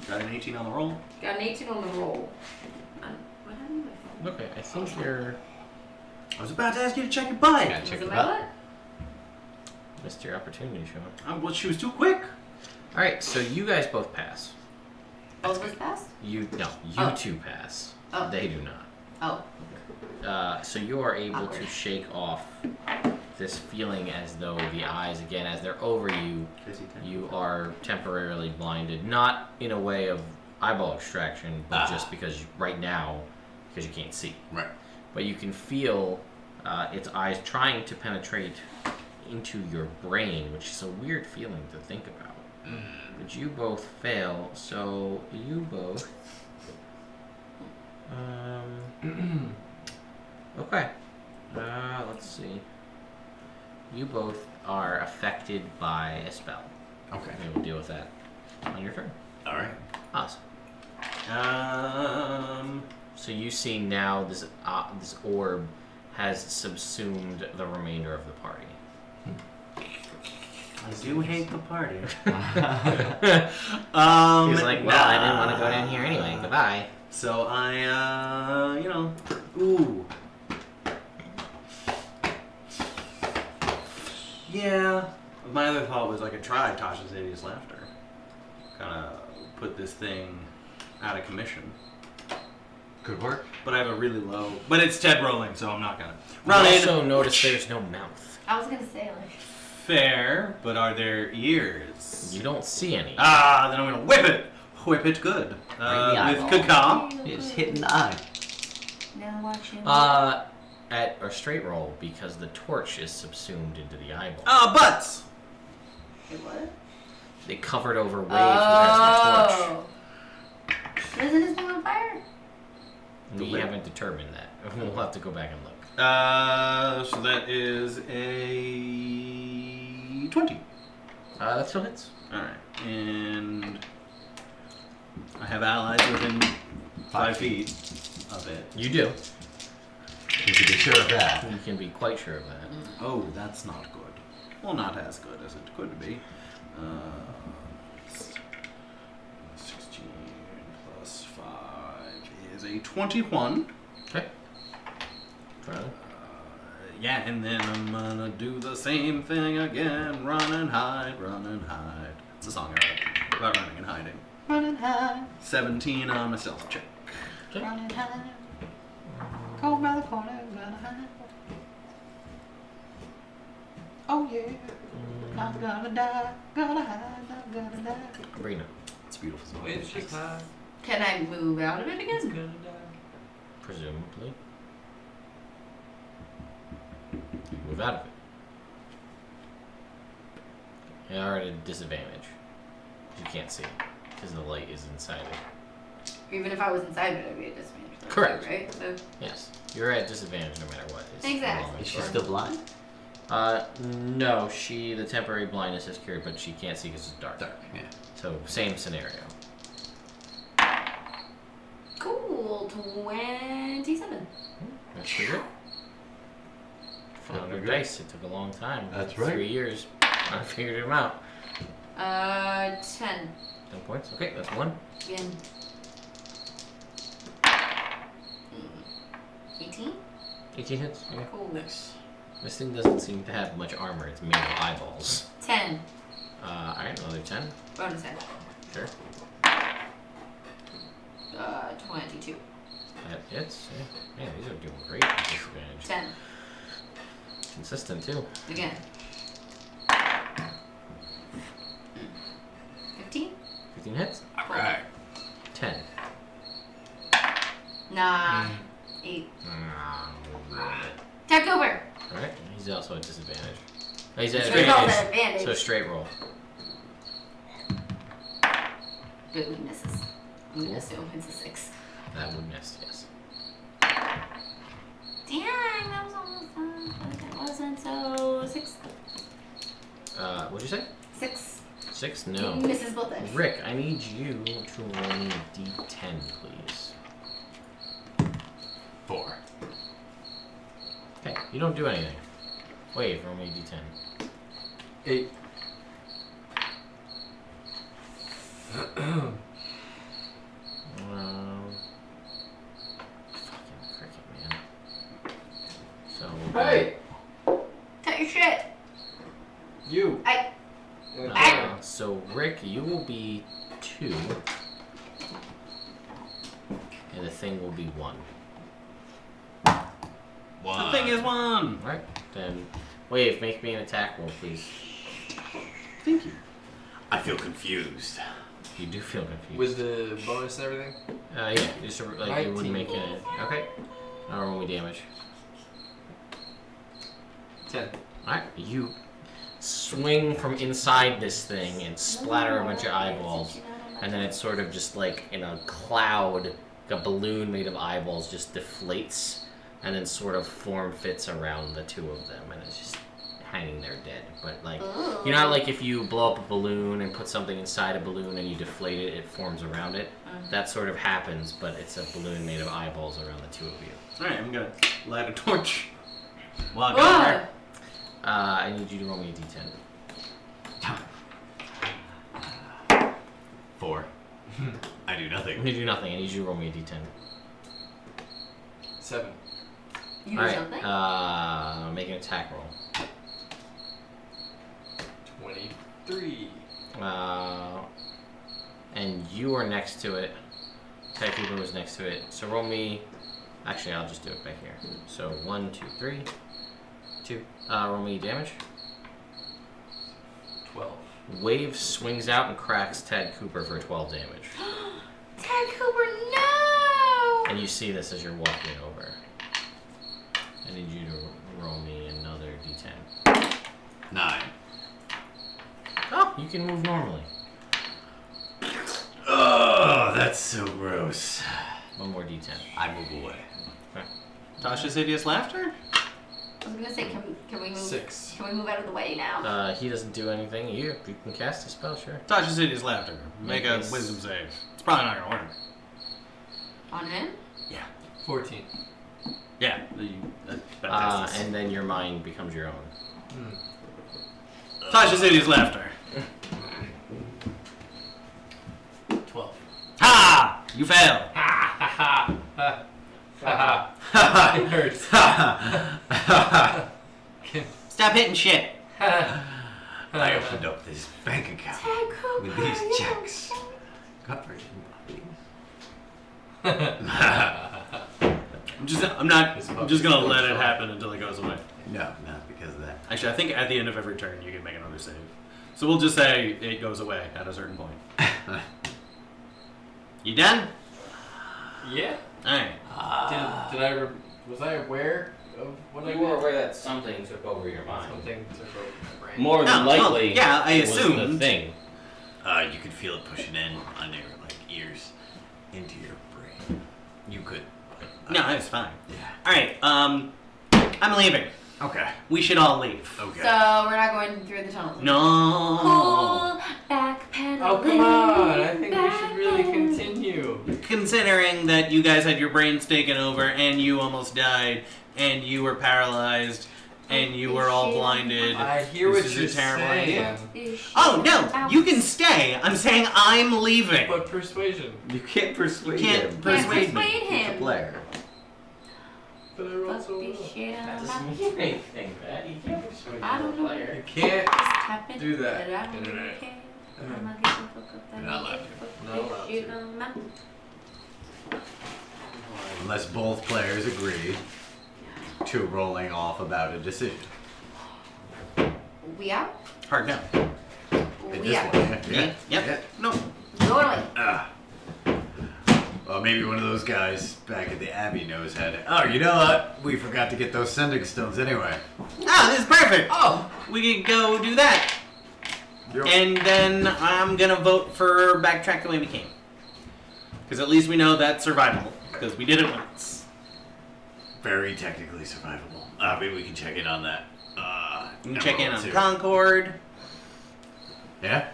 Got an 18 on the roll. got an 18 on the roll. What happened to my phone? Okay, I think you're... I was about to ask you to check your butt. Yeah, Was check it it my out. butt? Missed your opportunity, Sean. Well, she was too quick. Alright, so you guys both pass. Both of us passed? You Oh. two pass. Oh. They do not. Oh. So you are able to Awkward. shake off this feeling as though the eyes, again, as they're over you, you are temporarily blinded. Not in a way of eyeball extraction, but just because right now, because you can't see. Right. But you can feel its eyes trying to penetrate into your brain, which is a weird feeling to think about. But you both fail, so you both... okay. Let's see. You both are affected by a spell. Okay. We will deal with that on your turn. All right. Awesome. Um. So you see now this orb has subsumed the remainder of the party. I do hate the party. He's like, well, I didn't want to go down here anyway. Goodbye. So I, ooh. Yeah. My other thought was I could try Tasha's Hideous Laughter. Kind of put this thing out of commission. Could work. But I have a really low. But it's Ted rolling, so I'm not gonna You run in. also notice there's no mouth. I was gonna say, like, Fair, but are there ears? You don't see any. Ah, then I'm gonna whip it. Whip it good. Right in the With eyeball. caca. It's hitting the eye. now watch him. At a straight roll, because the torch is subsumed into the eyeball. Ah, butts. Wait, what? They covered over way past the torch. Isn't his thing on fire? We haven't determined that. We'll have to go back and look. So that is a 20. That still hits. Alright, and I have allies within 5 feet of it. You do. You can be sure of that. You can be quite sure of that. Oh, that's not good. Well, not as good as it could be. 16 plus 5 is a 21. Okay. Try it. Yeah, and then I'm gonna do the same thing again. Run and hide, run and hide. It's a song I wrote about running and hiding. Run and hide. 17 on a stealth check. Okay. Run and hide. Cold by the corner, gonna hide. Oh yeah. I'm gonna die, gonna hide, I'm gonna die. Brina. It's a beautiful song. It's just high. Can I move out of it again? Gonna die. Presumably. Move out of it. You are at a disadvantage. You can't see because the light is inside it. Even if I was inside it, I'd be a disadvantage. Correct. Right? So, Yes, you're at disadvantage no matter what. Is the Exactly. long Is she story. still blind? No, the temporary blindness is cured, but she can't see because it's dark. Dark, yeah. So same scenario. cool. 27. That's pretty good. Found her dice. It took a long time. That's right. 3 years. I figured them out. 10. 10 points. Okay, that's one. Again. 18? 18 hits. Okay. Cool. Nice. This thing doesn't seem to have much armor. It's made of eyeballs. 10. Alright, another 10. Bonus action. Sure. 22. That hits. Yeah. Man, these are doing great with disadvantage. 10. Consistent too. Again. 15? 15 hits. Alright. 10. Nah. 8. Tech over! Alright, he's also at disadvantage. Oh, he's at Straight roll advantage. at advantage. So straight roll. Good, we misses. I'm gonna assume it's a 6. That would miss, yes. Dang, that was almost done. But it wasn't, so 6. What'd you say? 6. 6? No. Mrs. Bullfish. Rick, I need you to roll me a d10, please. 4. Okay, you don't do anything. Wait, roll me a d10. 8. Fucking cricket, man. So. Hey! Cut your shit. You! So Rick, you will be 2, and the thing will be 1. The thing is 1. All right, then. Wave, make me an attack roll, please. Thank you. I feel confused. You do feel confused. With the bonus and everything? Yeah, just like you wouldn't 19. make it. Okay. Now roll me damage. 10. Alright, you swing from inside this thing and splatter a bunch of eyeballs, and then it's sort of just like in a cloud, like a balloon made of eyeballs just deflates, and then sort of form fits around the two of them, and it's just hanging there dead. But like, you know how like if you blow up a balloon and put something inside a balloon and you deflate it, it forms around it? That sort of happens, but it's a balloon made of eyeballs around the two of you. Alright, I'm gonna light a torch. Walk over. I need you to roll me a d10. 4. I do nothing. You do nothing. I need you to roll me a d10. 7. You do Alright, something? make an attack roll. 23. And you are next to it. Ted Cooper was next to it. So roll me. Actually, I'll just do it back here. So 1, 2, 3, 2. Roll me damage. 12. Wave swings out and cracks Ted Cooper for 12 damage. Ted Cooper, no! And you see this as you're walking over. I need you to roll me another d10. 9. Oh, you can move normally. Oh, that's so gross. One more d10. I move away. Tasha's hideous laughter? I was gonna say, can we move? 6. Can we move out of the way now? He doesn't do anything. You can cast a spell, sure. Tasha's hideous laughter. Make a Yes. wisdom save. It's probably not gonna work. On him? 14. Yeah, that's And then your mind becomes your own. Tasha's hideous laughter. 12. Ha! You fail. It hurts. Stop hitting shit. I opened up this bank account Ted Cooper, with these you checks. don't Covered in I'm just gonna let it happen until it goes away. No, not because of that. Actually, I think at the end of every turn you can make another save. So we'll just say it goes away at a certain point. You done? Yeah. Alright. Was I aware of what I You were did? aware that something took over your mind. Something took over my brain. More than Oh, well, likely, yeah, I was the assumed. thing. You could feel it pushing in on your ears into your brain. You could. But, No, it's fine. Yeah. Alright, I'm leaving. Okay. We should all leave. Okay. So we're not going through the tunnel. No. Pull back pedaling. Oh, come on. I think we back should really pedaling. continue. Considering that you guys had your brains taken over and you almost died and you were paralyzed and you were all blinded. I hear This what is a you're terrible saying. idea. Oh no, you can stay. I'm saying I'm leaving. But persuasion. You can't persuade You can't him. persuade me. He's a him. player. But I rolled Fuck so this well. shit That on doesn't my mean anything, Pat. You can't persuade I don't the know. player. You can't. Tapping, Do that, but I don't internet. really care. I'ma get the fuck up that You're not allowed to. fuck Not this allowed shit to. on my- Unless both players agree to rolling off about a decision. We out? Hard no. At We this out. point, yeah. Yep. Yeah. No. Totally. Well, maybe one of those guys back at the Abbey knows how to. Oh, you know what? We forgot to get those sending stones anyway. Ah, this is perfect. Oh! We could go do that. Yep. And then I'm gonna vote for backtrack the way we came. Because at least we know that's survivable. Because we did it once. Very technically survivable. Maybe we can check in on that. You can check in on too. Concord. Yeah?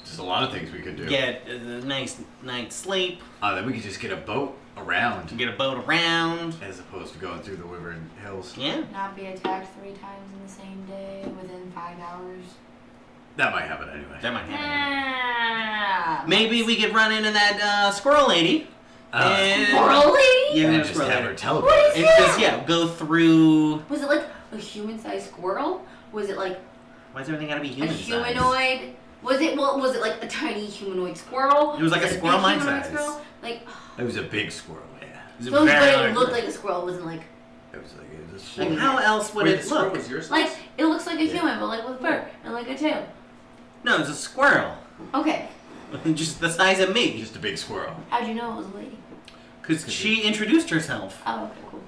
There's a lot of things we could do. Get a nice night's sleep. Then we could just get a boat around. Get a boat around. As opposed to going through the Wyvern Hills. Yeah. Not be attacked 3 times in the same day within 5 hours. That might happen anyway. That might happen. Ah, Maybe we could run into that squirrel lady. And Squirrel lady? Yeah, And just just have her teleport. What is and just go through. Was it like a human-sized squirrel? Was it like Why does everything gotta be a human size? humanoid? Was it like a tiny humanoid squirrel? It was like a big squirrel my humanoid size. Squirrel? Like, It was a big squirrel, yeah. It was but very it large. looked like a squirrel. It wasn't like It was like it was a Like, squirrel. how else would Wait, it the squirrel look? was your size? like it looks like a Yeah. human, but like with fur and like a tail. No, it's a squirrel. Okay, Just the size of me. Just a big squirrel. how'd you know it was a lady? Because she introduced herself. Oh, okay, cool.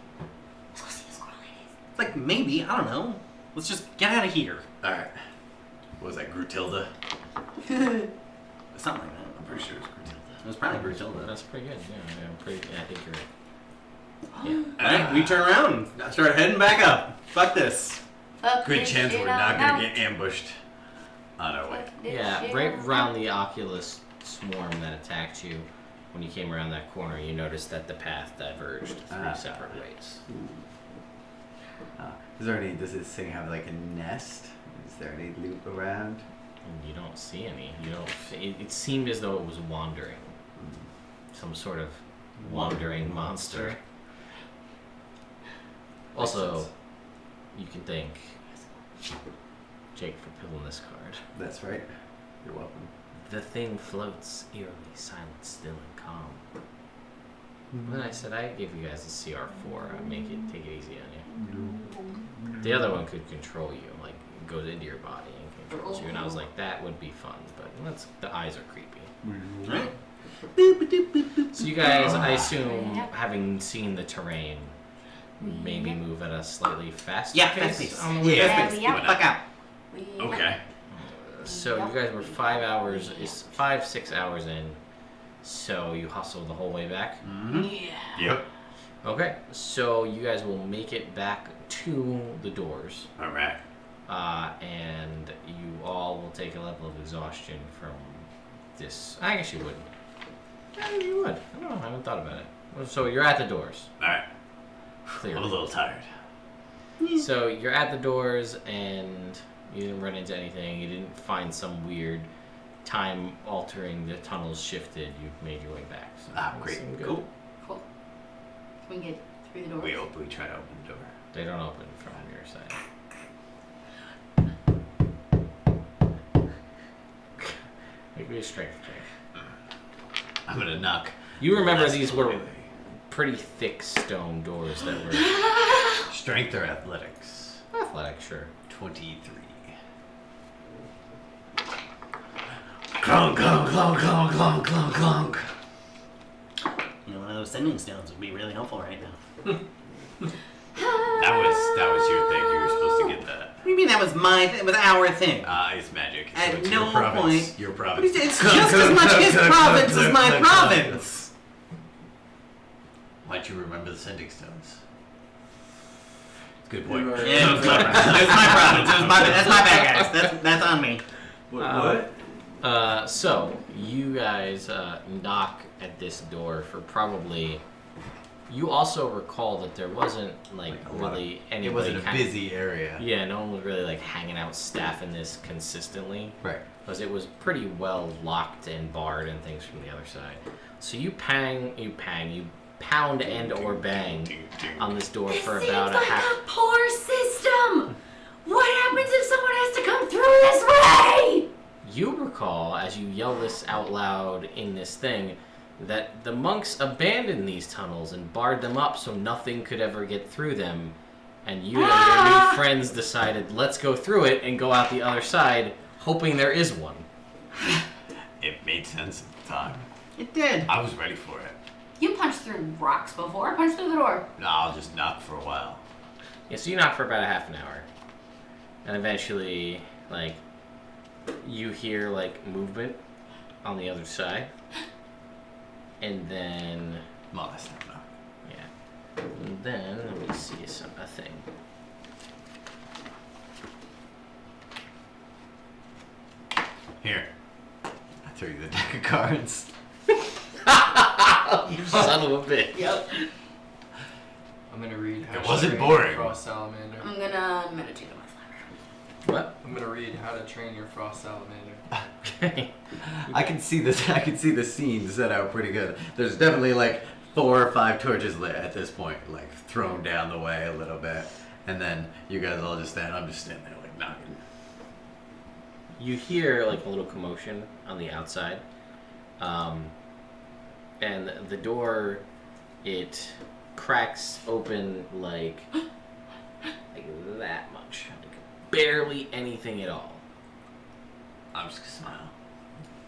Let's go see the squirrel ladies. Like, maybe, I don't know. Let's just get out of here. Alright. What was that, Grutilda? Something like that. I'm pretty sure it was Grutilda. It was probably Brutilda. That's pretty good. Yeah, I think you're right. Yeah. Alright, we turn around and start heading back up. Fuck this. Fuck Good this chance shit we're not gonna out. get ambushed on our way. Fuck this Yeah, shit right out. around the Oculus swarm that attacked you, when you came around that corner, you noticed that the path diverged 3 separate ways. Is there any? Does this thing have like a nest? Is there any loot around? And you don't see any. You don't. It seemed as though it was wandering. Some sort of wandering monster. Also, you can thank Jake for pulling this card. That's right. You're welcome. The thing floats eerily, silent, still, and calm. When I said I give you guys a CR4, I make it take it easy on you. The other one could control you, like it goes into your body and controls you. And I was like, that would be fun, but the eyes are creepy. Right? So you guys, I assume, having seen the terrain, maybe move at a slightly faster Yeah, pace fast pace. on the way Yeah, back? fast pace. Get the fuck out. Okay. So you guys were 6 hours in. So you hustled the whole way back. Yeah. Yep. Okay, so you guys will make it back to the doors, All right. and you all will take a level of exhaustion from this. I guess you wouldn't. Yeah, you would. I don't know. I haven't thought about it. So you're at the doors. All right. I'm a Clearly. little tired. So you're at the doors, and you didn't run into anything. You didn't find some weird time altering the tunnels shifted. You made your way back. So you Great. seem good. Cool. Cool. Can we get through the door? We try to open the door. They don't open from your side. Make me a strength check. I'm gonna knock. You remember less these were away. pretty thick stone doors that were Strength or athletics? athletic, sure. 23. Clunk, clunk, clunk, clunk, clunk, clunk, clunk. You know, one of those sending stones would be really helpful right now. That was your thing. You were supposed to get that. What do you mean that was my thing? It was our thing. It's magic. So At it's no your province. point- Your What province. is it? It's just as much his province as my province. Why'd you remember the sending stones? Good point. Yeah, it was my province. It was my province. That's my bad, guys. That's on me. What? So you guys knock at this door for probably. You also recall that there wasn't like a lot really It anybody. wasn't a kind- busy area. Yeah, no one was really like hanging out staffing this consistently. Right. Because it was pretty well locked and barred and things from the other side. So you pound and or bang on this door This for seems about a like half. a poor system. What happens if someone has to come through this way? You recall, as you yell this out loud in this thing, that the monks abandoned these tunnels and barred them up so nothing could ever get through them. And you and your new friends decided, let's go through it and go out the other side, hoping there is one. It made sense at the time. It did. I was ready for it. You punched through rocks before. Punch through the door. No, I'll just knock for a while. Yeah, so you knock for about a half an hour. And eventually, like, you hear, like, movement on the other side. And then, Well, that's not enough. yeah. And then, let me see a thing. Here. I threw you the deck of cards. You son of a bitch. Yep. I'm gonna read how It to wasn't train boring. your frost salamander. I'm gonna meditate on my flower. What? I'm gonna read how to train your frost salamander. Okay. I can see this. I can see the scene set out pretty good. There's definitely like 4 or 5 torches lit at this point, like thrown down the way a little bit, and then you guys all just stand. I'm just standing there like knocking. You hear like a little commotion on the outside, and the door, it cracks open like that much, like barely anything at all. I'm just gonna smile.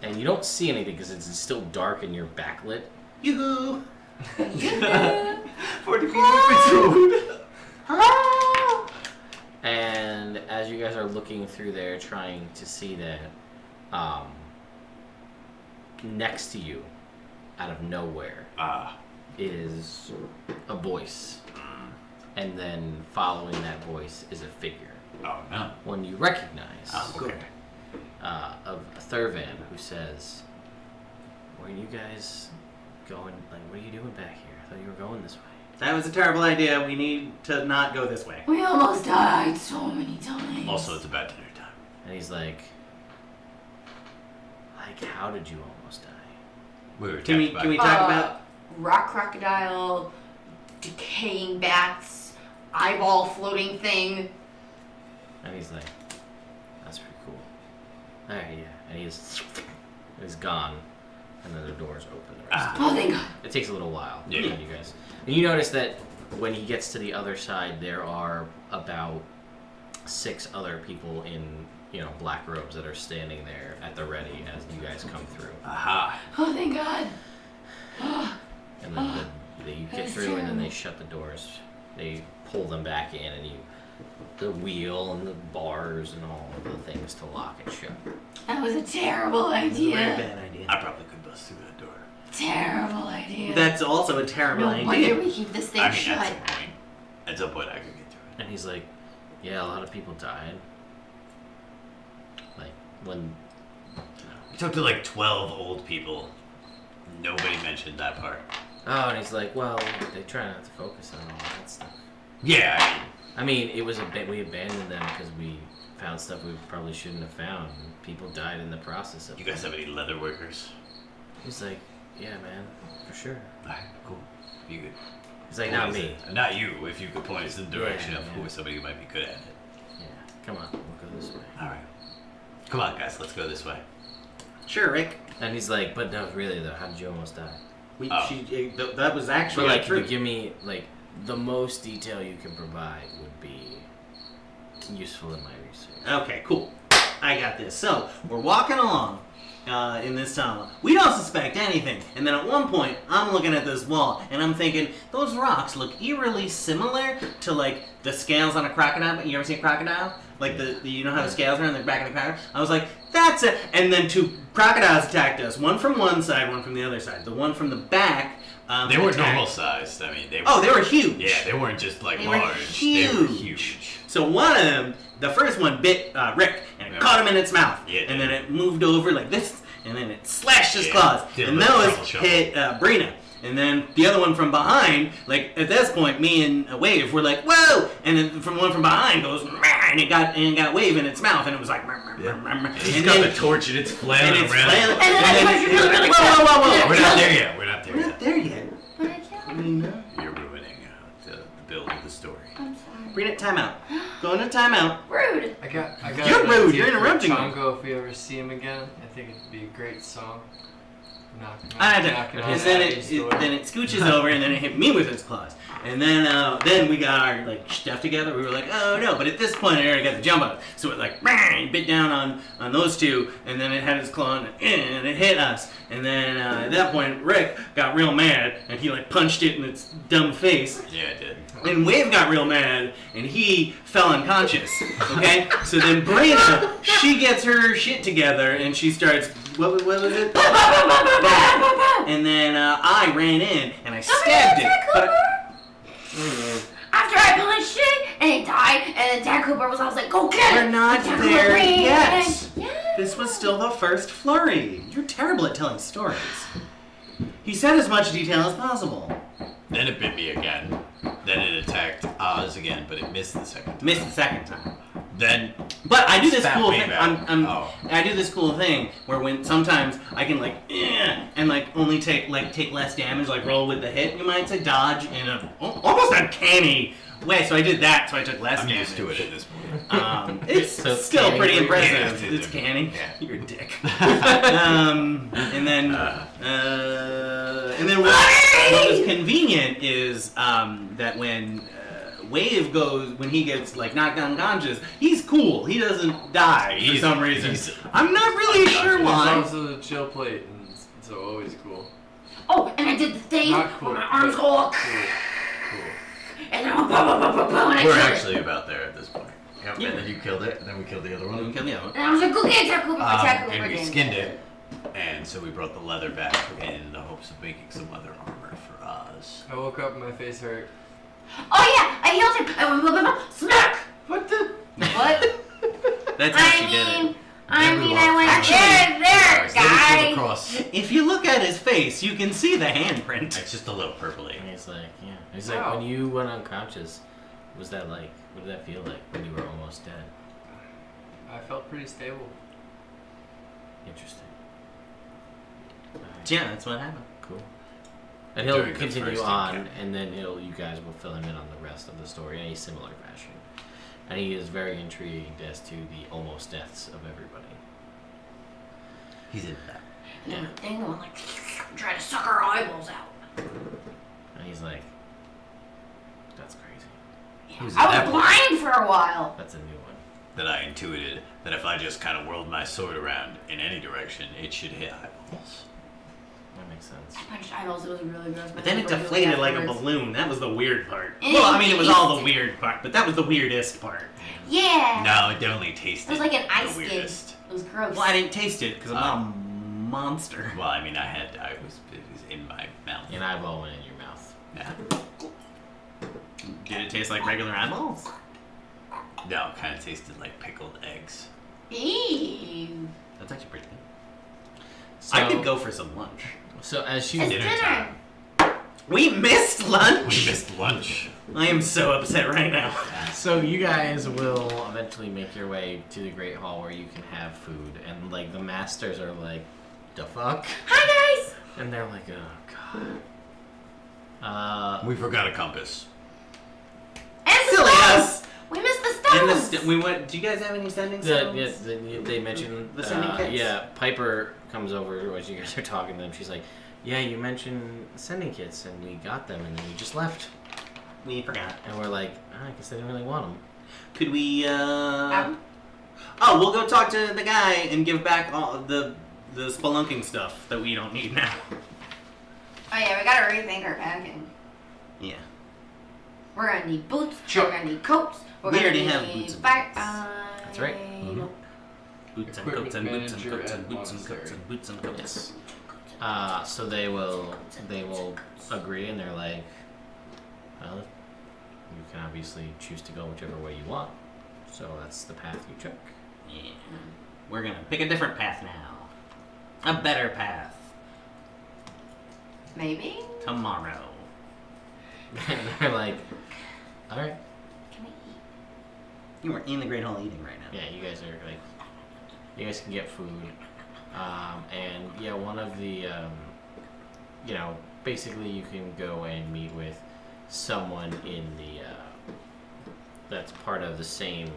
And you don't see anything because it's still dark and you're backlit. Yoo-hoo! 40 feet movement road. And as you guys are looking through there trying to see that, next to you, out of nowhere, is a voice. And then following that voice is a figure. Oh no. One you recognize. Oh, okay. Of Thurvan, who says, "Where are you guys going? Like, what are you doing back here? I thought you were going this way." That was a terrible idea. We need to not go this way. We almost died so many times. Also, it's about dinner time. And he's like, how did you almost die? We were Can we attacked by- talk about? rock crocodile, decaying bats, eyeball floating thing. And he's like, that's pretty cool. Alright, yeah. And he's gone. And then the doors open the rest of the Oh, thank God. It takes a little while. Yeah. You guys. And you notice that when he gets to the other side, there are about 6 other people in, black robes that are standing there at the ready as you guys come through. Aha. Oh, thank God. And then you That get is through, and then they terrible. shut the doors. They pull them back in, and the wheel and the bars and all of the things to lock it shut. That was a terrible Very idea. bad idea. I probably could bust through that door. Terrible idea. That's also a terrible no idea. wonder we keep this thing I mean, shut. at some point, I could get through it. And he's like, yeah, a lot of people died. Like, when... We talked to like 12 old people. Nobody mentioned that part. Oh, and he's like, well, they try not to focus on all that stuff. Yeah, I mean, it was we abandoned them because we found stuff we probably shouldn't have found. And people died in the process of you guys have any leather workers? He's like, yeah, man, for sure. Alright, cool. You good? He's like, not me. Not you, if you could point us in the direction Yeah, of yeah. who somebody who might be good at it. Yeah, come on, we'll go this way. Alright. Come on, guys, let's go this way. Sure, Rick. And he's like, but no, really though, how did you almost die? That was actually But like, true. you give me like the most detail you can provide would be useful in my research. Okay, cool. I got this. So, we're walking along in this tunnel. We don't suspect anything. And then at one point, I'm looking at this wall, and I'm thinking, those rocks look eerily similar to, like, the scales on a crocodile. You ever seen a crocodile? Like, you know how the scales are on the back of the crocodile? I was like, that's it. And then 2 crocodiles attacked us. One from one side, one from the other side. The one from the back... They weren't attacked- normal sized. I mean, they were. Oh, they were huge. Yeah, they weren't just like They were large. They were huge. huge. So one of them, the first one bit Rick, and it Yeah. caught him in its mouth. Yeah, it and did. then it moved over like this, and then it slashed his Yeah, claws. did a And little those shuffle. hit Brina. And then the other one from behind, like at this point, me and Wave were like, "Whoa!" And then from one from behind goes, "Meh," and it got Wave in its mouth, and it was like, "Meh, meh, Yeah. meh, meh, meh." He's and got then, the torch and it's and flailing it's around. flailing, And then and I tried to really, really whoa, whoa, whoa, whoa! We're not there yet. We're not there We're yet. not there yet. But I killed I him. mean, You're ruining the build of the story. I'm sorry. Brina, timeout. Go into timeout. Rude. I got You're an rude, idea you're for interrupting me. Chongo, if we ever see him again, I think it'd be a great song. And then it scooches over, and then it hit me with its claws. And then we got our stuff together. We were like, oh no! But at this point, I already got the jump up, so it bit down on those 2, and then it had its claw and it hit us. And then at that point, Rick got real mad, and he punched it in its dumb face. Yeah, it did. And Wave got real mad, and he fell unconscious. Okay, so then Brina, she gets her shit together, and she starts what was it? That. And then I ran in and I stabbed it. But After I punched it and it died, and then Dad Cooper was like, go get it! we're not And Dad there Cooper ran, yet. and- This was still the first flurry. You're terrible at telling stories. He said as much detail as possible. Then it bit me again. Then it attacked Oz again, but it missed the second time. Missed the second time. Then But I do this Spat cool me thing. back. I do this cool thing where when sometimes I can and only take less damage, like roll with the hit. You might say dodge in a almost uncanny way. So I did that. So I took less I'm damage. used to it at this point. It's So it's still canny pretty for you? impressive. Yeah, It's canny. Yeah. You're a dick. And then what was convenient is that when Wave goes, when he gets knocked unconscious, he's cool. He doesn't die for some reason. I'm not really sure It's why. also the chill plate, and so always cool. Oh, and I did the thing Not cool. where my arms go all, Cool. and then I went boom, boom, boom, boom, boom, and I We're killed it. actually about there at this point. Yep. Yeah. And then you killed it, and then we killed the other one. We kill the other one. And I was like, go get Dad Cooper, Dad Cooper And we again. skinned it, and so we brought the leather back in the hopes of making some leather armor for Oz. I woke up and my face hurt. Oh yeah, I healed him. I went boom, boom, boom, smack. What the? What? That's how she did it. I Then we mean, walked I went Actually- there, Then we killed guy. across. If you look at his face, you can see the handprint. It's just a little purpley. And he's like, yeah. He's like, Wow. when you went unconscious, what was that like? What did that feel like when you were almost dead? I felt pretty stable. Interesting. Yeah, that's what happened. Cool. And he'll During the continue first on, encounter. and then you guys will fill him in on the rest of the story in a similar fashion. And he is very intrigued as to the almost deaths of everybody. He's in that. And then the thing went try to suck our eyeballs out. And he's like, that's crazy. Who's I that was one? blind for a while. That's a new one. That I intuited that if I just kind of whirled my sword around in any direction, it should hit eyeballs. That makes sense. I punched eyeballs. It was really gross. But then it deflated like a balloon. That was the weird part. And Well, I mean, it was all the it- weird part, but that was the weirdest part. Yeah. No, it definitely tasted It was like an the ice skate. weirdest. It was gross. Well, I didn't taste it because I'm not a monster. Well, I mean, it was in my mouth. An eyeball went in your mouth. Yeah. Did it taste like regular eyeballs? No, it kind of tasted like pickled eggs. Ew. That's actually pretty good. So, I could go for some lunch. So as she's It's Dinner dinner. time. We missed lunch. We missed lunch. I am so upset right now. So you guys will eventually make your way to the Great Hall where you can have food, and the masters are like, "The fuck," Hi guys. and they're like, "Oh god." We forgot a compass. And the Silly stones. us. We missed the And stones. we went. Do you guys have any sending stones? They mentioned The sending kits? yeah. Piper comes over as you guys are talking to them. She's like, "Yeah, you mentioned sending kits, and we got them, and then we just left." We forgot. And we're like, I guess they didn't really want them. Could we? Oh, we'll go talk to the guy and give back all the spelunking stuff that we don't need now. Oh yeah, we gotta rethink our packing. Yeah. We're gonna need boots. Sure. We're gonna need coats. We're We gonna already need have boots and back. That's right. Nope. Boots and Equipment coats and boots and manager coats and at boots and coats monastery. and boots and coats. Yes. So they will agree, and they're like, well, you can obviously choose to go whichever way you want. So that's the path you took. Yeah. We're gonna pick a different path now. A better path. Maybe. Tomorrow. And they're like, all right. Can we eat? You are in the Great Hall eating right now. Yeah, you guys are like, you guys can get food. And yeah, one of the, basically you can go and meet with someone in the, that's part of the same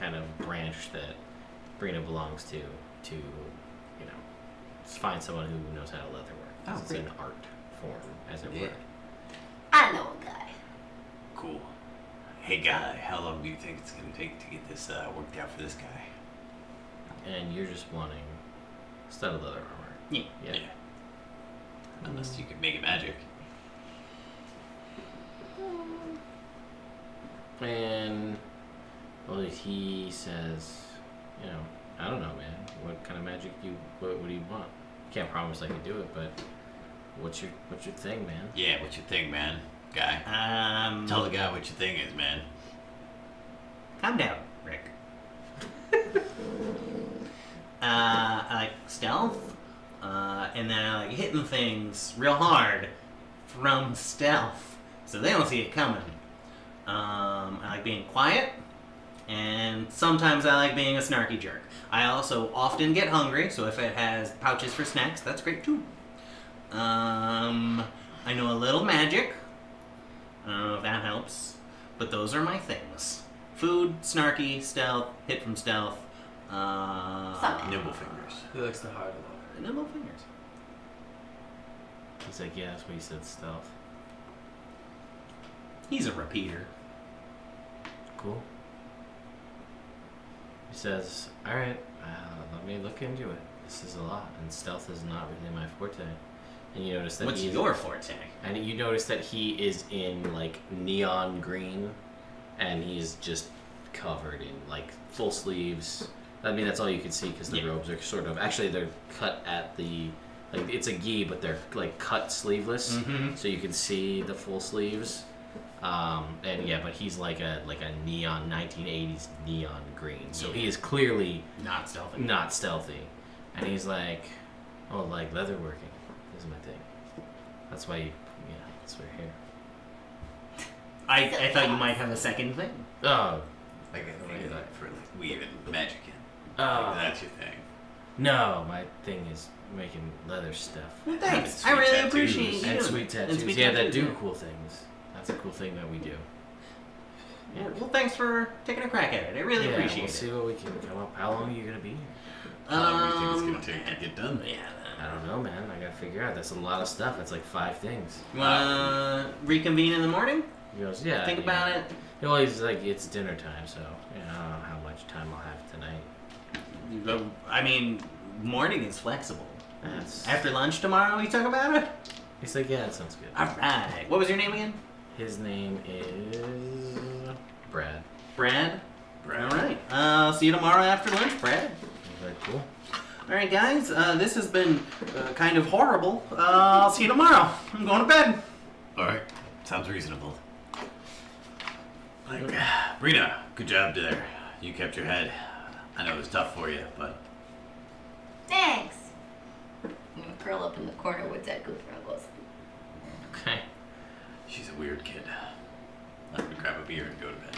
kind of branch that Brina belongs to, find someone who knows how to leather work. 'Cause Oh, it's great. an art form, as it Yeah. were. I know a guy. Cool. Hey guy, how long do you think it's gonna take to get this worked out for this guy? And you're just wanting studded leather armor. Yeah. Yeah. Unless you could make it magic. And well, he says, I don't know, man. What kind of magic what do you want? Can't promise I can do it, but what's your thing, man? Yeah, what's your thing, man? Guy. Tell the guy what your thing is, man. Calm down, Rick. I like stealth, and then I like hitting things real hard from stealth, so they don't see it coming. I like being quiet, and sometimes I like being a snarky jerk. I also often get hungry, so if it has pouches for snacks, that's great too. I know a little magic. I don't know if that helps, but those are my things. Food, snarky, stealth, hit from stealth. Nimble fingers. He likes to hide a lot. Nimble fingers. He's like, yeah, that's what he said, stealth. He's a repeater. Cool. He says, alright, let me look into it. This is a lot, and stealth is not really my forte. And you notice that What's your forte? And you notice that he is in like neon green, and he's just covered in like full sleeves. I mean, that's all you can see because the robes are sort of actually they're cut at the like it's a gi, but they're like cut sleeveless, so you can see the full sleeves. And yeah, but he's like a neon 1980s neon green, so he is clearly Not stealthy. not stealthy, and he's like, oh, like leatherworking is my thing. That's why that's why you're here. I thought you might have a second thing. Oh, Like a thing for like weaving magic in. oh, Like, that's your thing. no, my thing is making leather stuff. Well, thanks. Having I sweet really tattoos. appreciate you. And doing sweet it. tattoos. And sweet Yeah, that tattoos, do yeah. cool things. That's a cool thing that we do. Yeah. Well, thanks for taking a crack at it. I really Yeah, appreciate we'll it. see what we can come up. How long are you gonna be here? How long do you think it's gonna take to get done? Yeah. I don't know, man. I gotta figure out. That's a lot of stuff. That's like 5 things. You wanna reconvene in the morning? He goes, yeah. Think about it. He always like it's dinner time, so I don't know how much time I'll have tonight. I mean, morning is flexible. That's. After lunch tomorrow, we talk about it? He's like, yeah, that sounds good. All right. What was your name again? His name is Brad. Brad? All right. See you tomorrow after lunch, Brad. Very cool. All right, guys. This has been kind of horrible. I'll see you tomorrow. I'm going to bed. Alright, sounds reasonable. Like, Brina, good job there. You kept your head. I know it was tough for you, but Thanks. I'm gonna curl up in the corner with that goof and I'll go sleep. Okay. she's a weird kid. I'm gonna grab a beer and go to bed.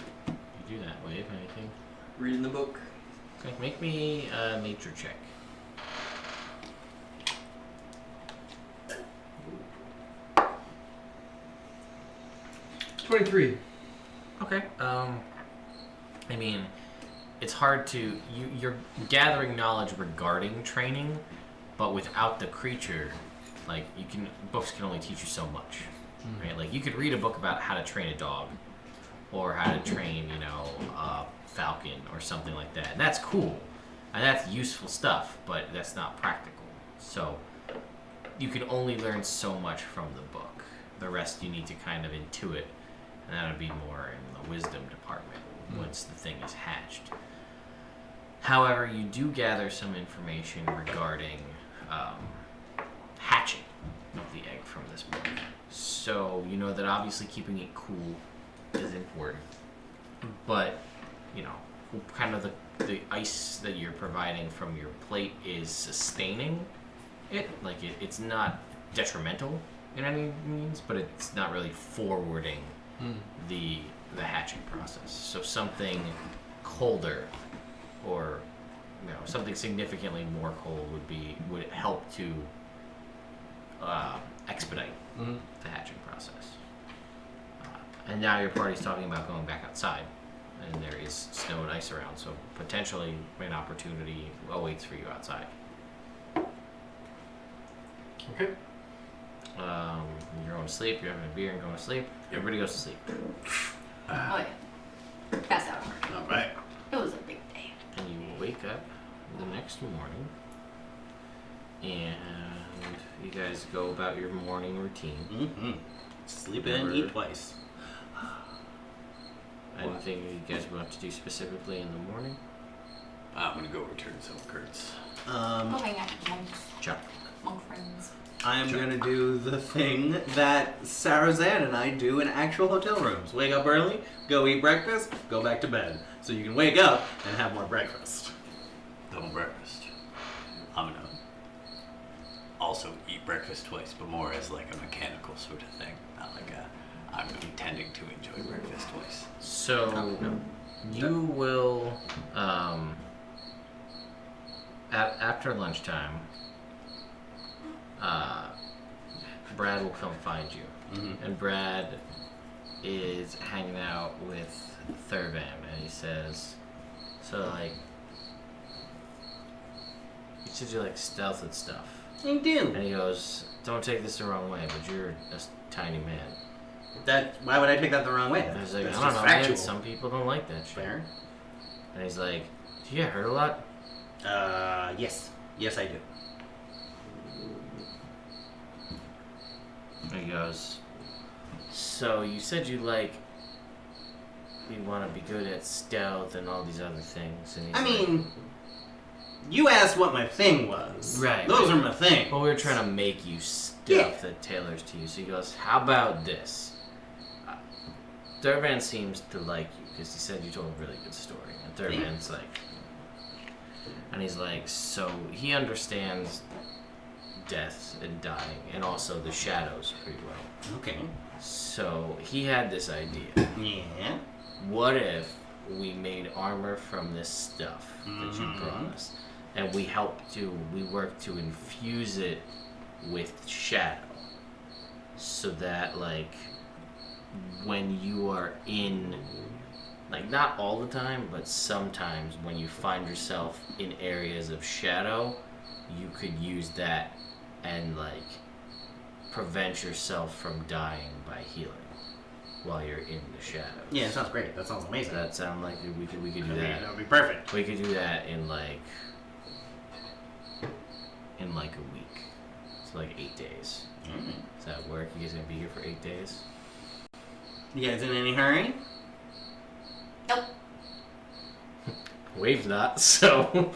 You do that, Wave. Anything? Reading the book. Okay, make me a nature check. $23. Okay. I mean, it's hard to you're gathering knowledge regarding training, but without the creature, like books can only teach you so much, right? Like you could read a book about how to train a dog, or how to train, a falcon or something like that. And that's cool, and that's useful stuff, but that's not practical. So you can only learn so much from the book. The rest you need to kind of intuit. And that would be more in the wisdom department once the thing is hatched. However, you do gather some information regarding hatching of the egg from this book. So you know that obviously keeping it cool is important. But, kind of the ice that you're providing from your plate is sustaining it. Like it's not detrimental in any means, but it's not really forwarding the hatching process. So something colder, or something significantly more cold would help to expedite the hatching process. And now your party's talking about going back outside, and there is snow and ice around, so potentially an opportunity awaits for you outside. Okay. You're going to sleep, you're having a beer and going to sleep. Everybody goes to sleep. Oh yeah. Pass out hard. Alright. It was a big day. And you wake up the next morning, and you guys go about your morning routine. Mm-hmm. Sleep in, eat twice. Anything you guys want to do specifically in the morning? I'm gonna go return some Kurtz. Oh, hang out with monks. Sure. Monk friends. I'm gonna do the thing that Sarazan and I do in actual hotel rooms. Wake up early, go eat breakfast, go back to bed. So you can wake up and have more breakfast. Double breakfast. I'm gonna also eat breakfast twice, but more as like a mechanical sort of thing. Not like I'm intending to enjoy breakfast twice. So you will after lunchtime. Brad will come find you, and Brad is hanging out with Thurvan, and he says, "So like, you said you like stealth and stuff." I do. And he goes, "Don't take this the wrong way, but you're a tiny man." Why would I take that the wrong way? And I was like, That's "I don't just know, man. factual. Some people don't like that shit." Fair. And he's like, "Do you get hurt a lot?" Yes. Yes, I do. And he goes, "So you said you want to be good at stealth and all these other things." And he's I like, mean, you asked what my thing was. Right, Those right. are my things. well, we were trying to make you stuff Yeah. that tailors to you. So he goes, "How about this? Thurvan seems to like you because he said you told a really good story." And Thurvan's like, and he's like, so he understands death and dying and also the shadows pretty well. Okay. So he had this idea. Yeah. What if we made armor from this stuff that you brought us, and we worked to infuse it with shadow, so that like when you are in, like not all the time, but sometimes when you find yourself in areas of shadow, you could use that and like prevent yourself from dying by healing while you're in the shadows. Yeah, it sounds great. That sounds amazing. Does that sound like we could do That that? would be perfect. We could do that in like a week. So like 8 days. Does that work? You guys gonna be here for 8 days? You guys in any hurry? Nope. Wave's not, so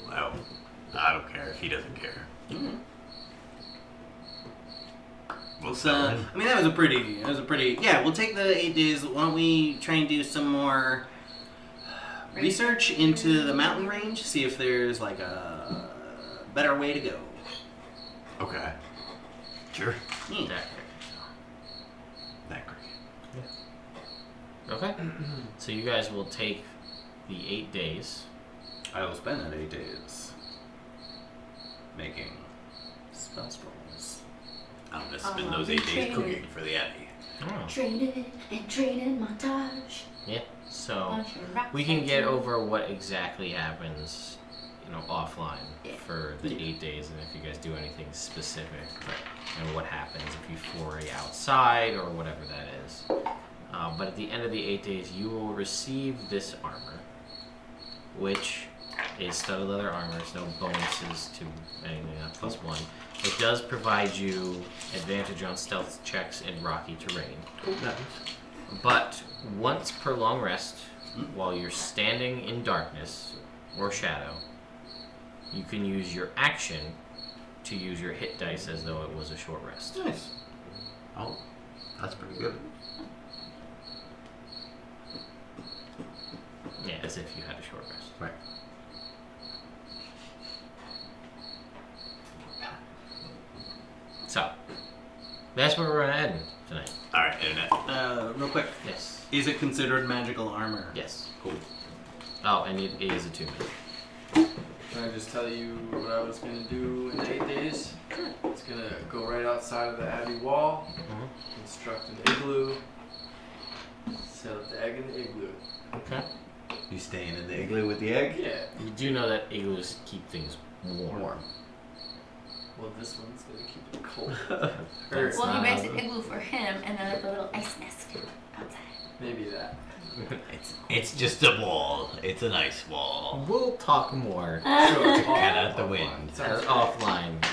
Well, I don't care if he doesn't care. We'll So, sell it. I mean, that was a pretty, yeah, we'll take the 8 days. Why don't we try and do some more research into the mountain range, see if there's like a better way to go. Okay. Sure. Yeah. That great. okay. So you guys will take the 8 days. I will spend that 8 days making spell scrolls. I'm gonna spend those 8 days cooking for the Abbey. Oh. Training and training montage. Yeah. So Montage rock we can get fighting. over what exactly happens, offline for the 8 days, and if you guys do anything specific, and what happens if you foray outside or whatever that is. But at the end of the 8 days, you will receive this armor, which is studded leather armor. There's no bonuses to anything, +1. It does provide you advantage on stealth checks in rocky terrain. But once per long rest, while you're standing in darkness or shadow, you can use your action to use your hit dice as though it was a short rest. Nice. Oh, that's pretty good. Yeah, as if you had a short rest. Right. So, that's where we're heading tonight. All right, internet. Real quick, Yes. is it considered magical armor? Yes. Cool. Oh, and it is attunement. Can I just tell you what I was gonna do in 8 days? It's gonna go right outside of the Abbey wall, construct an igloo, set up the egg in the igloo. Okay. You staying in the igloo with the egg? Yeah. You do know that igloos keep things warm. Well, this one's gonna keep it cold. That's Well, he not makes how- an igloo for him and then like a little ice nest outside. Maybe that. It's just a wall. It's an ice wall. We'll talk more Sure. Cat out the wind. offline.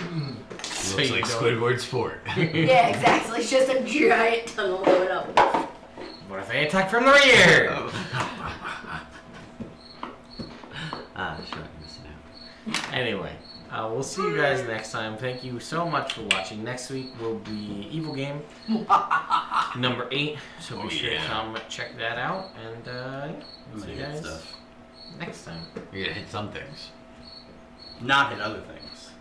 So Looks you like don't- Squidward's fort. Yeah, exactly. It's just a giant tunnel going up. What if they attack from the rear? Anyway, we'll see you guys next time. Thank you so much for watching. Next week will be Evil Game number 8. So be sure to come check that out. And we'll see you guys next time. You're gonna hit some things. Not hit other things.